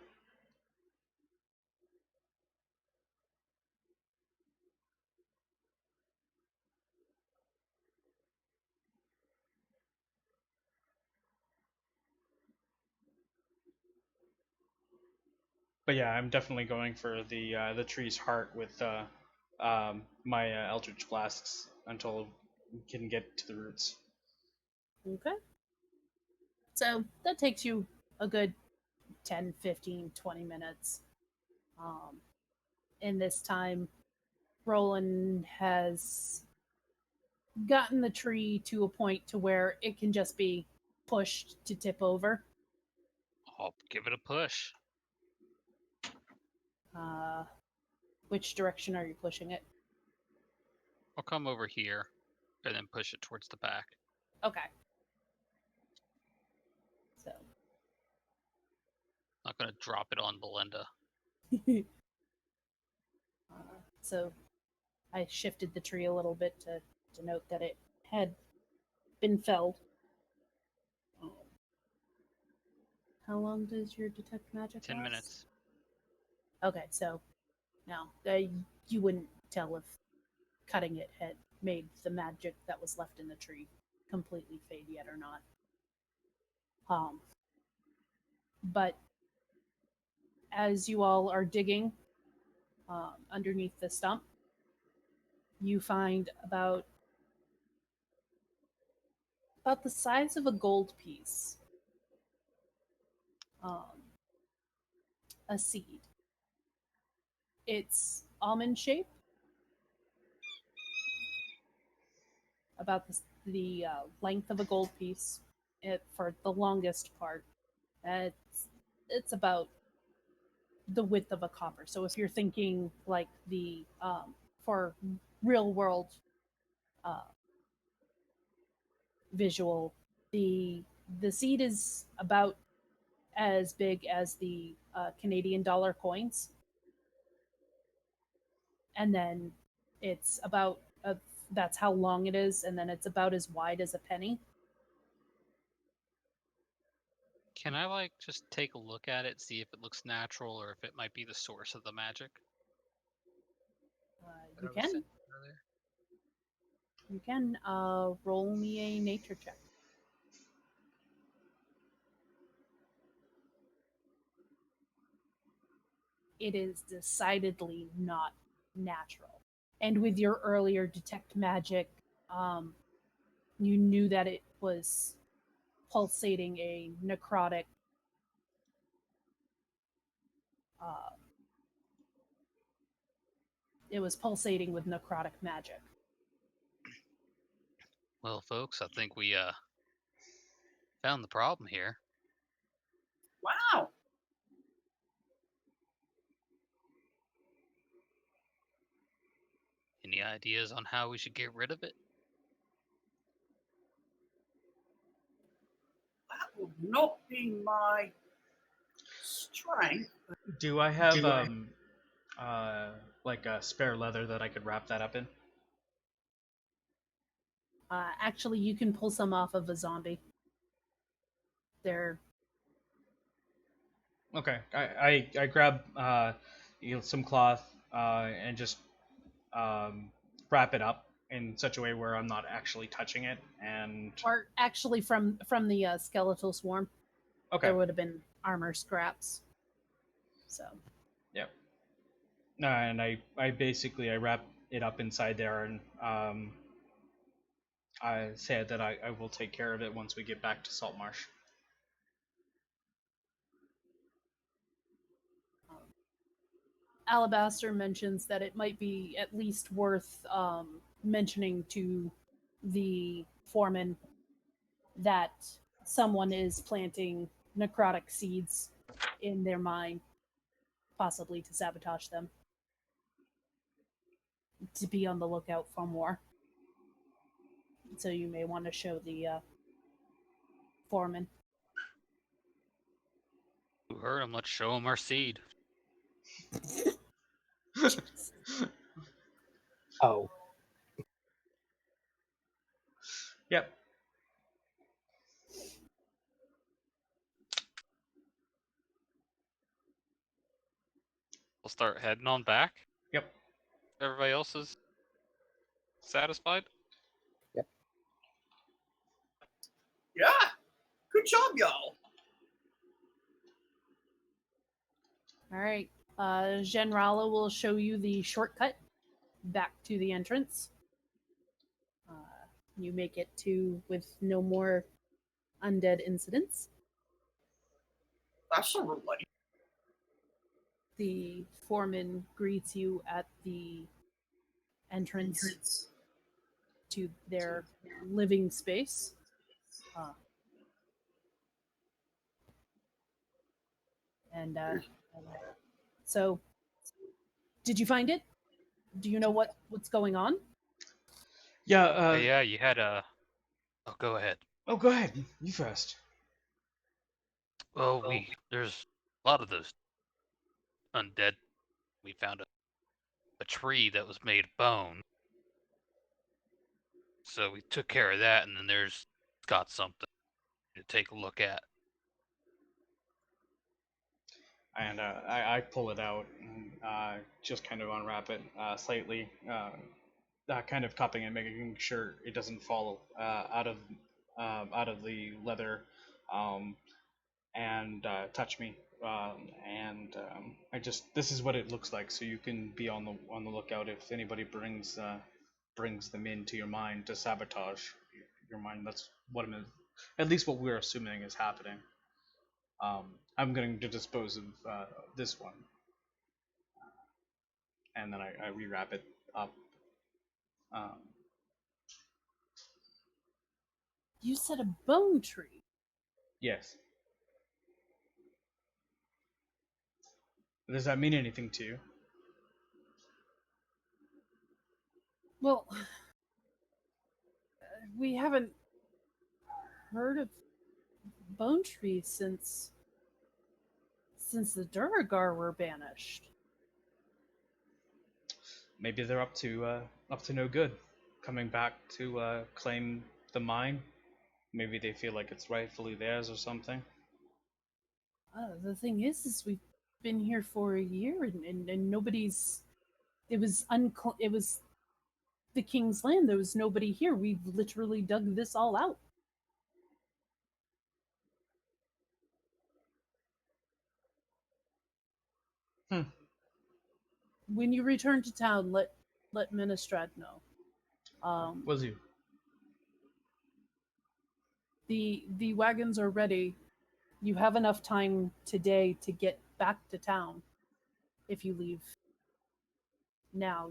But yeah, I'm definitely going for the tree's heart with my Eldritch Blasts until we can get to the roots. Okay. So that takes you a good 10, 15, 20 minutes. In this time, Roland has gotten the tree to a point to where it can just be pushed to tip over. I'll give it a push. Which direction are you pushing it? I'll come over here and then push it towards the back. Okay. So. Not gonna drop it on Belinda. So I shifted the tree a little bit to note that it had been felled. How long does your detect magic 10 last? minutes. Okay, so no, you wouldn't tell if cutting it had made the magic that was left in the tree completely fade yet or not. But as you all are digging underneath the stump, you find about the size of a gold piece. A seed. It's almond shaped, about the length of a gold piece. For the longest part, it's about the width of a copper. So if you're thinking like the for real world visual, the seed is about as big as the Canadian dollar coins, and then it's about that's how long it is, and then it's about as wide as a penny. Can I just take a look at it, see if it looks natural or if it might be the source of the magic? You can. You can roll me a nature check. It is decidedly not natural. And with your earlier detect magic, you knew that it was pulsating a necrotic it was pulsating with necrotic magic. Well, folks, I think we found the problem here. Wow. Any ideas on how we should get rid of it? That will not be my strength. Do I have like a spare leather that I could wrap that up in? Actually, you can pull some off of a zombie. They're Okay, I grab some cloth and just wrap it up in such a way where I'm not actually touching it, and or actually from the skeletal swarm. okay, There would have been armor scraps. So yep. And I basically I wrap it up inside there, and I said that I will take care of it once we get back to Saltmarsh. Alabaster mentions that it might be at least worth mentioning to the foreman that someone is planting necrotic seeds in their mine, possibly to sabotage them. To be on the lookout for more. So you may want to show the foreman. Who heard him? Let's show him our seed. Oh, Yep. We'll start heading on back. Yep. Everybody else is satisfied? Yeah. Good job, y'all. All right. Genrala will show you the shortcut back to the entrance. You make it to with no more undead incidents. That's a relief. The foreman greets you at the entrance to their living space. So, did you find it? Do you know what's going on? Yeah. Yeah, you had a. Oh, go ahead. Oh, go ahead. You first. Well, there's a lot of those undead. We found a tree that was made of bone. So we took care of that, and then there's got something to take a look at. And I pull it out and just kind of unwrap it slightly, kind of cupping it, making sure it doesn't fall out of the leather, and touch me. This is what it looks like, so you can be on the lookout if anybody brings them into your mind to sabotage your mind. That's what at least what we're assuming is happening. I'm going to dispose of this one, and then I rewrap it up. You said a bone tree. Yes. Does that mean anything to you? Well, we haven't heard of bone trees since the Duragar were banished. Maybe they're up to no good, coming back to claim the mine. Maybe they feel like it's rightfully theirs or something. The thing is we've been here for a year and nobody's. It was the king's land. There was nobody here. We've literally dug this all out. When you return to town, let Ministrad know. Was you? The wagons are ready. You have enough time today to get back to town if you leave Now,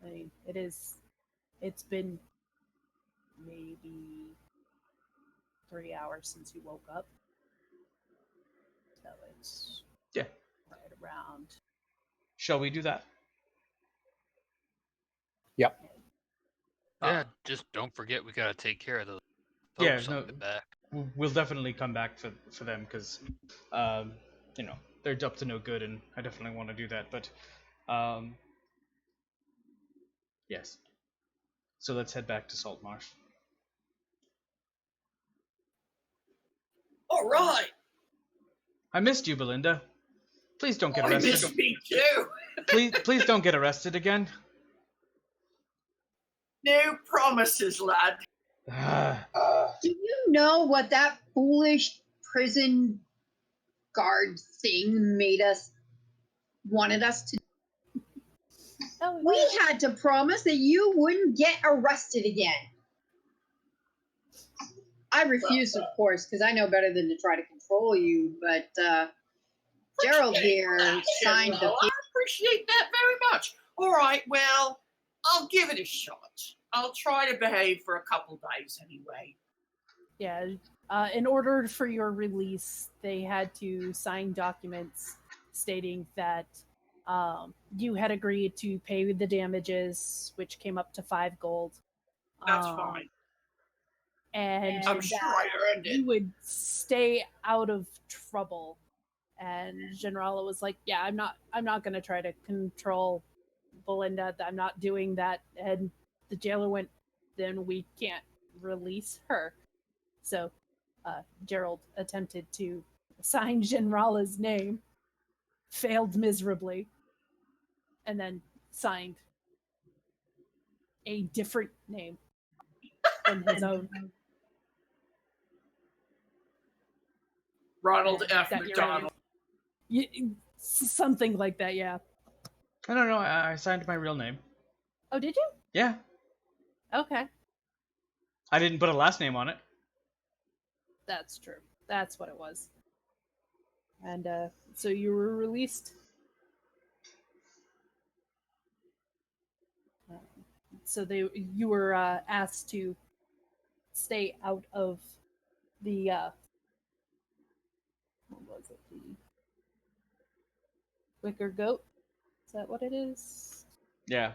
I mean, it's been maybe 3 hours since you woke up. So it's Yeah. right around. Shall we do that? Yep. Yeah, just don't forget we gotta take care of those Yeah, folks on no, the back. we'll definitely come back for them because, you know, they're up to no good, and I definitely want to do that. But, yes. So let's head back to Saltmarsh. All right. I missed you, Belinda. Please don't get I arrested. miss me too. Please don't get arrested again. No promises, lad. Do you know what that foolish prison guard thing wanted us to? Oh, We had to promise that you wouldn't get arrested again. I refused, of course, because I know better than to try to control you. But Gerald here signed the I appreciate that very much. All right, well, I'll give it a shot. I'll try to behave for a couple days anyway. yeah. In order for your release, they had to sign documents stating that you had agreed to pay the damages, which came up to 5 gold. That's fine. And I'm sure I earned it. you would stay out of trouble. And Generala was like, "Yeah, I'm not going to try to control Belinda. I'm not doing that." And the jailer went, "Then we can't release her." So Gerald attempted to sign Generala's name, failed miserably, and then signed a different name than his own. Ronald And F. got your McDonald. something like that, yeah. I don't know. I signed my real name. Oh, did you? Yeah. Okay, I didn't put a last name on it. that's true. That's what it was. And so you were released. So you were asked to stay out of the what was it? The wicker goat. Is that what it is? Yeah.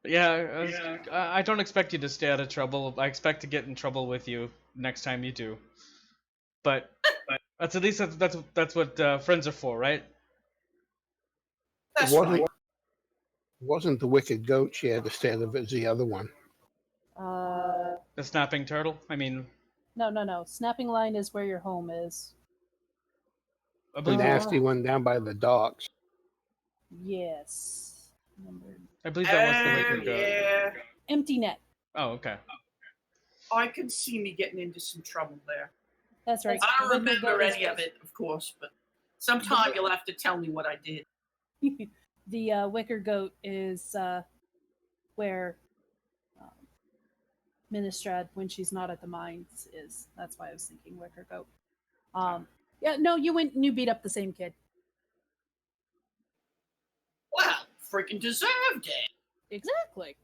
Yeah, I don't expect you to stay out of trouble. I expect to get in trouble with you next time you do. But that's at least that's what friends are for, right? That's It wasn't, right. wasn't the wicked goat she had to stand up as the other one. The snapping turtle. I mean, No. Snapping line is where your home is. I The believe nasty one down by the docks. Yes. Number I believe that was the wicker goat. Yeah. Empty net. Oh, okay. I can see me getting into some trouble there. That's right. I don't Wicker remember goat is any of it, of course, but sometime you'll have to tell me what I did. the wicker goat is where Ministrad, when she's not at the mines, is. That's why I was thinking wicker goat. Yeah, no, you beat up the same kid. Well, freaking deserved it. Exactly.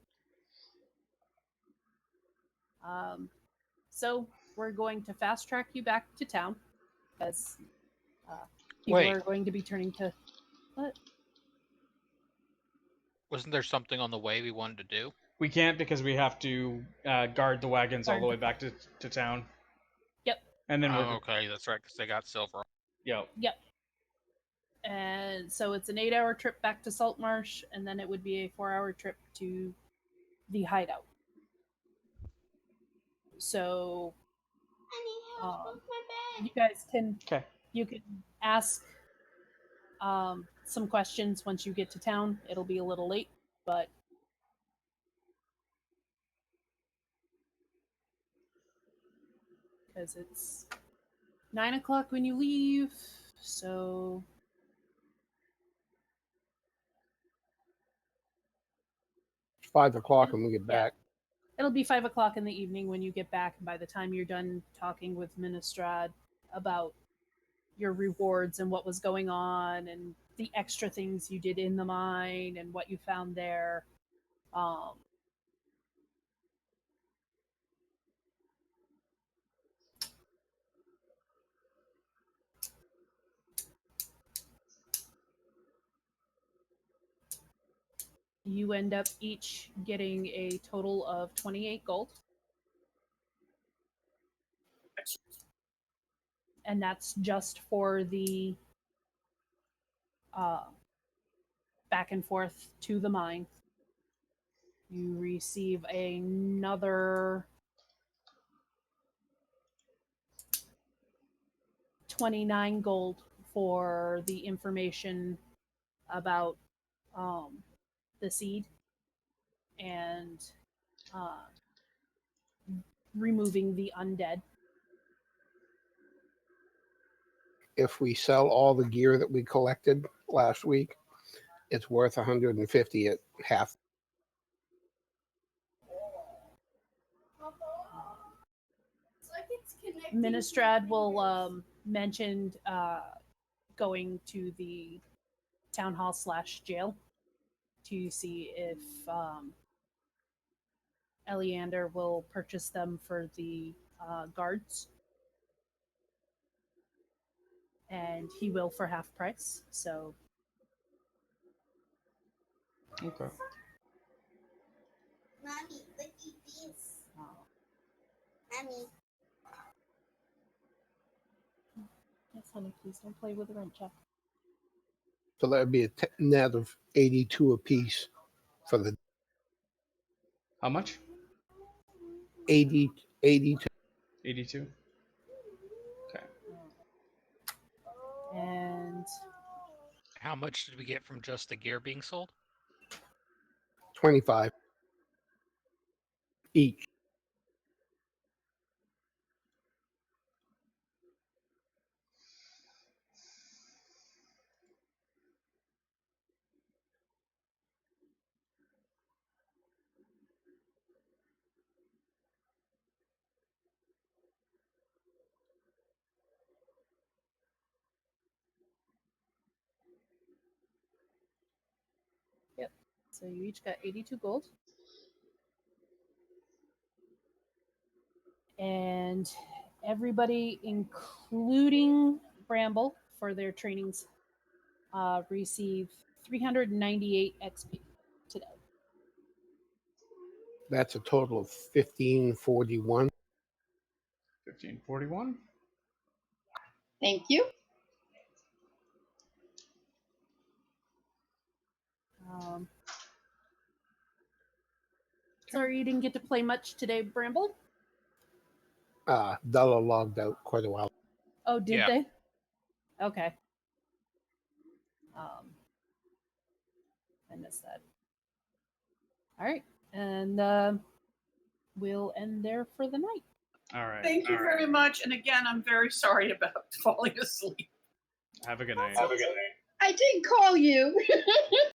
So we're going to fast track you back to town, as people Wait. are going to be turning to. What? Wasn't there something on the way we wanted to do? We can't because we have to guard the wagons all the Guard way the- back to town. Yep. And then Oh, we're okay, that's right, because they got silver. Yep. And so it's an 8-hour trip back to Saltmarsh, and then it would be a 4-hour trip to the hideout. So you guys can Okay. you can ask some questions once you get to town. It'll be a little late, but because it's 9 o'clock when you leave, so 5 o'clock when we get back. it'll be 5 o'clock in the evening when you get back. And by the time you're done talking with Ministrad about your rewards and what was going on and the extra things you did in the mine and what you found there. You end up each getting a total of 28 gold. And that's just for the back and forth to the mine. You receive another 29 gold for the information about the seed and removing the undead. If we sell all the gear that we collected last week, it's worth 150 at half. Ministrad will mention going to the town hall / jail to see if Eleander will purchase them for the guards. And he will for half price. So Okay. Mommy, look at this. Mommy. yes, honey, please don't play with the rent check. So that would be a net of 82 apiece for the How much? 82. 82. Okay. And How much did we get from just the gear being sold? 25 each. yep. So you each got 82 gold. And everybody, including Bramble, for their trainings, receive 398 XP today. That's a total of 1541. 1541. Thank you. Sorry you didn't get to play much today, Bramble. Della logged out quite a while. Oh, did Yeah. they? Okay. I missed that. All right, and we'll end there for the night. All right. Thank you very much. And again, I'm very sorry about falling asleep. Have a good night. I did call you.